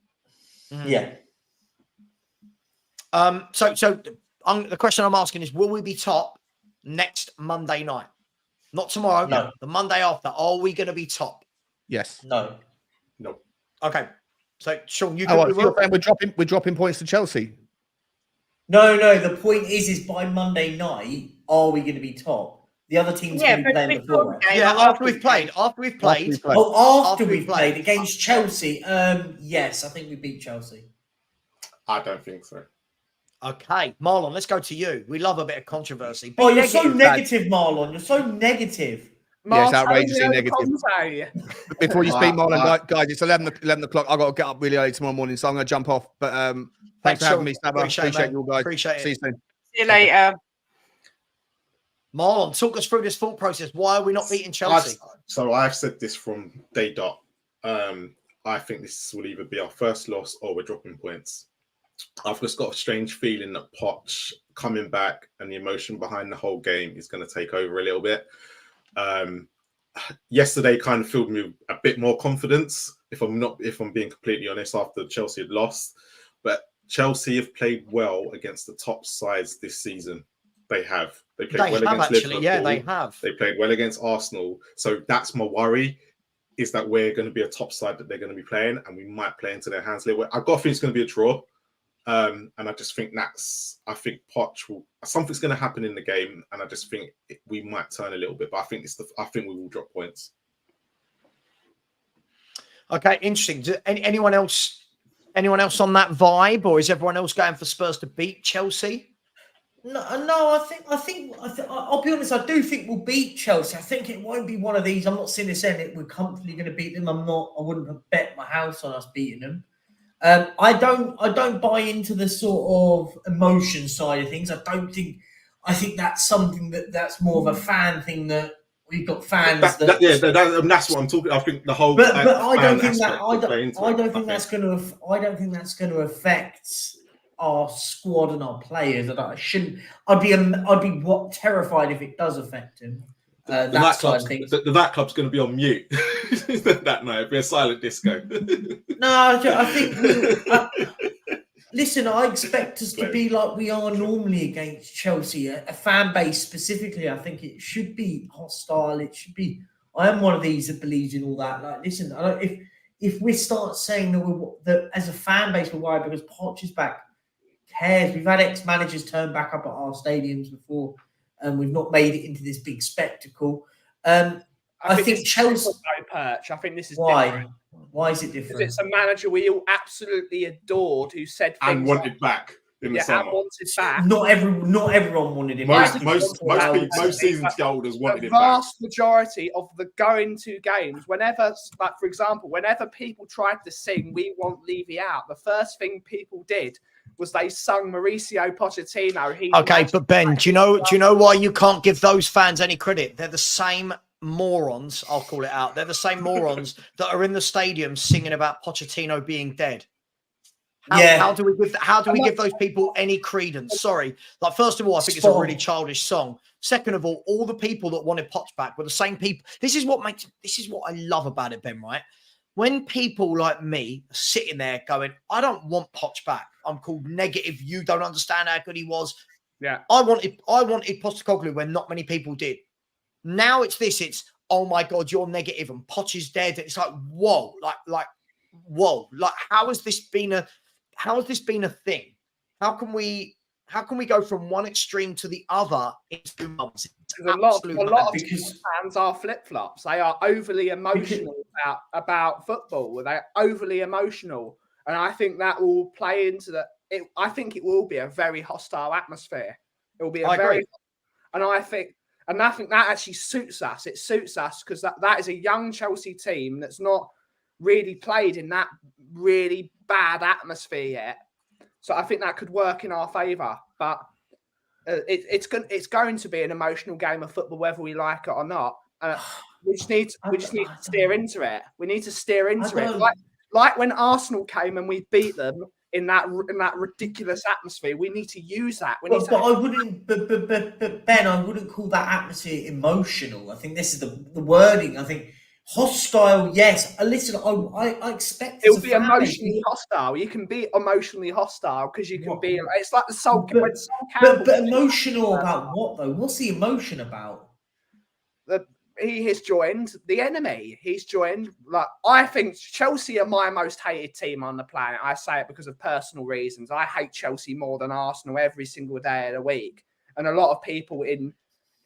Yeah. So the question I'm asking is: will we be top next Monday night? Not tomorrow. No. The Monday after. Are we going to be top? Yes. No. Okay. So Sean, we're dropping points to Chelsea. No. The point is by Monday night, are we going to be top? The other team's Yeah, going to be but playing before before us. the game, Yeah, or after we've played. Oh, after After we've we've played played. against Chelsea. Yes, I think we beat Chelsea. I don't think so. Okay, Marlon, let's go to you. We love a bit of controversy. Be Oh, you're so lad. negative, Marlon. You're so negative. Yeah, it's outrageously Marcello negative. Conte. Before you speak, Marlon, Uh, guys, it's 11 o'clock. I've got to get up really early tomorrow morning, so I'm going to jump off. But thanks for having me, Stabber. Appreciate you all, guys. Appreciate See you it. soon. See you later. Marlon, talk us through this thought process. Why are we not beating Chelsea? So I've said this from day dot. I think this will either be our first loss or we're dropping points. I've just got a strange feeling that Poch coming back and the emotion behind the whole game is going to take over a little bit. Yesterday kind of filled me with a bit more confidence, if I'm being completely honest, after Chelsea had lost. But Chelsea have played well against the top sides this season. They have. They played well against Liverpool. Yeah, they have. They played well against Arsenal. So that's my worry, is that we're going to be a top side that they're going to be playing, and we might play into their hands a little bit. I've got a feeling it's going to be a draw. And I just think Poch will, something's going to happen in the game, and I just think we might turn a little bit. But I think we will drop points. Okay, interesting. Anyone else on that vibe, or is everyone else going for Spurs to beat Chelsea? No. I think. I'll be honest. I do think we'll beat Chelsea. I think it won't be one of these. I'm not saying that we're comfortably going to beat them. I wouldn't bet my house on us beating them. I don't buy into the sort of emotion side of things. I think that's something that's more of a fan thing, that we've got fans that's what I'm talking. I think the whole. But I don't think that's going to affect our squad and our players. I'd be terrified if it does affect him. The nightclub's going to be on mute that night. It'll be a silent disco. No, I think. Listen, I expect us to be like we are normally against Chelsea. A fan base specifically, I think it should be hostile. It should be. I am one of these that believes in all that. Like, listen, if we start saying that as a fan base we're worried because Poch is back, cares? We've had ex-managers turn back up at our stadiums before, and we've not made it into this big spectacle. I think Chelsea. Perch. I think this is why. Different. Why is it different? Because it's a manager we all absolutely adored, who said things and wanted back in the summer. And wanted back. Not everyone wanted him most, back. Most season holders wanted him back. The vast majority of the going to games, whenever, like for example, whenever people tried to sing "We Want Levy Out," the first thing people did was they sung Mauricio Pochettino. Okay, but Ben, do you know why you can't give those fans any credit? They're the same morons, I'll call it out. They're the same morons that are in the stadium singing about Pochettino being dead. How do we give those people any credence? Sorry. Like, first of all, I think it's a really childish song. Second of all the people that wanted Poch back were the same people. This is what I love about it, Ben, right? When people like me are sitting there going, I don't want Poch back. I'm called negative. You don't understand how good he was. Yeah. I wanted Postecoglou when not many people did. Now it's oh my God, you're negative and Poch is dead. It's like, whoa, whoa. Like, how has this been a thing? How can we go from one extreme to the other in 2 months? A lot of fans are flip-flops. They are overly emotional about football. They're overly emotional. And I think that will play into I think it will be a very hostile atmosphere. It will be and I think that actually suits us. It suits us because that is a young Chelsea team that's not really played in that really bad atmosphere yet. So I think that could work in our favour. But it's going to be an emotional game of football, whether we like it or not. We just need to steer into it. We need to steer into it. Like when Arsenal came and we beat them in that ridiculous atmosphere, we need to use that. But Ben, I wouldn't call that atmosphere emotional. I think this is the wording. I think hostile, yes. Listen, I expect it'll be emotionally hostile. You can be emotionally hostile because you can be. It's like the Sol. But emotional about what though? What's the emotion about? He has joined the enemy. He's joined, I think Chelsea are my most hated team on the planet. I say it because of personal reasons. I hate Chelsea more than Arsenal every single day of the week. And a lot of people in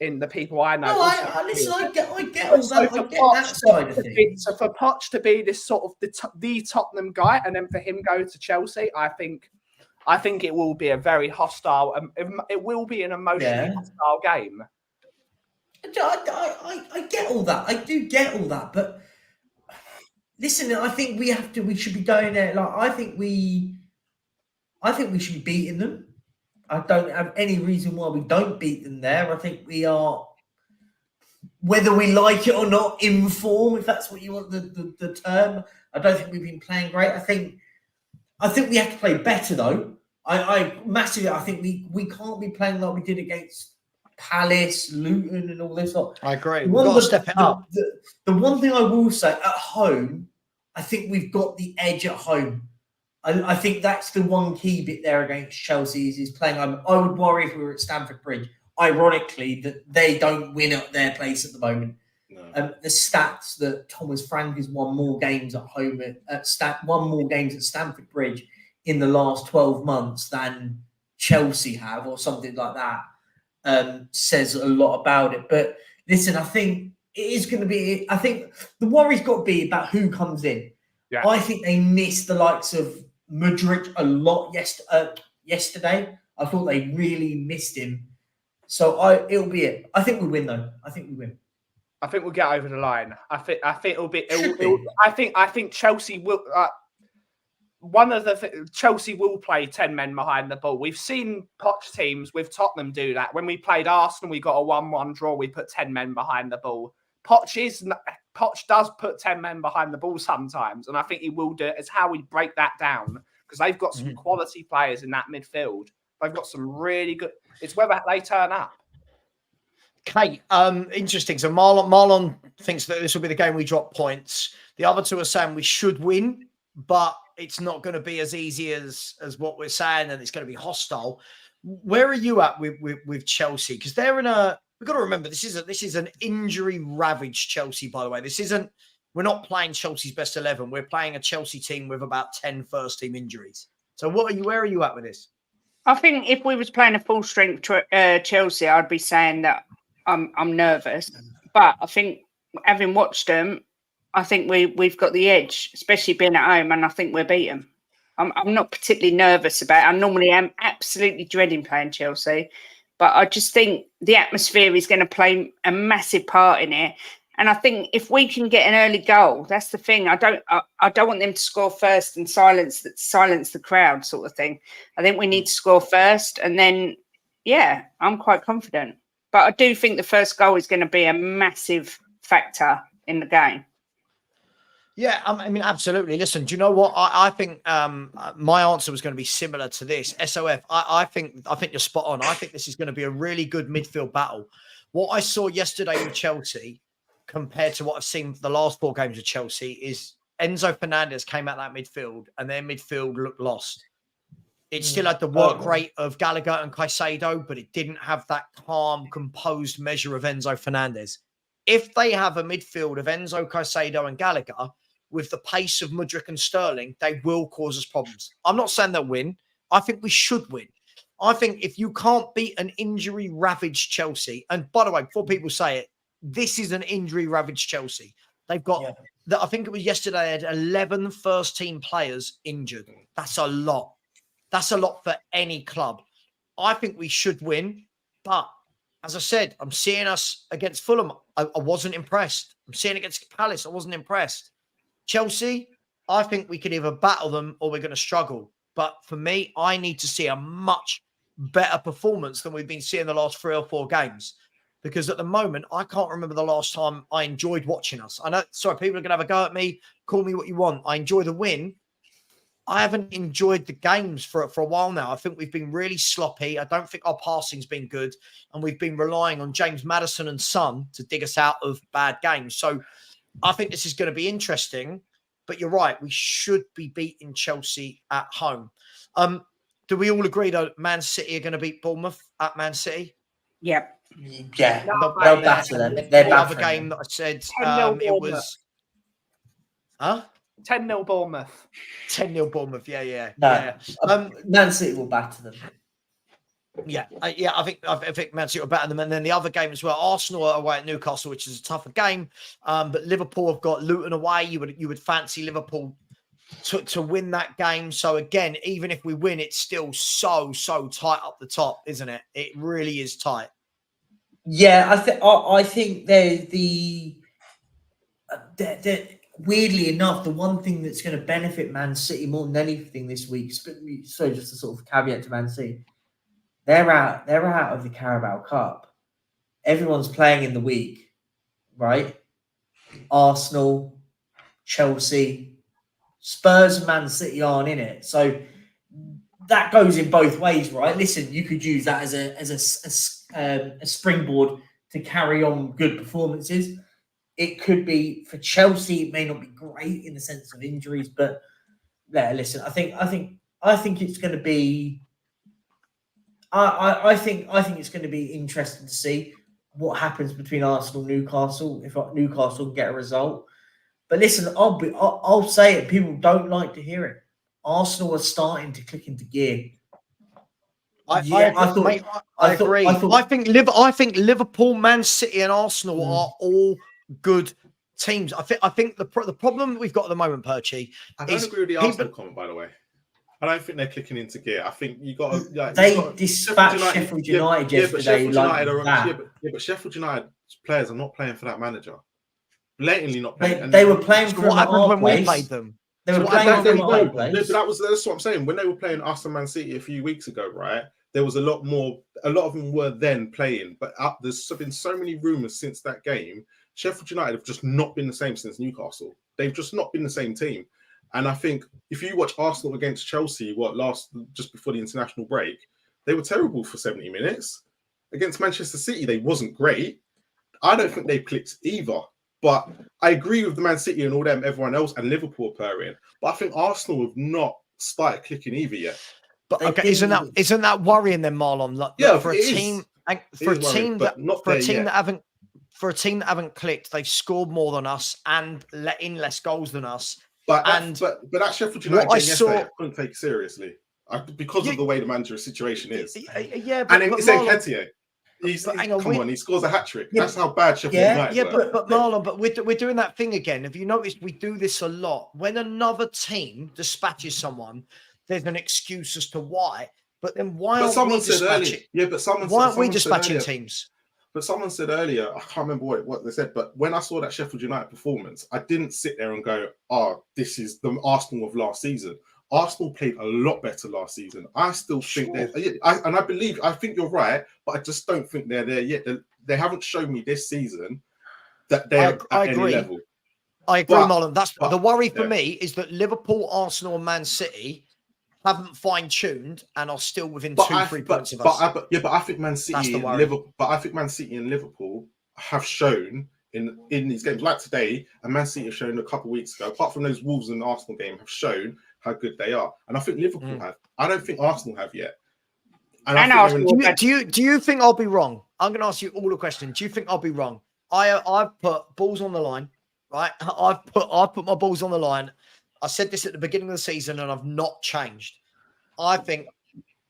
in the people I know. No, listen. I get all that. I get that side of things. So for Poch to be this sort of the Tottenham guy, and then for him go to Chelsea, I think it will be a very hostile. It will be an emotionally hostile game. I get all that. I do get all that, but listen, I think we should be going there. Like I think we should be beating them. I don't have any reason why we don't beat them there. I think we are, whether we like it or not, in form, if that's what you want the term. I don't think we've been playing great. I think we have to play better though. I massively. I think we can't be playing like we did against Palace, Luton, and all this lot. I agree. We've got to step it up. The one thing I will say, at home, I think we've got the edge at home. I think that's the one key bit there against Chelsea is playing home. I would worry if we were at Stamford Bridge. Ironically, that they don't win at their place at the moment. No. The stats that Thomas Frank has won more games at home won more games at Stamford Bridge in the last 12 months than Chelsea have, or something like that, says a lot about it. But listen, I think it is going to be. I think the worry's got to be about who comes in. Yeah. I think they missed the likes of Mudryk a lot yesterday. I thought they really missed him. So it'll be it. I think we win though. I think we win. I think we'll get over the line. I think it'll be. I think Chelsea will. Chelsea will play 10 men behind the ball. We've seen Poch teams with Tottenham do that. When we played Arsenal, we got a 1-1 draw. We put 10 men behind the ball. Poch does put 10 men behind the ball sometimes, and I think he will do it. It's how we break that down, because they've got some quality players in that midfield. They've got some really good. It's whether they turn up. Kate, interesting. So Marlon thinks that this will be the game we drop points. The other two are saying we should win, but it's not going to be as easy as what we're saying, and it's going to be hostile. Where are you at with Chelsea? Because they're in a. We've got to remember this is an injury-ravaged Chelsea, by the way. We're not playing Chelsea's best 11. We're playing a Chelsea team with about 10 first-team injuries. So where are you at with this? I think if we was playing a full-strength Chelsea, I'd be saying that I'm nervous. But I think having watched them, I think we've got the edge, especially being at home, and I think we'll beat them. I'm not particularly nervous about it. I normally am absolutely dreading playing Chelsea. But I just think the atmosphere is going to play a massive part in it. And I think if we can get an early goal, that's the thing. I don't want them to score first and silence the crowd sort of thing. I think we need to score first. And then, yeah, I'm quite confident. But I do think the first goal is going to be a massive factor in the game. Yeah, I mean, absolutely. Listen, do you know what? I think my answer was going to be similar to this. SOF, I think you're spot on. I think this is going to be a really good midfield battle. What I saw yesterday with Chelsea compared to what I've seen for the last 4 games with Chelsea is Enzo Fernandez came out that midfield and their midfield looked lost. It still had the work rate of Gallagher and Caicedo, but it didn't have that calm, composed measure of Enzo Fernandez. If they have a midfield of Enzo, Caicedo and Gallagher, with the pace of Mudryk and Sterling, they will cause us problems. I'm not saying they'll win. I think we should win. I think if you can't beat an injury-ravaged Chelsea, and by the way, before people say it, this is an injury-ravaged Chelsea. They've got, I think it was yesterday, they had 11 first-team players injured. That's a lot. That's a lot for any club. I think we should win, but as I said, I'm seeing us against Fulham. I wasn't impressed. I'm seeing against Palace. I wasn't impressed. Chelsea, I think we could either battle them or we're going to struggle. But for me, I need to see a much better performance than we've been seeing the last 3 or 4 games. Because at the moment, I can't remember the last time I enjoyed watching us. I know, sorry, people are going to have a go at me. Call me what you want. I enjoy the win. I haven't enjoyed the games for a while now. I think we've been really sloppy. I don't think our passing's been good. And we've been relying on James Maddison and Son to dig us out of bad games. So I think this is going to be interesting. But you're right. We should be beating Chelsea at home. Do we all agree that Man City are going to beat Bournemouth at Man City? Yep. Yeah. They'll batter them. They're the other game that I said it was... Huh? 10-0 Bournemouth. 10-0 Bournemouth, yeah. No, Man City will batter them. Yeah, I think Man City are better than them. And then the other game as well, Arsenal are away at Newcastle, which is a tougher game. But Liverpool have got Luton away. You would fancy Liverpool to win that game. So again, even if we win, it's still so tight up the top, isn't it? It really is tight. Yeah, I think there's weirdly enough, the one thing that's going to benefit Man City more than anything this week. So just a sort of caveat to Man City, they're out of the Carabao Cup. Everyone's playing in the week, right? Arsenal, Chelsea, Spurs, and Man City aren't in it, so that goes in both ways, right? Listen, you could use that as a springboard to carry on good performances. It could be for Chelsea. It may not be great in the sense of injuries, but yeah, listen, I think it's going to be. I think it's going to be interesting to see what happens between Arsenal and Newcastle if Newcastle can get a result. But listen, I'll say it. People don't like to hear it. Arsenal are starting to click into gear. I agree. I think Liverpool, Man City, and Arsenal are all good teams. I think the problem we've got at the moment, Perchy, I don't agree with the Arsenal comment, by the way. I don't think they're clicking into gear. I think you got to. They dispatched Sheffield United yesterday. But Sheffield United players are not playing for that manager. Blatantly not playing. They were playing for what happened when we played them. They were playing for our place. That's what I'm saying. When they were playing us and Man City a few weeks ago, right? There was a lot of them were then playing, but there's been so many rumours since that game. Sheffield United have just not been the same since Newcastle. They've just not been the same team. And I think if you watch Arsenal against Chelsea, just before the international break, they were terrible for 70 minutes. Against Manchester City, they wasn't great. I don't think they clicked either. But I agree with the Man City and all them, everyone else, and Liverpool purring. But I think Arsenal have not started clicking either yet. But okay, isn't that worrying then, Marlon? Like, yeah, for a team that haven't clicked, they've scored more than us and let in less goals than us. But that Sheffield United game yesterday, I couldn't take seriously because of the way the manager's situation is. Yeah, and it's Nketiah. He scores a hat trick. Yeah, that's how bad Sheffield United were. But Marlon, but we're doing that thing again. Have you noticed we do this a lot? When another team dispatches someone, there's an excuse as to why. But then why aren't we dispatching? Why aren't we dispatching teams? But someone said earlier, I can't remember what they said, but when I saw that Sheffield United performance, I didn't sit there and go, "Oh, this is the Arsenal of last season." Arsenal played a lot better last season. I still think I think you're right, but I just don't think they're there yet. They haven't shown me this season that they're at any level. I agree, Marlon. That's the worry for me is that Liverpool, Arsenal, and Man City haven't fine-tuned and are still within 2-3 points of us. But I think Man City and Liverpool. But I think Man City and Liverpool have shown in these games, like today, and Man City have shown a couple of weeks ago. Apart from those Wolves and Arsenal game, have shown how good they are, and I think Liverpool have. I don't think Arsenal have yet. And do you think I'll be wrong? I'm going to ask you all a question. Do you think I'll be wrong? I've put balls on the line, right? I've put my balls on the line. I said this at the beginning of the season, and I've not changed. I think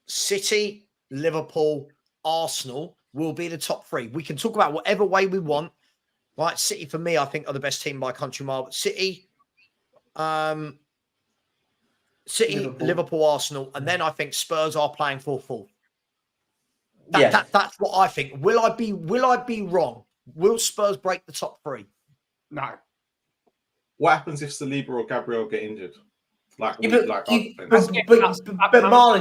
City, Liverpool, Arsenal will be the top three. We can talk about whatever way we want, right? City, for me, I think are the best team by a country mile. But City, Liverpool, Arsenal, and then I think Spurs are playing for fourth. That's what I think. Will I be wrong? Will Spurs break the top three? No. What happens if Saliba or Gabriel get injured? But Marlon,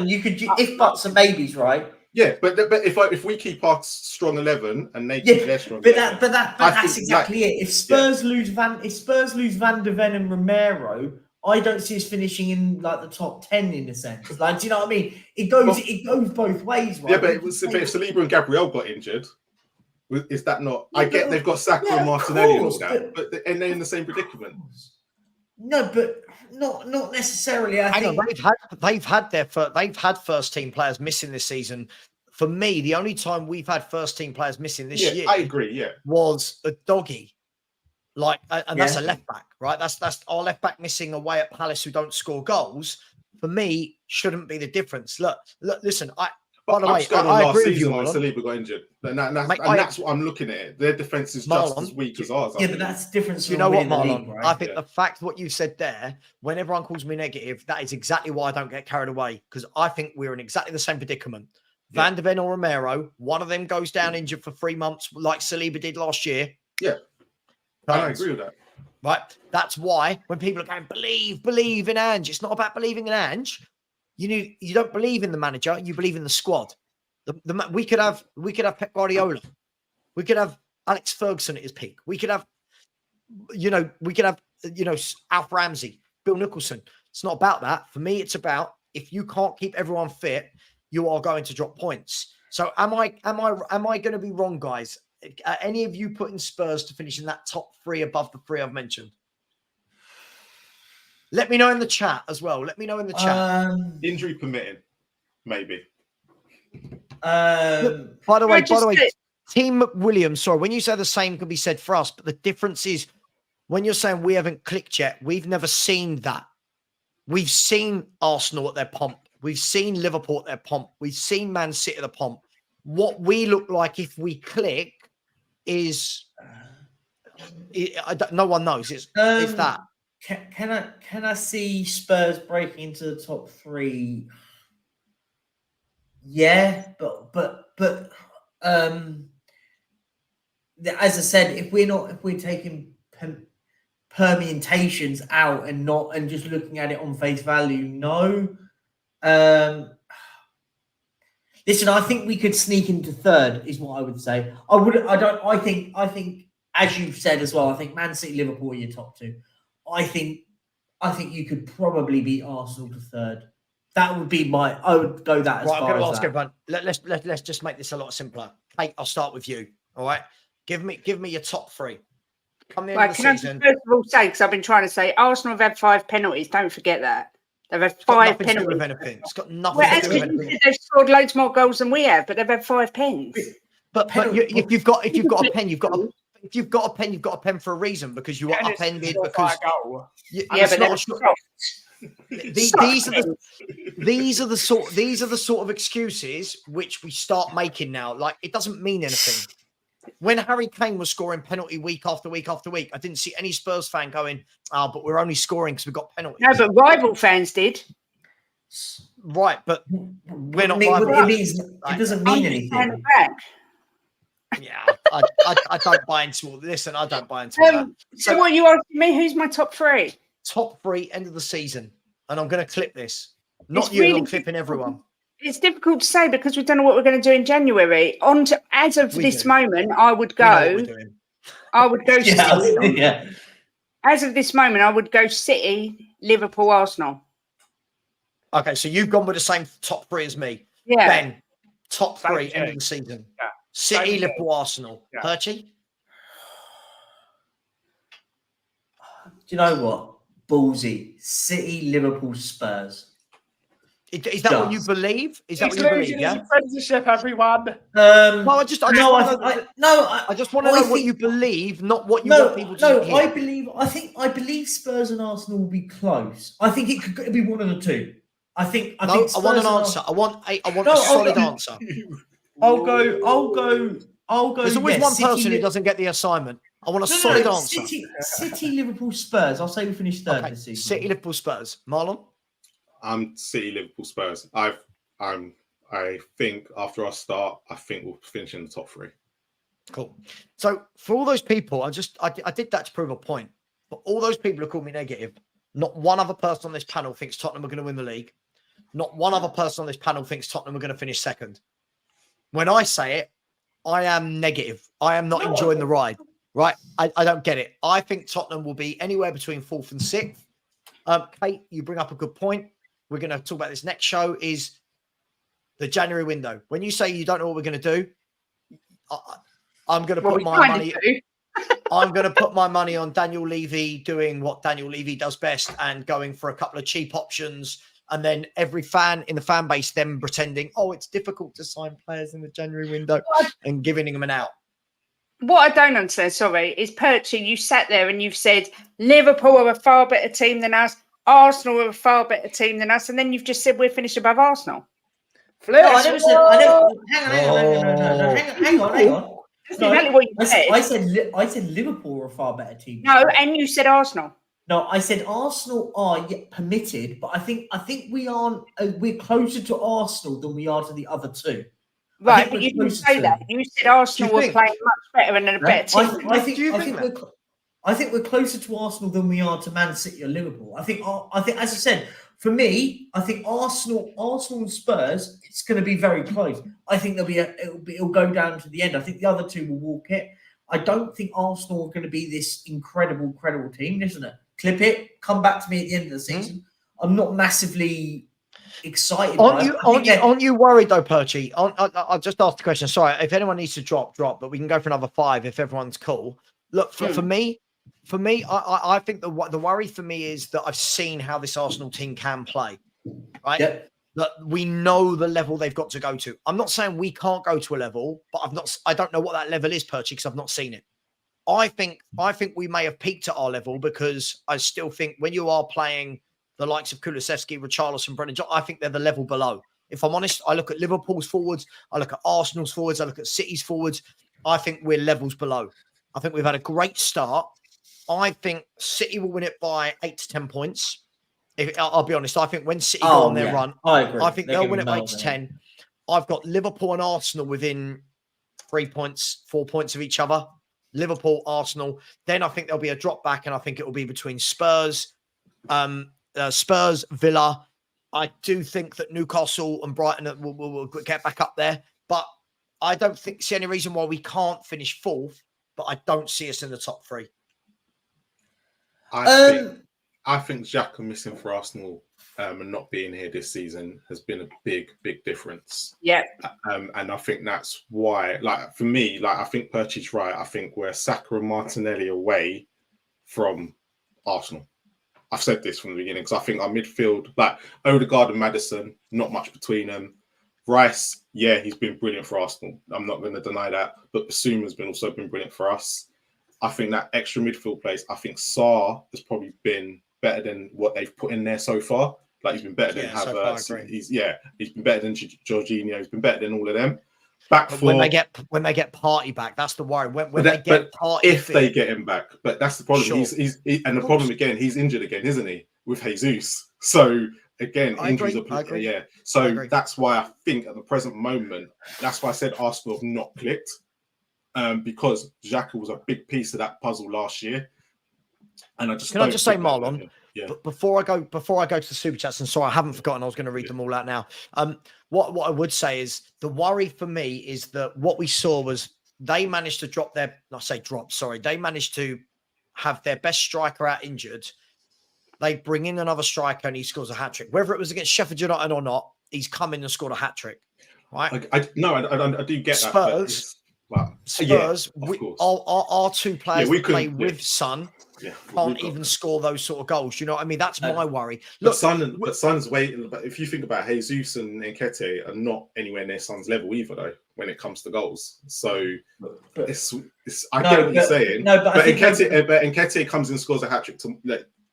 you could if buts and maybes, right? Yeah, but if we keep our strong 11 and they keep their strong 11, that's exactly it. If Spurs lose Van der Ven and Romero, I don't see us finishing in like the top 10 in a sense. Like, do you know what I mean? It goes both ways, right? Yeah, but if Saliba and Gabriel got injured, is that not? I get they've got Saka and Martinelli and all that, but and they're in the same predicament. No, but not necessarily. They've had first team players missing this season. For me, the only time we've had first team players missing this year, I agree. Yeah, was a doggy. That's a left back, right? That's our left back missing away at Palace who don't score goals. For me, shouldn't be the difference. Look. Listen, By the I'm way, just going on I last agree with you, season when Marlon. Saliba got injured. Mate, That's what I'm looking at it. Their defense is just Marlon, as weak as ours. I Yeah, think. but that's the difference. Do you know what, winning the Marlon? league, right? I think Yeah. the fact what you said there, when everyone calls me negative, that is exactly why I don't get carried away, because I think we're in exactly the same predicament. Yeah. Van de Ven or Romero, one of them goes down injured for 3 months, like Saliba did last year. Yeah, I agree with that. Right? That's why when people are going, believe in Ange, it's not about believing in Ange. You don't believe in the manager, you believe in the squad. We could have Pep Guardiola. We could have Alex Ferguson at his peak. We could have Alf Ramsey, Bill Nicholson. It's not about that. For me, it's about if you can't keep everyone fit, you are going to drop points. So am I going to be wrong, guys? Are any of you putting Spurs to finish in that top 3 above the 3 I've mentioned? Let me know in the chat as well. Let me know in the chat. Injury permitting, maybe. By the way, Team Williams, sorry, when you say the same can be said for us, but the difference is when you're saying we haven't clicked yet, we've never seen that. We've seen Arsenal at their pomp. We've seen Liverpool at their pomp. We've seen Man City at the pomp. What we look like if we click is no one knows. It's that. Can I see Spurs breaking into the top 3? Yeah, but as I said, if we're taking permutations out and just looking at it on face value, no. Listen, I think we could sneak into 3rd, is what I would say. I think as you've said as well, I think Man City, Liverpool are your top 2. I think you could probably beat Arsenal to 3rd. That would be I would go that as right, far I'm going to as ask that. everyone. Let's just make this a lot simpler. Kate, I'll start with you. All right. Give me your top 3. Come the end of the season. I first of all say, because I've been trying to say, Arsenal have had 5 penalties. Don't forget that. They've had 5 penalties. It's got nothing to do with anything. They've scored loads more goals than we have, but they've had 5 pens. But if you've got a pen, you've got a pen for a reason, because you are upended because But not these are the sort of excuses which we start making now. Like, it doesn't mean anything. When Harry Kane was scoring penalty week after week after week, I didn't see any Spurs fan going, but we're only scoring because we got penalties. No, but rival fans did. Right, but we're not. It doesn't mean anything. Yeah, I don't buy into all this, and I don't buy into all that. So what you asking me? Who's my top 3? Top 3 end of the season, and I'm going to clip this. Not It's you, really I'm clipping everyone. It's difficult to say because we don't know what we're going to do in January. As of this moment, I would We know what go. we're doing. I would go. Yeah. As of this moment, I would go City, Liverpool, Arsenal. Okay, so you've gone with the same top 3 as me. Yeah. Ben, top 3 Same end of thing. the season. Yeah. City, Same Liverpool, Arsenal. Yeah. Perchie? Do you know what? Ballsy. City, Liverpool, Spurs. Is that what you believe? Is that He's what you believe? losing Yeah. his apprenticeship, everyone. No, I just want to I know what you believe, not what you want people to hear. I believe Spurs and Arsenal will be close. I think it could be one of the 2. I think I want Spurs an and answer. I want No, a solid answer. I'll go. There's always one City, person who doesn't get the assignment. I want a solid answer. City, Liverpool, Spurs. I'll say we finish 3rd Okay, this season. City, Liverpool, Spurs. Marlon? I'm City, Liverpool, Spurs. I think after our start, I think we'll finish in the top 3. Cool. So for all those people, I did that to prove a point. But all those people who called me negative, not one other person on this panel thinks Tottenham are going to win the league. Not one other person on this panel thinks Tottenham are going to finish 2nd. When I say it, I am negative. I am not enjoying the ride. Right? I don't get it. I think Tottenham will be anywhere between 4th and 6th. Kate, you bring up a good point. We're going to talk about this next show is the January window. When you say you don't know what we're going to do, I'm going to put my money. I'm going to put my money on Daniel Levy doing what Daniel Levy does best and going for a couple of cheap options. And then every fan in the fan base then pretending, it's difficult to sign players in the January window and giving them an out. What I don't understand, is Perchie, you sat there and you've said Liverpool are a far better team than us. Arsenal are a far better team than us. And then you've just said we're finished above Arsenal. Flip. No, I never said. I never. Hang on. That's No, exactly what you said. I said Liverpool are a far better team. No, and you said Arsenal. No, I said Arsenal are yet permitted, but I think we aren't. We're closer to Arsenal than we are to the other two. Right, but you didn't say that. You said Arsenal were playing much better and a better team. I think we're closer to Arsenal than we are to Man City or Liverpool. I think, as I said, for me, I think Arsenal and Spurs, it's going to be very close. I think it'll go down to the end. I think the other two will walk it. I don't think Arsenal are going to be this incredible team, isn't it? Clip it, come back to me at the end of the season. I'm not massively excited. Aren't you worried though, Perchy? I'll just ask the question. Sorry, if anyone needs to drop, but we can go for another 5 if everyone's cool. Look, for me, I think the worry for me is that I've seen how this Arsenal team can play, right? Yep. That we know the level they've got to go to. I'm not saying we can't go to a level, but I don't know what that level is, Perchy, because I've not seen it. I think we may have peaked at our level because I still think when you are playing the likes of Kulusevski, Richarlison, Brennan Johnson, I think they're the level below. If I'm honest, I look at Liverpool's forwards, I look at Arsenal's forwards, I look at City's forwards. I think we're levels below. I think we've had a great start. I think City will win it by 8 to 10 points. I'll be honest. I think when City go on their run, I think they'll win it by 8 to 10. I've got Liverpool and Arsenal within 3 points, 4 points of each other. Liverpool, Arsenal. Then I think there'll be a drop back, and I think it will be between Spurs, Villa. I do think that Newcastle and Brighton will get back up there, but I don't see any reason why we can't finish 4th. But I don't see us in the top 3. I think Xhaka missing for Arsenal and not being here this season has been a big difference. Yeah. And I think that's why, like, for me, like, I think Perchy's right. I think we're Saka and Martinelli away from Arsenal. I've said this from the beginning because I think our midfield, like Odegaard and Maddison, not much between them. Rice, yeah, he's been brilliant for Arsenal. I'm not going to deny that. But Basuma's also been brilliant for us. I think that extra midfield place, I think Sarr has probably been better than what they've put in there so far. Like, he's been better than Havertz. He's been better than Jorginho. He's been better than all of them. When they get Party back, that's the worry. When they get Party, if they get him back, but that's the problem. Sure. The problem again, he's injured again, isn't he? With Jesus, so again, injuries are yeah. So that's why I think at the present moment, that's why I said Arsenal have not clicked. Because Xhaka was a big piece of that puzzle last year, and I just say, Marlon, before I go to the super chats, and sorry, I haven't forgotten. I was going to read them all out now. What I would say is the worry for me is that what we saw was they managed to they managed to have their best striker out injured. They bring in another striker and he scores a hat trick. Whether it was against Sheffield United or not, he's come in and scored a hat trick. Right? I do get Spurs. That. Spurs, our 2 players that play with Son can't even score those sort of goals. You know what I mean? That's my worry. Look, but Son's waiting. But if you think about Jesus and Nketiah are not anywhere near Son's level either, though, when it comes to goals. So I get what you're saying. No, but Nketiah comes in and scores a hat trick.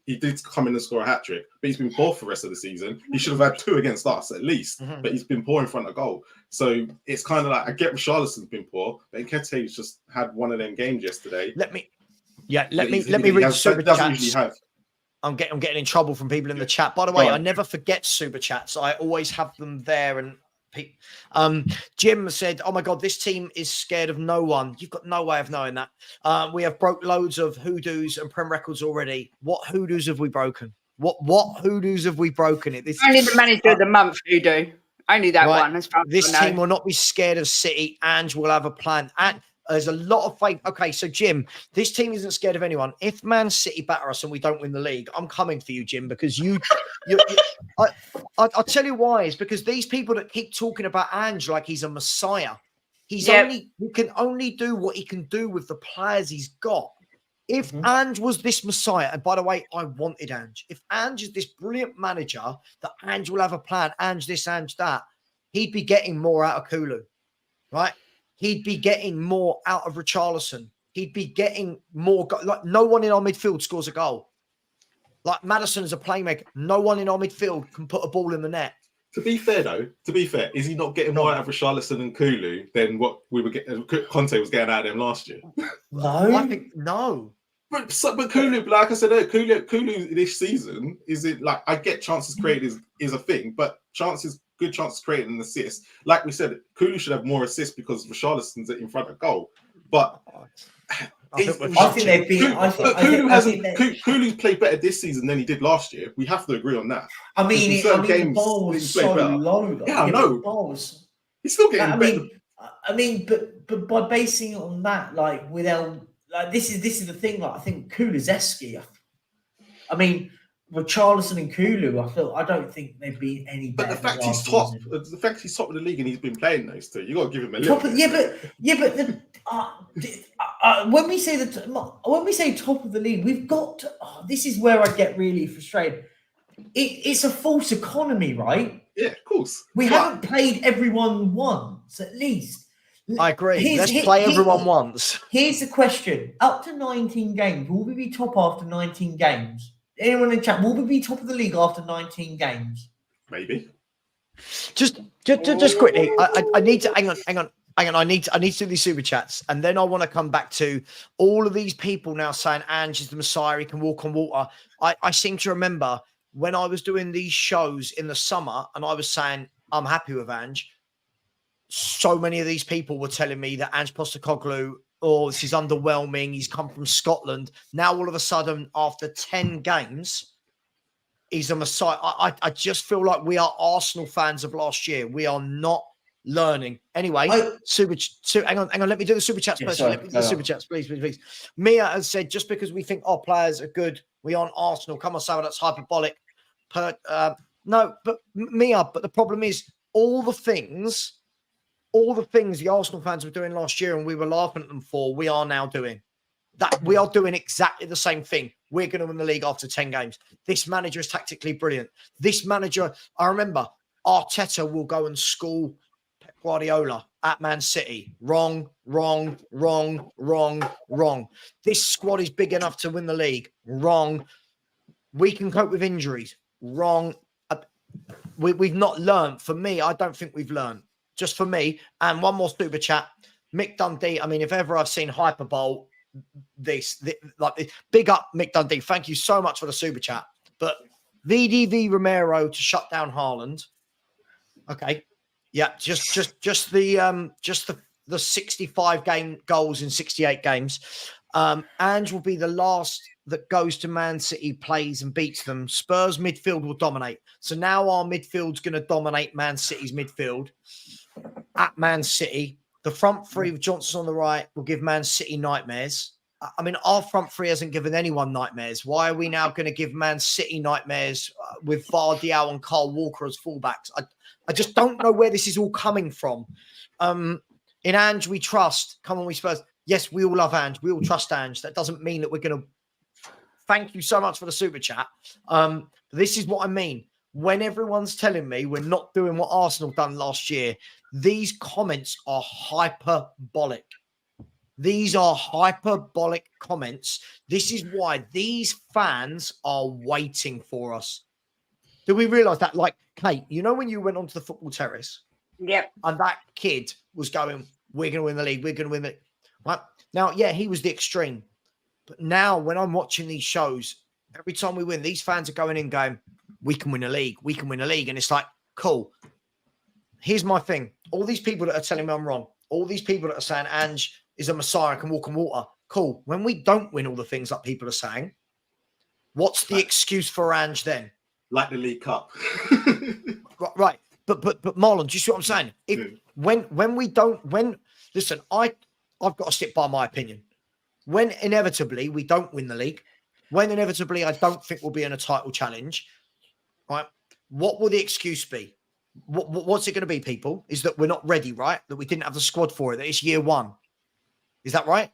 He did come in and score a hat trick, but he's been poor for the rest of the season. He should have had 2 against us at least, but he's been poor in front of goal. So it's kind of like, I get Richarlison's been poor, but Nketiah's just had one of them games yesterday. Let me read the super chats. I'm getting in trouble from people in the chat. By the way, I never forget super chats. I always have them there. And Jim said, "Oh my God, this team is scared of no one." You've got no way of knowing that. We have broke loads of hoodoos and prem records already. What hoodoos have we broken? What hoodoos have we broken? Only the manager of the month hoodoo. Only that one. As far this team will not be scared of City. Ange will have a plan. And there's a lot of faith. Okay, so Jim, this team isn't scared of anyone. If Man City batter us and we don't win the league, I'm coming for you, Jim, because I'll tell you why. It's because these people that keep talking about Ange like he's a messiah, he can only do what he can do with the players he's got. If Ange was this messiah, and by the way, I wanted Ange. If Ange is this brilliant manager, that Ange will have a plan, Ange this, Ange that, he'd be getting more out of Kulu, right? He'd be getting more out of Richarlison. He'd be getting more. Like, no one in our midfield scores a goal. Like, Maddison is a playmaker. No one in our midfield can put a ball in the net. To be fair, is he not getting more out of Richarlison and Kulu than what we were getting? Conte was getting out of them last year. No, I think no. But Kulu, like I said, Kulu this season is it like I get chances created is a thing, but good chances created and assists. Like we said, Kulu should have more assists because Richarlison's in front of goal. But I think they've been. Kulu's played better this season than he did last year. We have to agree on that. The bar was so low. Though. Yeah, I know. He's still getting better. But by basing it on that, like without, like this is the thing. Like I think Kulusevski. I mean, Richarlison and Kulu. I don't think they've been any better. But the fact he's top of the league and he's been playing those two, you got to give him a little. When we say top of the league, we've got. This is where I get really frustrated. It's a false economy, right? Yeah, of course. We haven't played everyone once, at least. I agree. Let's play everyone once. Here's the question: up to 19 games, will we be top after 19 games? Anyone in chat, will we be top of the league after 19 games? Maybe. Just quickly, I need to hang on. I need to do these super chats, and then I want to come back to all of these people now saying Ange is the Messiah, he can walk on water. I seem to remember when I was doing these shows in the summer, and I was saying I'm happy with Ange. So many of these people were telling me that Ange Postecoglou, this is underwhelming. He's come from Scotland. Now all of a sudden, after 10 games, he's a Messiah. I just feel like we are Arsenal fans of last year. We are not learning. Anyway, hang on. Let me do the super chats first. Let me do the super chats, please. Mia has said, just because we think our players are good, we aren't Arsenal. Come on, Sarah, that's hyperbolic. No, but Mia, but the problem is all the things the Arsenal fans were doing last year and we were laughing at them for, we are now doing. That we are doing exactly the same thing. We're going to win the league after 10 games. This manager is tactically brilliant. This manager, I remember, Arteta will go and school Pep Guardiola at Man City. Wrong. This squad is big enough to win the league. Wrong. We can cope with injuries. Wrong. We've not learned. For me, I don't think we've learned. Just for me. And one more super chat. Mick Dundee. I mean, if ever I've seen hyperbole, big up Mick Dundee. Thank you so much for the super chat. But VDV Romero to shut down Haaland. Okay. Yeah, just the 65 game goals in 68 games. Ange will be the last that goes to Man City, plays and beats them. Spurs midfield will dominate. So now our midfield's going to dominate Man City's midfield at Man City. The front three with Johnson on the right will give Man City nightmares. I mean, our front three hasn't given anyone nightmares. Why are we now going to give Man City nightmares with Vardial and Kyle Walker as fullbacks? I just don't know where this is all coming from. In Ange, we trust. Come on, we Spurs. Yes, we all love Ange. We all trust Ange. That doesn't mean that we're going to... Thank you so much for the super chat. This is what I mean. When everyone's telling me we're not doing what Arsenal done last year, these comments are hyperbolic. These are hyperbolic comments. This is why these fans are waiting for us. Do we realise that? Like, Kate, you know when you went onto the football terrace? Yep. And that kid was going, we're going to win the league. We're going to win it. Right? Now, yeah, he was the extreme. But now when I'm watching these shows, every time we win, these fans are going in going, we can win a league. We can win a league. And it's like, cool. Here's my thing. All these people that are telling me I'm wrong, all these people that are saying Ange is a Messiah, can walk on water. Cool. When we don't win all the things that people are saying, what's the excuse for Ange then? Like the League Cup. Right. But Marlon, do you see what I'm saying? Listen, I've got to stick by my opinion. When inevitably we don't win the league, when inevitably I don't think we'll be in a title challenge, right? What will the excuse be? What's it going to be, people? Is that we're not ready, right? That we didn't have the squad for it, that it's year one. Is that right?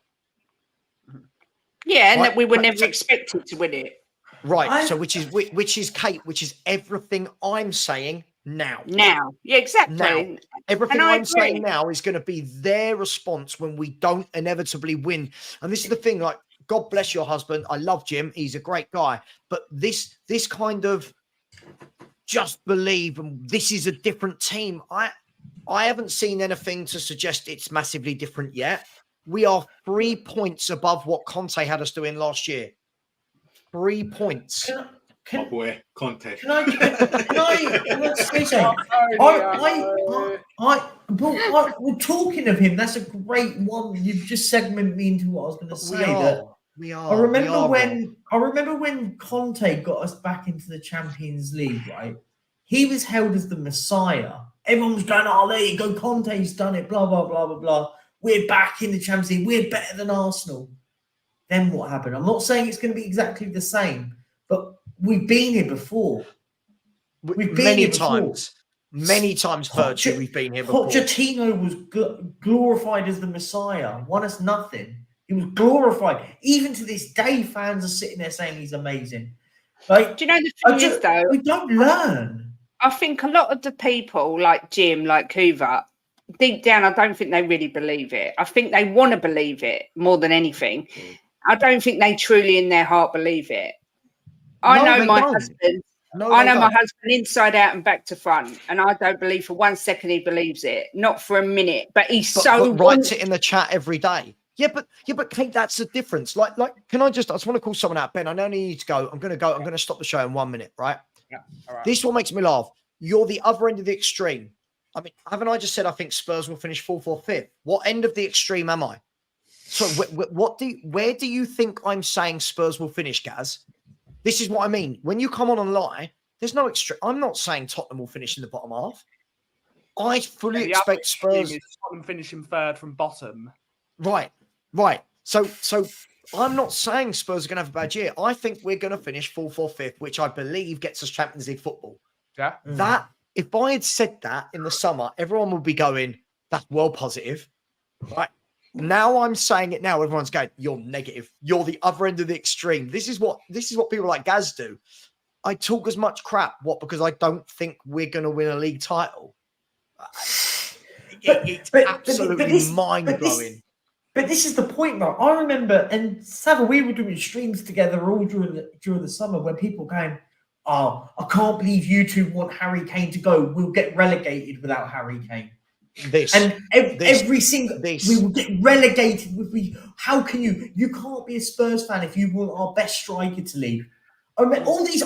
Yeah, and right? that we were never expected to win it. Right. So which is Kate, which is everything I'm saying now. Now. Yeah, exactly. Now. Everything I'm saying now is going to be their response when we don't inevitably win. And this is the thing, like, God bless your husband. I love Jim. He's a great guy. But this kind of just believe, and this is a different team. I haven't seen anything to suggest it's massively different yet. We are 3 points above what Conte had us doing last year. 3 points. My boy, Conte. Can I say something? We're talking of him. That's a great one. You've just segmented me into what I was going to say. We are. I remember when Conte got us back into the Champions League, right? He was held as the Messiah. Everyone was going, "Oh, there you go, Conte's done it." Blah blah blah blah blah. We're back in the Champions League. We're better than Arsenal. Then what happened? I'm not saying it's going to be exactly the same, but we've been here before. We've been many here before. times. Many times, Virtue, we've been here before. Pochettino was glorified as the Messiah. Won us nothing. He was glorified. Even to this day, fans are sitting there saying he's amazing. Like, do you know the thing is, though? We don't learn. I think a lot of the people, like Jim, like Hoover, deep down, I don't think they really believe it. I think they want to believe it more than anything. I don't think they truly in their heart believe it. I know my husband inside out and back to front, and I don't believe for 1 second he believes it. Not for a minute, but but writes it in the chat every day. Yeah, but Kate, that's the difference. Like, I just want to call someone out, Ben. I know I need to go. I'm going to stop the show in 1 minute, right? Yeah. All right. This is what makes me laugh. You're the other end of the extreme. I mean, haven't I just said I think Spurs will finish 4th or 5th? What end of the extreme am I? So where do you think I'm saying Spurs will finish, Gaz? This is what I mean. When you come on and lie, there's no extreme. I'm not saying Tottenham will finish in the bottom half. I fully expect Spurs Tottenham finishing 3rd from bottom. Right. So I'm not saying Spurs are going to have a bad year. I think we're going to finish 4th or 5th, which I believe gets us Champions League football. Yeah. That, if I had said that in the summer, everyone would be going, "That's well positive." Right. Now I'm saying it now. Everyone's going, "You're negative. You're the other end of the extreme." This is what people like Gaz do. I talk as much crap. What? Because I don't think we're going to win a league title. It's absolutely mind-blowing. But this is the point, though. I remember, and Sava, we were doing streams together all during the summer when people going, "Oh, I can't believe you two want Harry Kane to go. We'll get relegated without Harry Kane." Every single we will get relegated. How can you? You can't be a Spurs fan if you want our best striker to leave. I remember all this.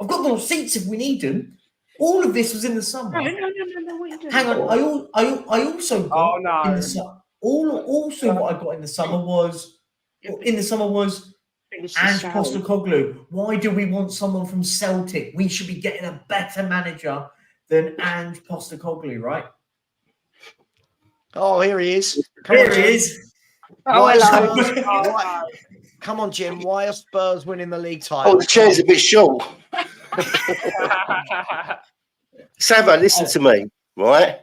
I've got the receipts if we need them. All of this was in the summer. No. What are you doing? Hang on. I also got in the summer. Also, what I got in the summer was Ange Postecoglou. Why do we want someone from Celtic? We should be getting a better manager than Ange Postecoglou, right? Oh, here he is. Here he is. Oh, hello. Come on, Jim. Why are Spurs winning the league title? Oh, the chair's a bit short. Sava, listen to me, right?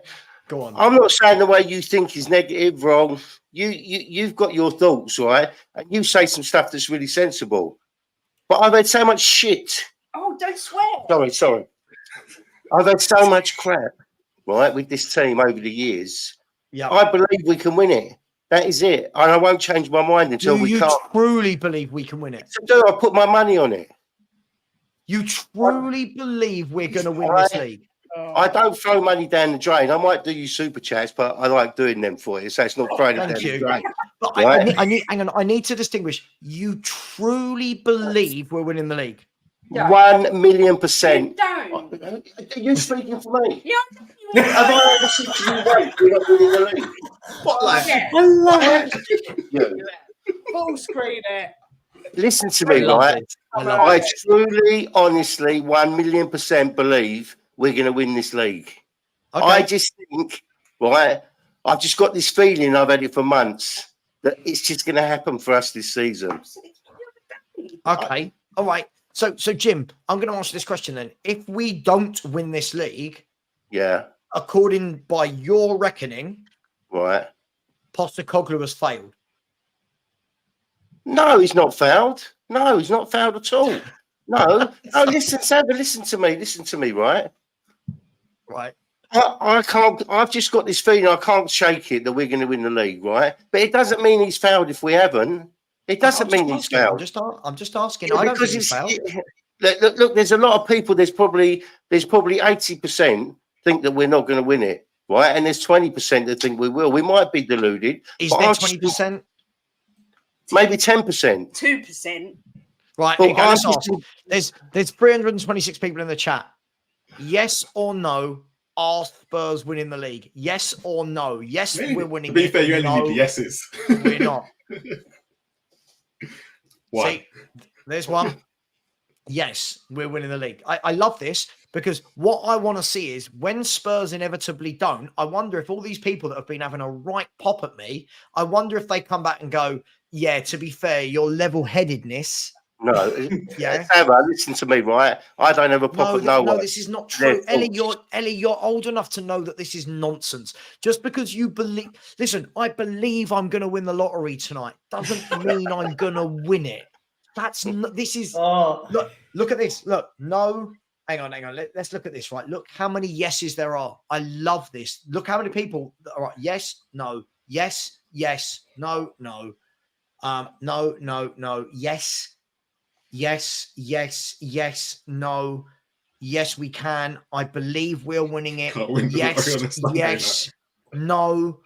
Go on. I'm not saying the way you think is negative, wrong. You've got your thoughts, right? And you say some stuff that's really sensible. But I've had so much shit. Oh, don't swear. Sorry. I've had so much crap, right, with this team over the years. Yeah. I believe we can win it. That is it. And I won't change my mind until we can't. You truly believe we can win it? I put my money on it. You truly believe we're going to win this league? I don't throw money down the drain. I might do you super chats, but I like doing them for you, so it's not throwing it down the drain. But right? I need to distinguish. You truly believe we're winning the league? 1,000,000%. Don't. Are you speaking for me? Yeah. Have I ever said to you, right, we're not winning the league? What, like? Yeah. I love it. Full screen it. Listen to me, right? I truly, honestly, 1,000,000% believe we're going to win this league. Okay. I just think, right, I've just got this feeling, I've had it for months, that it's just going to happen for us this season. Okay. All right. So Jim, I'm going to ask this question then. If we don't win this league, according by your reckoning, right, Postecoglou has failed. No, he's not failed. No, he's not failed at all. No. Oh, listen, Sava, listen to me, right? Right. I can't. I've just got this feeling I can't shake it that we're going to win the league, right? But it doesn't mean he's failed if we haven't. It doesn't mean he's failed. I'm just asking. Yeah, I don't think he's failed. Look, there's a lot of people. There's probably 80% think that we're not going to win it, right? And there's 20% that think we will. We might be deluded. Is there 20%? Maybe 10%. 2%. Right. But Let's ask. There's 326 people in the chat. Yes or no? Are Spurs winning the league? Yes or no? Yes, Really? we're winning. To be it. fair, you only No, need the yeses. we're not. Why? See, there's one. Yes, we're winning the league. I love this because what I want to see is when Spurs inevitably don't, I wonder if all these people that have been having a right pop at me, I wonder if they come back and go, yeah, to be fair, your level-headedness. No, Yeah. Sarah, listen to me, right? I don't have a pop at no one. No, this is not true. Ellie, you're old enough to know that this is nonsense. Just because you believe, listen, I believe I'm going to win the lottery tonight doesn't mean I'm going to win it. That's not, this is, look at this. Look, no, hang on. Let's look at this, right? Look how many yeses there are. I love this. Look how many people, all right, yes, no, yes, no, no, no, yes, no, yes, we can. I believe we're winning it. Yes, no,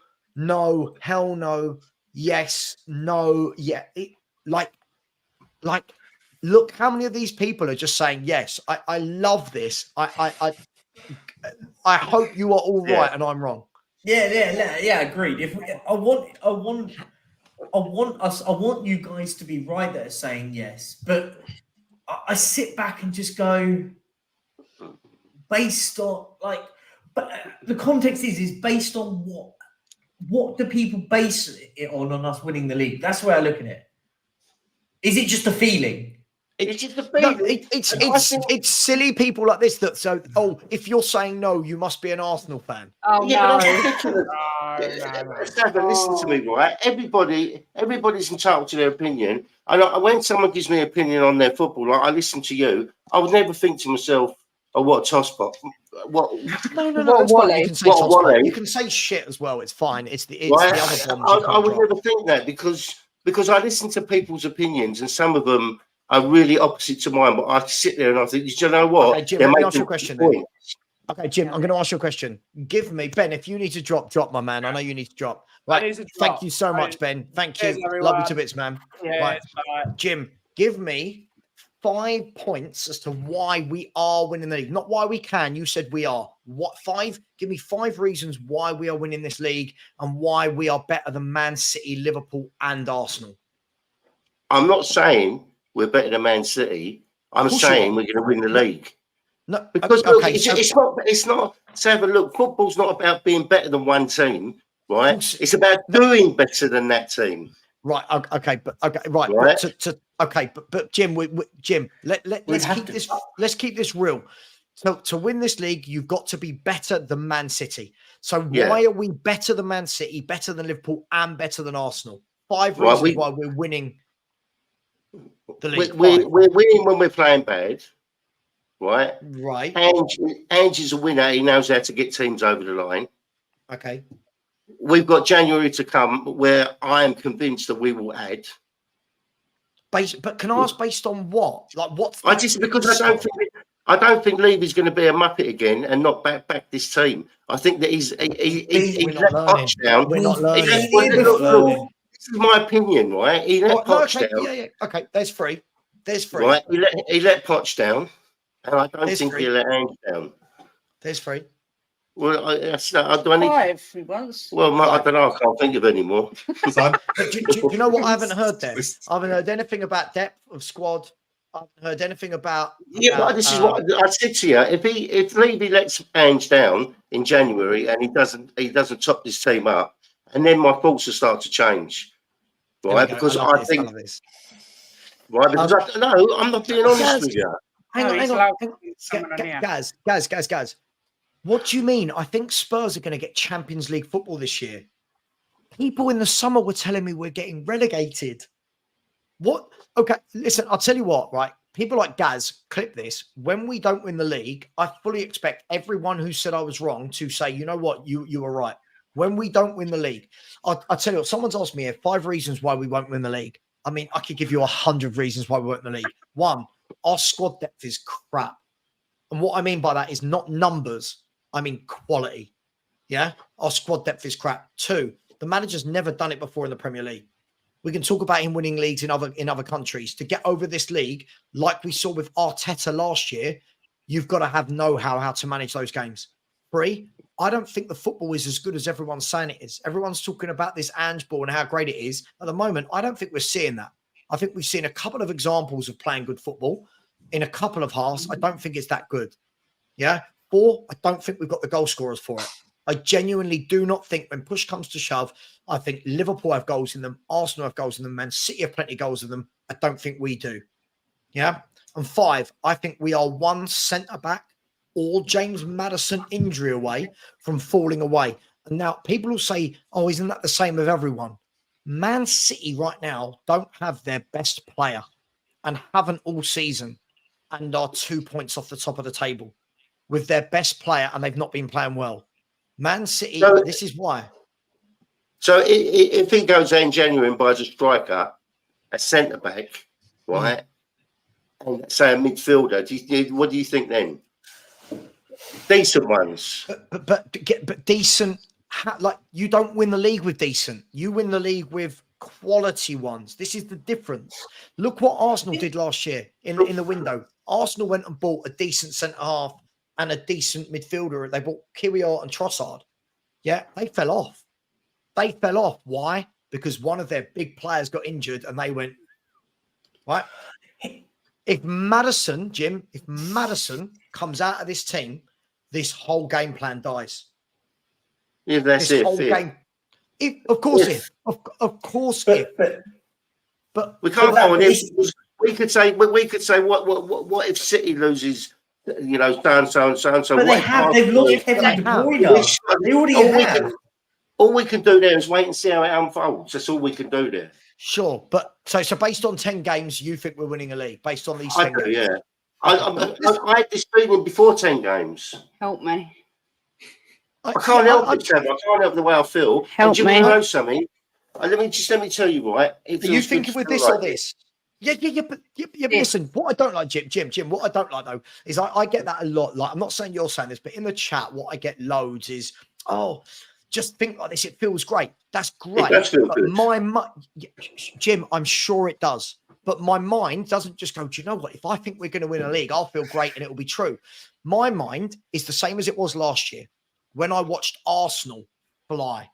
hell no, yes, no, yeah. Like, look how many of these people are just saying yes. I love this. I hope you are all right and I'm wrong. Yeah. Agreed. I want you guys to be right there saying yes, but I sit back and just go based on but the context is based on what do people base it on us winning the league? That's the way I look at it. Is it just a feeling? It's just a feeling. It's silly people like this that if you're saying no, you must be an Arsenal fan. Oh yeah, no. but that's ridiculous. Stefan, listen to me, right? Everybody's entitled to their opinion. And when someone gives me an opinion on their football, like I listen to you, I would never think to myself, "Oh, what a tosspot!" What? No. That's fine. You can say Wally? You can say shit as well. It's fine. It's the Right? other bombs. I would never think that because I listen to people's opinions and some of them are really opposite to mine. But I sit there and I think, you know what? Okay, Jim, let me ask you a question then. Okay, Jim, I'm going to ask you a question. Give me, Ben, if you need to drop, my man. I know you need to drop. Right. Thank you so much, Ben. Thank you. Love you to bits, man. Right. Jim, give me 5 points as to why we are winning the league. Not why we can. You said we are. What 5? Give me 5 reasons why we are winning this league and why we are better than Man City, Liverpool, and Arsenal. I'm not saying we're better than Man City. I'm saying we're going to win the league. No, because look, it's not. Have a look. Football's not about being better than one team, right? It's about doing better than that team. Right. Okay. But Jim, Jim, let's keep this real. So to win this league, you've got to be better than Man City. So why are we better than Man City, better than Liverpool, and better than Arsenal? 5 reasons why we're winning the league. We're winning when we're playing bad, right? Right. Angie's a winner. He knows how to get teams over the line. Okay. We've got January to come where I am convinced that we will add. But can I ask based on what? Like what's because I don't think Levy's going to be a muppet again and not back this team. I think that he's let Poch down. We're not learning. This is my opinion, right? He let Poch down. Yeah. Okay, there's free. Right, he let Poch down, and I don't think he'll let Ange down. There's free. Well, do I need 5 once? Well, I don't know. I can't think of any more. do you know what I haven't heard there? I haven't heard anything about depth of squad. I haven't heard anything about. But this is what I said to you. If Levy lets Ange down in January and he doesn't top this team up, and then my thoughts will start to change, right? Because I think, right? Because I'm not being honest with you. Hang on. Guys. What do you mean? I think Spurs are going to get Champions League football this year. People in the summer were telling me we're getting relegated. What? Okay, listen, I'll tell you what, right? People like Gaz, clip this. When we don't win the league, I fully expect everyone who said I was wrong to say, you know what, you were right. When we don't win the league, I'll tell you what, someone's asked me here 5 reasons why we won't win the league. I mean, I could give you 100 reasons why we won't win the league. 1, our squad depth is crap. And what I mean by that is not numbers. I mean quality. Yeah, our squad depth is crap. 2, the manager's never done it before in the Premier League. We can talk about him winning leagues in other countries. To get over this league, like we saw with Arteta last year, you've got to have know-how how to manage those games. 3, I don't think the football is as good as everyone's saying it is. Everyone's talking about this Ange ball and how great it is. At the moment, I don't think we're seeing that. I think we've seen a couple of examples of playing good football in a couple of halves. I don't think it's that good. Yeah. 4, I don't think we've got the goal scorers for it. I genuinely do not think when push comes to shove, I think Liverpool have goals in them, Arsenal have goals in them, Man City have plenty of goals in them. I don't think we do. Yeah. And 5, I think we are one centre-back or James Maddison injury away from falling away. And now people will say, oh, isn't that the same with everyone? Man City right now don't have their best player and haven't all season and are 2 points off the top of the table with their best player, and they've not been playing well. Man City, this is why. So if he goes in January and buys a striker, a centre-back, right, and say a midfielder, what do you think then? Decent ones. But decent, like you don't win the league with decent. You win the league with quality ones. This is the difference. Look what Arsenal did last year in the window. Arsenal went and bought a decent centre-half and a decent midfielder. They bought Kiwior and Trossard. Yeah, they fell off. They fell off. Why? Because one of their big players got injured and they went, right? If Maddison comes out of this team, this whole game plan dies. If that's this it. Whole game, of course, but we can't go on. We could say what if City loses? You know, so and so. But they've lost Kevin De Bruyne. They already have. All we can do there is wait and see how it unfolds. That's all we can do there. Sure, but so based on 10 games, you think we're winning a league based on these 10 games? Yeah. I had this feeling before 10 games. Help me. I can't help it, Trevor. I can't help the way I feel. Help me. me. Know something? Let me tell you, right? Are you thinking with this or this? Yeah. But listen, what I don't like, Jim, what I don't like though is I get that a lot. Like, I'm not saying you're saying this, but in the chat, what I get loads is, oh, just think like this. It feels great. That's great. It does feel but good. Jim, I'm sure it does. But my mind doesn't just go, do you know what? If I think we're going to win a league, I'll feel great and it will be true. My mind is the same as it was last year when I watched Arsenal fly.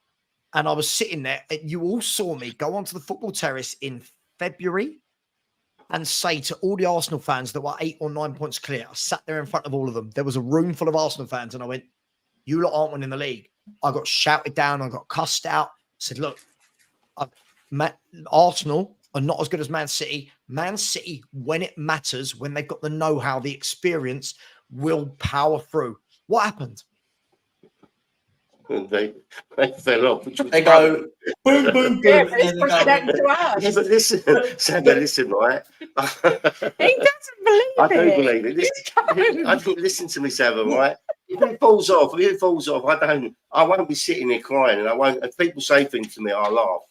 And I was sitting there. You all saw me go onto the football terrace in February and say to all the Arsenal fans that were 8 or 9 points clear, I sat there in front of all of them. There was a room full of Arsenal fans and I went, you lot aren't winning the league. I got shouted down. I got cussed out. I said, look, Arsenal are not as good as Man City. Man City, when it matters, when they've got the know-how, the experience, will power through. What happened? They fell off. They go boom, boom, boom. Yeah, but it's pushed them to us. Yeah, but listen, right? He doesn't believe I do it. believe it. Listen to me, Sava, right? If it falls off, I won't be sitting there crying, and I won't. If people say things to me, I'll laugh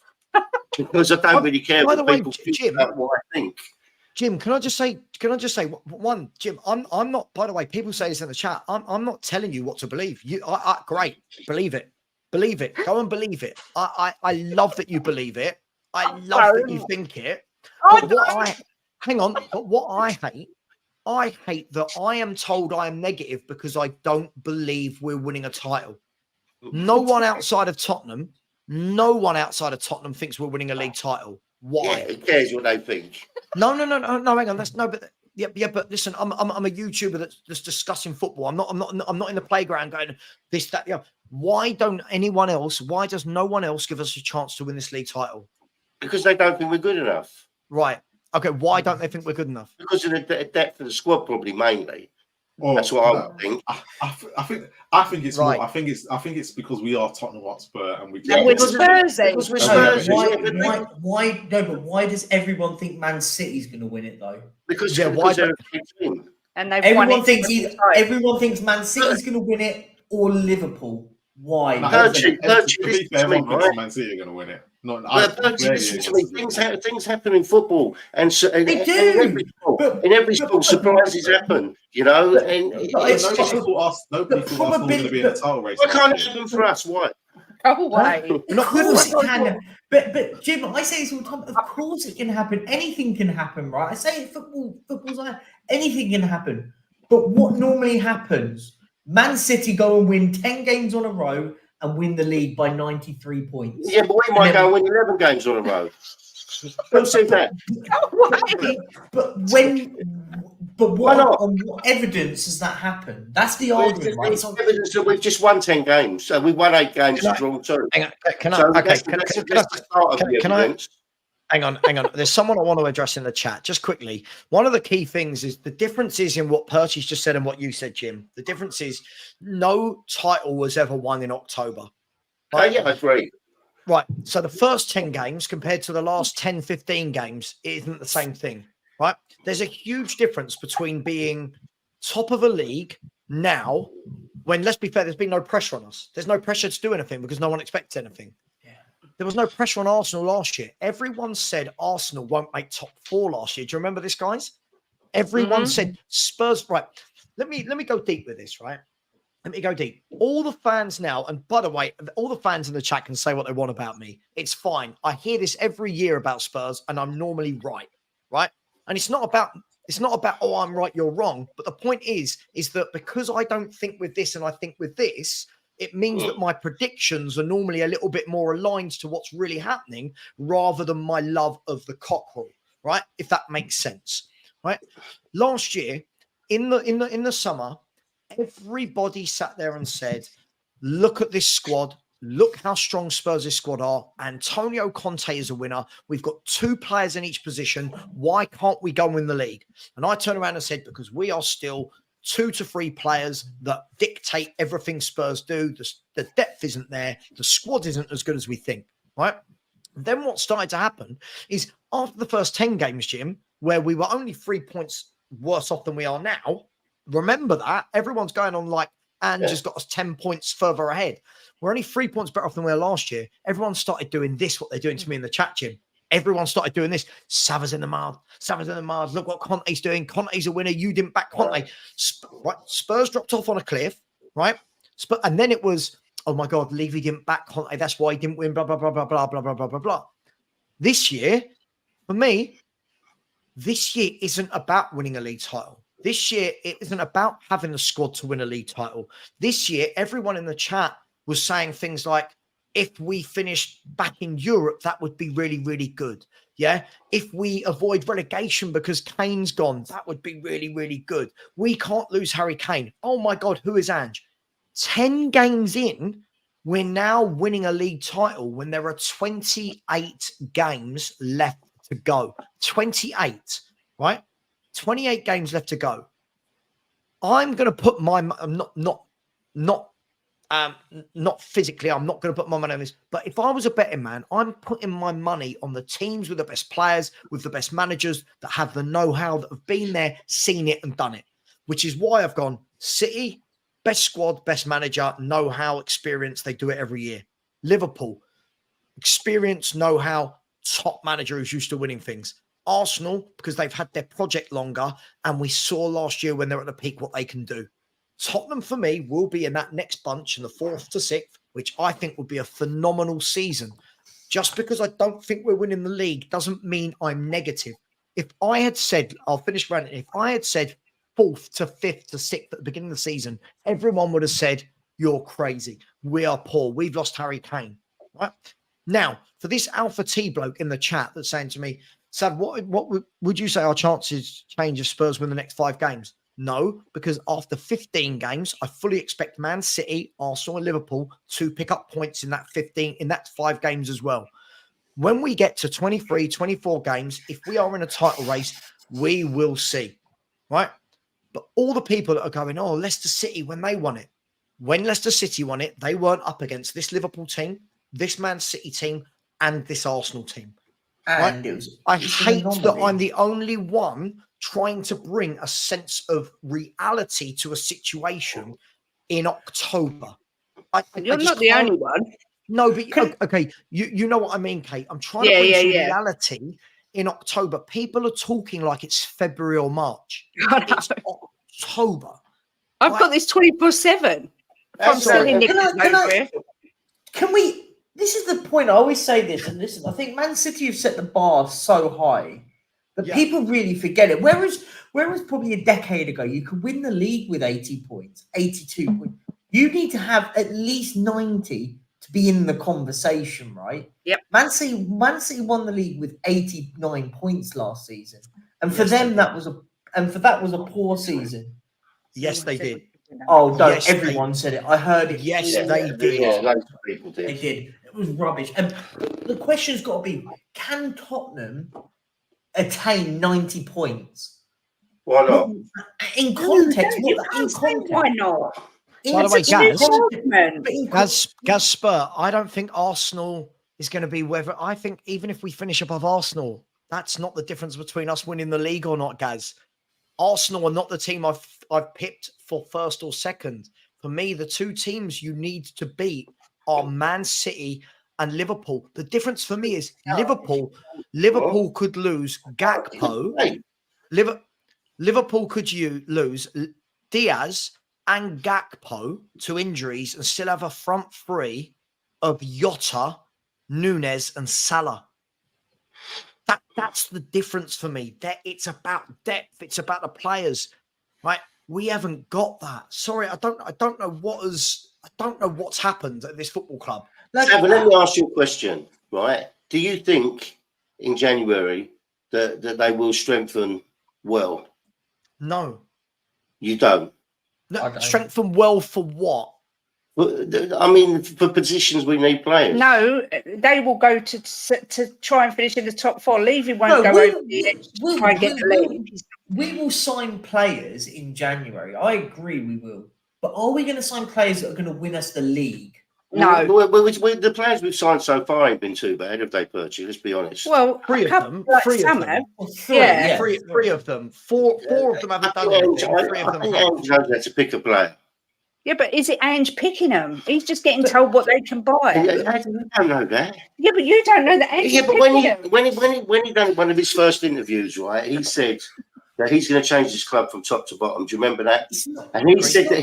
because I don't really care what people think about what I think. Jim, can I just say one, Jim, I'm not, by the way, people say this in the chat. I'm not telling you what to believe. Great. Believe it. Go and believe it. I love that you believe it. I love that you think it. But what I hate that I am told I am negative because I don't believe we're winning a title. No one outside of Tottenham thinks we're winning a league title. Why? Yeah, who cares what they think? No. Hang on. But listen, I'm a YouTuber that's discussing football. I'm not in the playground going this, that, yeah. Why does no one else give us a chance to win this league title? Because they don't think we're good enough. Right. Okay. Why don't they think we're good enough? Because of the depth of the squad, probably mainly. That's what I would think. I think it's right. I think it's because we are Tottenham Hotspur and we're Spurs. Why does everyone think Man City's going to win it though? Because they're a big team. And everyone thinks Man City's going to win it or Liverpool. Why? Everyone thinks Man City are going to win it. Not listen to me. Things happen in football, and so They do. In every sport, surprises happen. You know, and nobody thought Arsenal were going to be in a title race. Why can't it happen for us? Why? Go away. Of course it can. But Jim, I say this all the time. Of course it can happen. Anything can happen, right? I say it, football's like anything can happen. But what normally happens? Man City go and win 10 games on a row and win the league by 93 points. Yeah, but we might go and win 11 games on a row. Don't say that. But what evidence has that happened? That's the argument, right? It's evidence that we've just won 10 games. So we won 8 games and drawn 2. Hang on. There's someone I want to address in the chat just quickly. One of the key things is the differences in what Percy's just said and what you said, Jim. The difference is no title was ever won in October. Right? Yeah, I agree. Right. So the first 10 games compared to the last 10, 15 games isn't the same thing, right? There's a huge difference between being top of a league now when, let's be fair, there's been no pressure on us. There's no pressure to do anything because no one expects anything. There was no pressure on Arsenal last year. Everyone said Arsenal won't make top 4 last year. Do you remember this, guys? Everyone said Spurs. Right. Let me go deep with this, right? Let me go deep. All the fans now, and by the way, all the fans in the chat can say what they want about me. It's fine. I hear this every year about Spurs, and I'm normally right? And it's not about, oh, I'm right, you're wrong. But the point is that because I don't think with this and I think with this, it means that my predictions are normally a little bit more aligned to what's really happening rather than my love of the cockerel, right? If that makes sense, right? Last year, in the summer, everybody sat there and said, look at this squad. Look how strong Spurs' squad are. Antonio Conte is a winner. We've got 2 players in each position. Why can't we go and win the league? And I turned around and said, because we are still 2 to 3 players that dictate everything Spurs do. The depth isn't there. The squad isn't as good as we think, right? Then what started to happen is after the first 10 games, Jim, where we were only 3 points worse off than we are now, remember that. Everyone's going on like, and just got us 10 points further ahead. We're only 3 points better off than we were last year. Everyone started doing this, what they're doing to me in the chat, Jim. Everyone started doing this. Savas in the mud. Look what Conte's doing. Conte's a winner. You didn't back Conte. Right? Spurs dropped off on a cliff, right? And then it was, oh my God, Levy didn't back Conte. That's why he didn't win, blah, blah, blah, blah, blah, blah, blah, blah, blah, blah. This year, for me, this year isn't about winning a league title. This year, it isn't about having a squad to win a league title. This year, everyone in the chat was saying things like, if we finished back in Europe, that would be really, really good. Yeah. If we avoid relegation because Kane's gone, that would be really, really good. We can't lose Harry Kane. Oh my God, who is Ange? 10 games in, we're now winning a league title when there are 28 games left to go. 28, right? 28 games left to go. I'm going to put my, not physically, I'm not going to put my money on this, but if I was a betting man, I'm putting my money on the teams with the best players, with the best managers that have the know-how, that have been there, seen it and done it, which is why I've gone City, best squad, best manager, know-how, experience. They do it every year. Liverpool, experience, know-how, top manager who's used to winning things. Arsenal, because they've had their project longer, and we saw last year when they're at the peak what they can do. Tottenham, for me, will be in that next bunch in the 4th to 6th, which I think will be a phenomenal season. Just because I don't think we're winning the league doesn't mean I'm negative. If I had said, I'll finish ranting, if I had said 4th to 5th to 6th at the beginning of the season, everyone would have said, you're crazy. We are poor. We've lost Harry Kane. Right? Now, for this Alpha T bloke in the chat that's saying to me, Sad, what would you say our chances change if Spurs win the next 5 games? No, because after 15 games, I fully expect Man City, Arsenal, and Liverpool to pick up points in that 5 games as well. When we get to 23, 24 games, if we are in a title race, we will see, right? But all the people that are going, oh, Leicester City, when they won it, when Leicester City won it, they weren't up against this Liverpool team, this Man City team, and this Arsenal team. And right? I hate that I'm the only one trying to bring a sense of reality to a situation in October. You're not the only one. No, but okay, you know what I mean, Kate. I'm trying to bring some reality in October. People are talking like it's February or March. It's October. I've got this 24/7 from selling Can we? This is the point. I always say this, and listen, I think Man City have set the bar so high that people really forget it. Whereas probably a decade ago, you could win the league with 80 points, 82 points. You need to have at least 90 to be in the conversation, right? Yep. Man City won the league with 89 points last season, and for them that was a poor season. Yes, they did. Oh, don't! Yes, everyone said it. I heard it. Yes, they did. Yeah, loads of people did. They did. It was rubbish. And the question's got to be: can Tottenham attain 90 points? Why not? In context, why not? By the way, Gaz Spur, I don't think Arsenal is going to be whether. I think even if we finish above Arsenal, that's not the difference between us winning the league or not, Gaz. Arsenal are not the team I've picked for first or second. For me, the two teams you need to beat are Man City and Liverpool. The difference for me is Liverpool could lose Gakpo. Liverpool could lose Diaz and Gakpo to injuries and still have a front three of Jota, Nunes and Salah. That's the difference for me. It's about depth. It's about the players, right? We haven't got that. Sorry, I don't know what's happened at this football club. Let me ask you a question, right? Do you think in January that they will strengthen well? No. You don't? No, strengthen well for what? I mean, for positions we need players. No, they will go to try and finish in the top four. Levy won't go over the edge to try and get the league. We will sign players in January. I agree, we will. But are we going to sign players that are going to win us the league? No. The players we've signed so far ain't been too bad, have they, Perchy? Let's be honest. Well, three of them. Three of them. Four of them haven't done anything. Three of them have. Knows to pick a player. Yeah, but is it Ange picking them? He's just getting told what they can buy. I don't know that. Yeah, but you don't know that Ange is picking them. When he done one of his first interviews, right, he said that he's going to change his club from top to bottom. Do you remember that? And he said that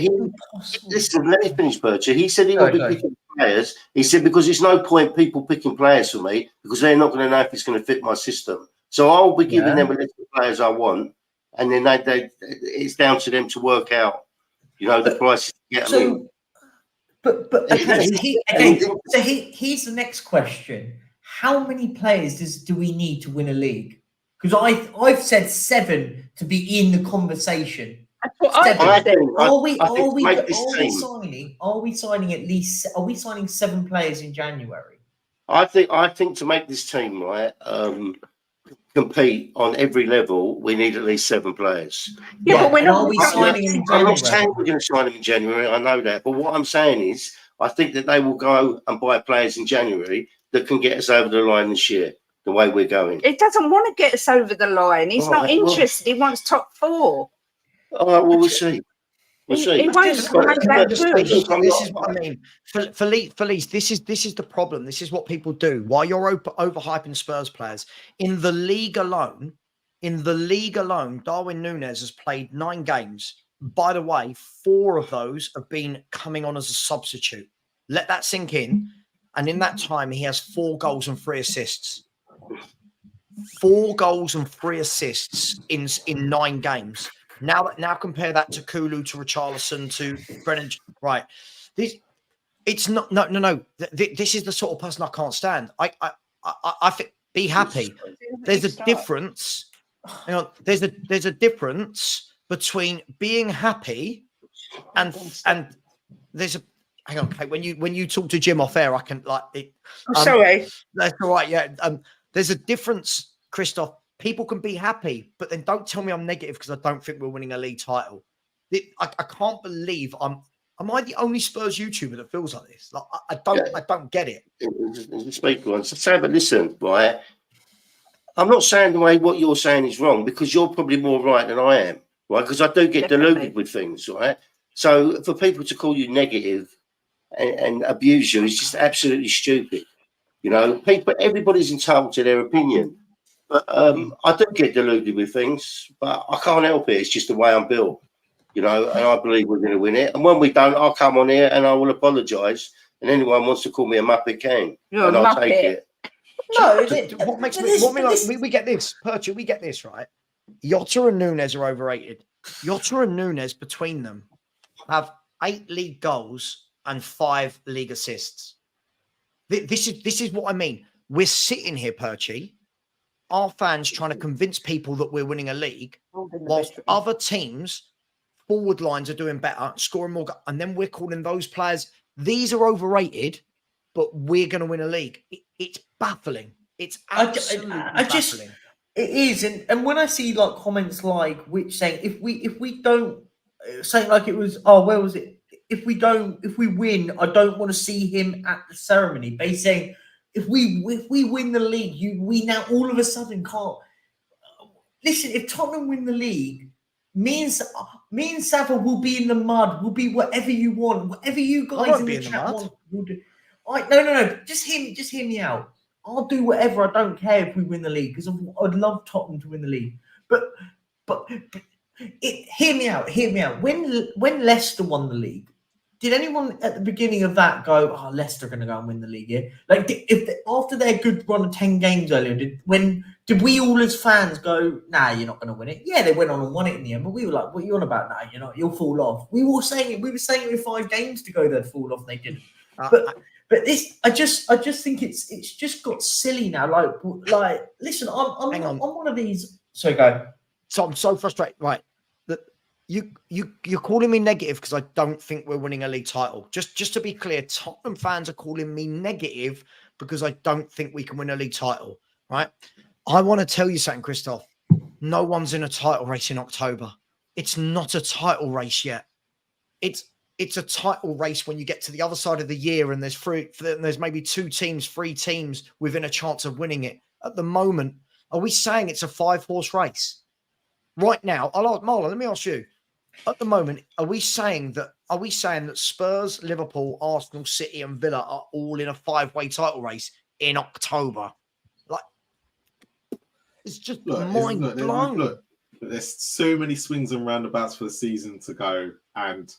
listen, let me finish, Bircher. He said he will be picking players. He said, because there's no point people picking players for me because they're not going to know if it's going to fit my system. So I'll be giving them a list of players I want, and then it's down to them to work out, the prices to get them in. But here's the next question. How many players do we need to win a league? Because I've said 7 to be in the conversation. Are we signing 7 players in January? I think to make this team compete on every level, we need at least 7 players. Yeah, but I'm not saying we're going to sign them in January. I know that, but what I'm saying is, I think that they will go and buy players in January that can get us over the line this year. The way we're going, it doesn't want to get us over the line. He's not interested. He wants top 4. All right, well, we'll see. He won't make that good. This is what I mean. Felice, this is the problem. This is what people do. While you're overhyping Spurs players in the league alone, Darwin Núñez has played 9 games. By the way, 4 of those have been coming on as a substitute. Let that sink in. And in that time, he has 4 goals and 3 assists. 4 goals and 3 assists in 9 games. Now compare that to Kulu, to Richarlison, to Brennan. Right, it's not. No. This is the sort of person I can't stand. I think be happy. There's a difference. Hang on. There's a difference between being happy and there's a. Hang on, Kate. When you talk to Jim off air, I can like it. Sorry. That's all right. Yeah. There's a difference, Christoph. People can be happy, but then don't tell me I'm negative because I don't think we're winning a league title. I can't believe am I the only Spurs YouTuber that feels like this? Like I don't get it. Speak once. But listen, right? I'm not saying the way what you're saying is wrong because you're probably more right than I am, right? Because I do get deluded with things, right? So for people to call you negative, and abuse you is just absolutely stupid. You know, everybody's entitled to their opinion. But I do get deluded with things, but I can't help it. It's just the way I'm built, you know, and I believe we're going to win it. And when we don't, I'll come on here and I will apologise. And anyone wants to call me a muppet can, and I'll take it. No, what makes we get this, Percher, we get this, right? Jota and Nunes are overrated. Jota and Nunes between them have 8 league goals and 5 league assists. This is what I mean. We're sitting here, Perchy, our fans trying to convince people that we're winning a league, whilst other teams' forward lines are doing better, scoring more, and then we're calling those players, these are overrated, but we're going to win a league. It's baffling. It's absolutely baffling. It is, and when I see like comments like which saying if we don't saying like it was where was it? If we win, I don't want to see him at the ceremony. Basically saying if we win the league, we now all of a sudden can't listen. If Tottenham win the league, me and Sava will be in the mud. We'll be whatever you want, whatever you guys in the chat want. We'll do. No. Just hear me out. I'll do whatever. I don't care if we win the league because I'd love Tottenham to win the league. But hear me out. When Leicester won the league, did anyone at the beginning of that go, "Oh, Leicester are going to go and win the league"? Yeah, like after their good run of 10 games earlier, did we all as fans go, "Nah, you're not going to win it"? Yeah, they went on and won it in the end, but we were like, "What are you on about? Nah, you're not. You'll fall off." We were saying it. We were saying it with 5 games to go, they'd fall off, and they didn't. But this, I just think it's just got silly now. Like, listen, I'm one of these. So go. So I'm so frustrated. Right, that you're calling me negative because I don't think we're winning a league title. Just to be clear, Tottenham fans are calling me negative because I don't think we can win a league title. Right? I want to tell you something, Christoph. No one's in a title race in October. It's not a title race yet. It's a title race when you get to the other side of the year and there's maybe 3 teams within a chance of winning it. At the moment, are we saying it's a 5-horse race? Right now, Marlon, let me ask you. At the moment, are we saying that Spurs, Liverpool, Arsenal, City, and Villa are all in a 5-way title race in October? Like, it's just mind blowing. Look, there's so many swings and roundabouts for the season to go, and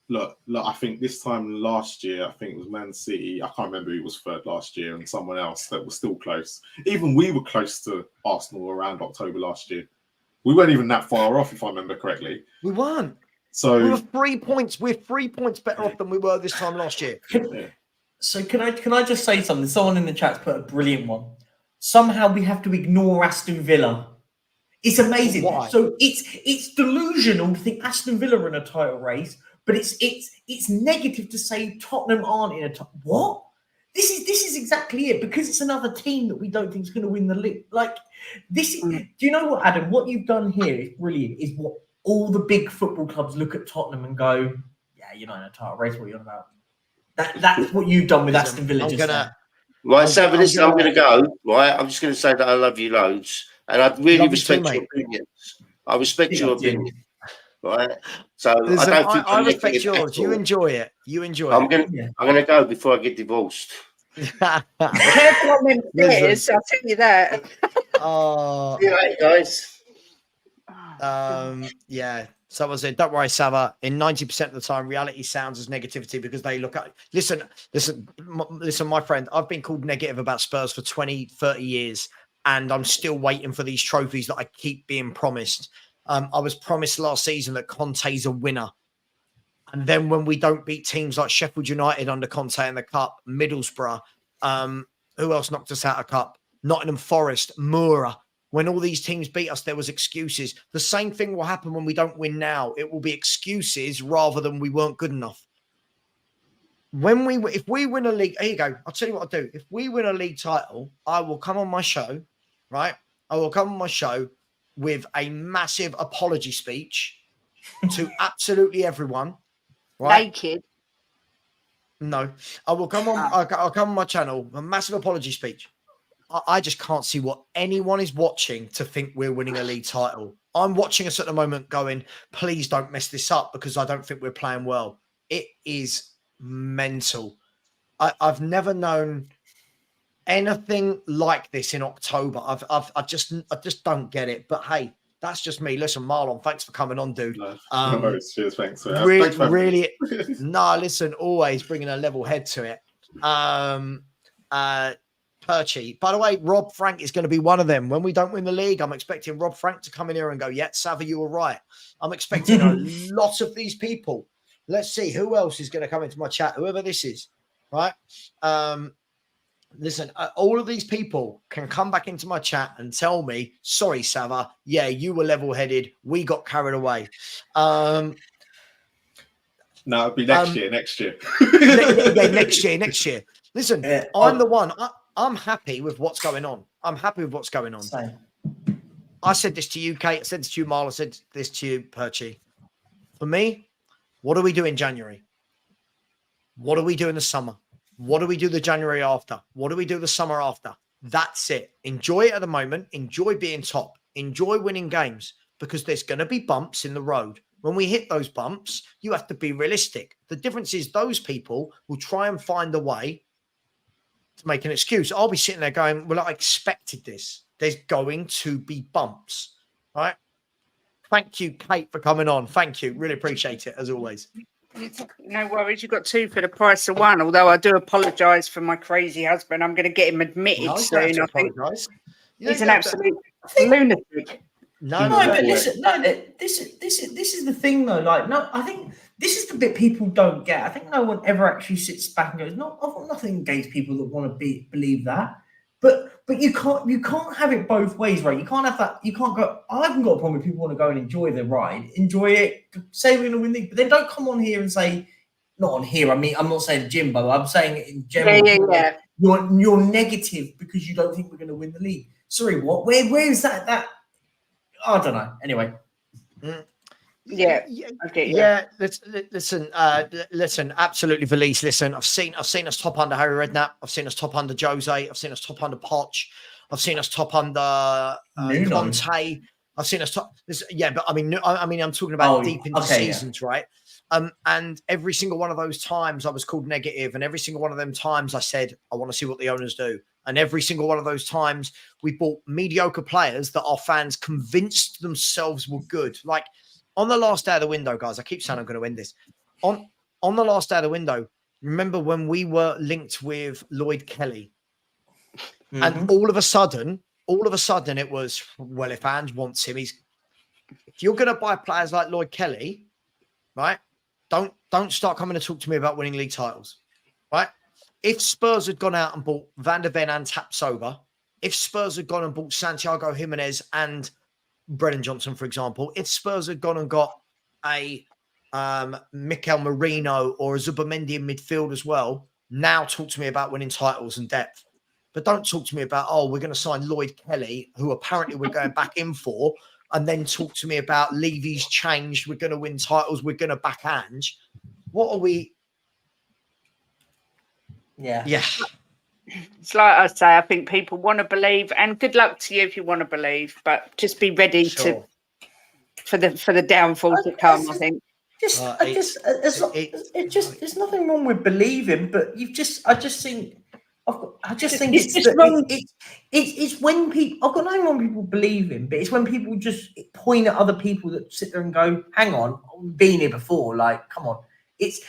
Look, I think this time last year, I think it was Man City. I can't remember who was third last year and someone else that was still close. Even we were close to Arsenal around October last year. We weren't even that far off, if I remember correctly. We weren't. So we were 3 points. We're 3 points better off than we were this time last year. So can I just say something? Someone in the chat's put a brilliant one. Somehow we have to ignore Aston Villa. It's amazing. Why? So it's delusional to think Aston Villa are in a title race. But it's negative to say Tottenham aren't in a top. What? This is exactly it, because it's another team that we don't think is going to win the league. Like this. Do you know what, Adam? What you've done here is brilliant. Is what all the big football clubs look at Tottenham and go, "Yeah, you're not in a title race. What are you on about?" That's what you've done with Aston Villa. Right, so for this, I'm going to go. Right, I'm just going to say that I love you loads, and I really respect your opinions. I respect your opinion. Right, so I respect yours. You enjoy it. I'm gonna go before I get divorced. Careful on them stairs, I'll tell you that. Oh, see you later, guys. Yeah. Someone said, "Don't worry, Sava. In 90% of the time, reality sounds as negativity because they look at." Listen, my friend. I've been called negative about Spurs for 20, 30 years, and I'm still waiting for these trophies that I keep being promised. I was promised last season that Conte's a winner. And then when we don't beat teams like Sheffield United under Conte in the Cup, Middlesbrough, who else knocked us out of Cup? Nottingham Forest, Moura. When all these teams beat us, there was excuses. The same thing will happen when we don't win now. It will be excuses rather than we weren't good enough. If we win a league, here you go. I'll tell you what I'll do. If we win a league title, I will come on my show, right? I will come on my show with a massive apology speech to absolutely everyone. Right? Naked. No, I will come on. I'll come on my channel. A massive apology speech. I just can't see what anyone is watching to think we're winning a league title. I'm watching us at the moment, going, "Please don't mess this up," because I don't think we're playing well. It is mental. I've never known anything like this in October. I just don't get it. But hey, that's just me. Listen, Marlon, thanks for coming on, dude. No worries. Cheers, thanks. Thanks for having Really, me. no, listen, always bringing a level head to it. Perchy. By the way, Rob Frank is going to be one of them. When we don't win the league, I'm expecting Rob Frank to come in here and go, yeah, Sava, you were right. I'm expecting a lot of these people. Let's see who else is going to come into my chat, whoever this is, right? Listen, all of these people can come back into my chat and tell me, sorry, Sava, yeah, you were level-headed. We got carried away. No, it'll be next year. next year. Listen, I'm the one. I'm happy with what's going on. Same. I said this to you, Kate. I said this to you, Marl. I said this to you, Perchy. For me, what do we do in January? What do we do in the summer? What do we do the January after? What do we do the summer after? That's it. Enjoy it at the moment. Enjoy being top. Enjoy winning games, because there's going to be bumps in the road. When we hit those bumps, you have to be realistic. The difference is those people will try and find a way to make an excuse. I'll be sitting there going, well, I expected this. There's going to be bumps, right? Thank you, Kate, for coming on. Thank you. Really appreciate it, as always. No worries. You got 2 for the price of 1. Although I do apologise for my crazy husband. I'm going to get him admitted soon. I think he's an absolute lunatic. But listen, this is the thing though. Like, no, I think this is the bit people don't get. I think no one ever actually sits back and goes, "No, I've got nothing against people that want to believe that." But you can't have it both ways, right? You can't have that. You can't go. I haven't got a problem with people want to go and enjoy the ride, enjoy it, say we're going to win the, but then don't come on here and say, not on here. I mean, I'm not saying Jim, but I'm saying it in general. Yeah. You're negative because you don't think we're going to win the league. Sorry, what? Where is that? I don't know. Anyway. Yeah. Okay. Yeah. Listen. Absolutely, Valise. Listen, I've seen us top under Harry Redknapp. I've seen us top under Jose. I've seen us top under Poch. I've seen us top under Conte. I've seen us top. But I mean, I'm talking about deep into seasons, right? And every single one of those times I was called negative, and every single one of them times I said, I want to see what the owners do. And every single one of those times we bought mediocre players that our fans convinced themselves were good. Like on the last day of the window, guys, I keep saying I'm going to end this. On the last day of the window, remember when we were linked with Lloyd Kelly? Mm-hmm. And all of a sudden it was, well, if Ange wants him, if you're going to buy players like Lloyd Kelly, right? Don't start coming to talk to me about winning league titles, right? If Spurs had gone out and bought Van der Ven and Tapsoba, if Spurs had gone and bought Santiago Jimenez and Brennan Johnson, for example, if Spurs had gone and got a Mikel Merino or a Zubamendi in midfield as well, now talk to me about winning titles and depth. But don't talk to me about, we're going to sign Lloyd Kelly, who apparently we're going back in for, and then talk to me about Levy's changed, we're going to win titles, we're going to back Ange. What are we... Yeah. It's like I say, I think people want to believe, and good luck to you if you want to believe, but just be ready for the downfall to come. I think. There's nothing wrong with believing, but I just think it's wrong. It's when people. I've got nothing wrong with people believing, but it's when people just point at other people that sit there and go, "Hang on, I've been here before." Like, come on, it's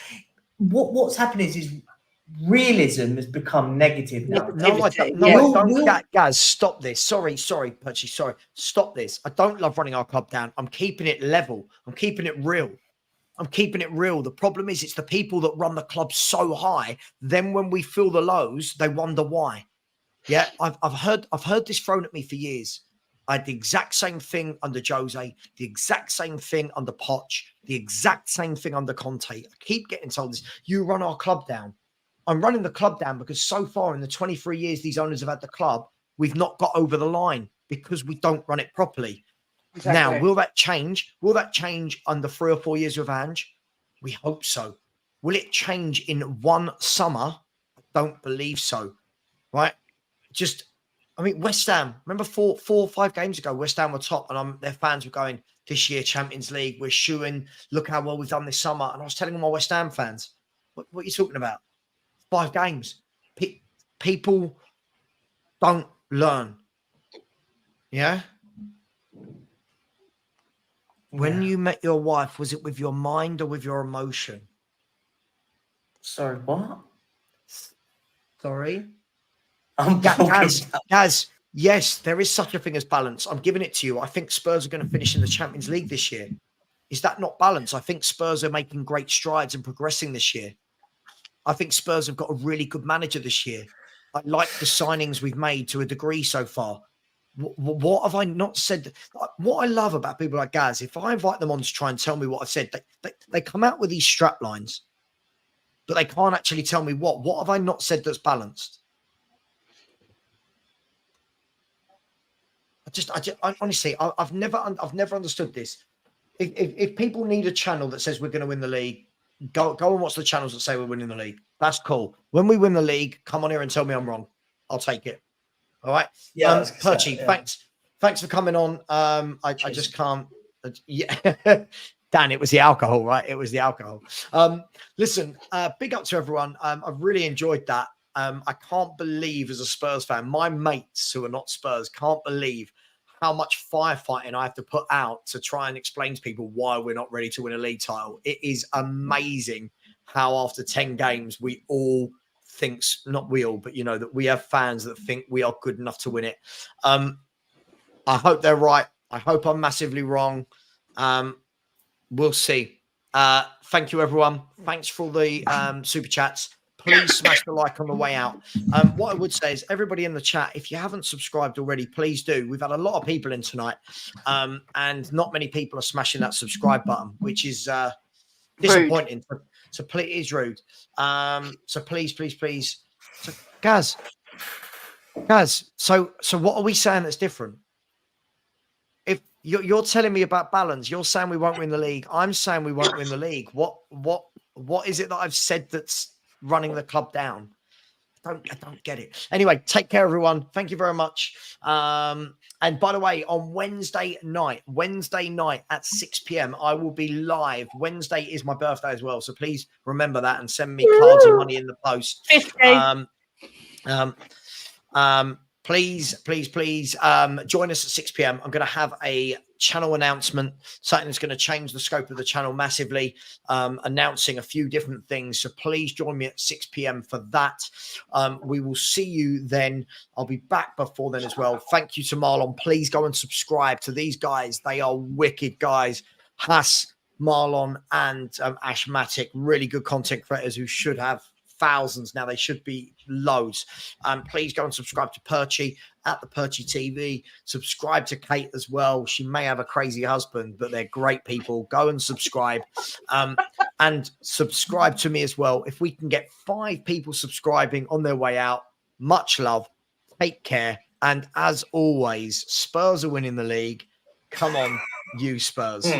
what's happening is realism has become negative now. No, guys, stop this. Sorry, Perchy, sorry. Stop this. I don't love running our club down. I'm keeping it level. I'm keeping it real. The problem is it's the people that run the club so high. Then when we feel the lows, they wonder why. Yeah, I've heard this thrown at me for years. I had the exact same thing under Jose, the exact same thing under Poch, the exact same thing under Conte. I keep getting told this. You run our club down. I'm running the club down because so far in the 23 years these owners have had the club, we've not got over the line because we don't run it properly. Exactly. Now, will that change? Will that change under 3 or 4 years of Ange? We hope so. Will it change in one summer? I don't believe so. Right? West Ham, remember 4 or 5 games ago, West Ham were top and their fans were going, this year, Champions League, we're shooing, look how well we've done this summer. And I was telling all my West Ham fans, What are you talking about? 5 games. People don't learn. Yeah. When you met your wife, was it with your mind or with your emotion? Sorry, what? Sorry? I'm Gaz, yes, there is such a thing as balance. I'm giving it to you. I think Spurs are going to finish in the Champions League this year. Is that not balance? I think Spurs are making great strides and progressing this year. I think Spurs have got a really good manager this year. I like the signings we've made to a degree so far. What have I not said? What I love about people like Gaz, if I invite them on to try and tell me what I've said, they come out with these strap lines, but they can't actually tell me what. What have I not said that's balanced? I honestly, I've never understood this. If people need a channel that says we're going to win the league, go and watch the channels that say we're winning the league. That's cool. When we win the league, come on here and tell me I'm wrong. I'll take it. All right. Yeah, Perchy, thanks for coming on. I just can't. Yeah, Dan, it was the alcohol, right? It was the alcohol. Listen, big up to everyone. I've really enjoyed that. I can't believe, as a Spurs fan, my mates who are not Spurs can't believe how much firefighting I have to put out to try and explain to people why we're not ready to win a league title. It is amazing how after 10 games we all thinks, not we all, but that we have fans that think we are good enough to win it. I hope they're right. I hope I'm massively wrong. We'll see. Thank you, everyone. Thanks for the super chats. Please smash the like on the way out. What I would say is, everybody in the chat, if you haven't subscribed already, please do. We've had a lot of people in tonight, and not many people are smashing that subscribe button, which is disappointing. So please, it is rude. So please. So Gaz. So what are we saying that's different? If you're telling me about balance, you're saying we won't win the league. I'm saying we won't win the league. What is it that I've said that's running the club down? I don't get it. Anyway, take care, everyone. Thank you very much. And by the way, on Wednesday night at 6 p.m, I will be live. Wednesday is my birthday as well, so please remember that and send me cards and money in the post. Please join us at 6 p.m. I'm going to have a channel announcement, something that's going to change the scope of the channel massively, announcing a few different things. So please join me at 6 p.m. for that. We will see you then. I'll be back before then as well. Thank you to Marlon. Please go and subscribe to these guys. They are wicked guys. Haas, Marlon, and Ashmatic, really good content creators who should have thousands now. They should be loads. Please go and subscribe to Perchy at the Perchy TV. Subscribe to Kate as well. She may have a crazy husband, but they're great people. Go and subscribe, and subscribe to me as well. If we can get 5 people subscribing on their way out, much love. Take care, and as always, Spurs are winning the league. Come on, you Spurs.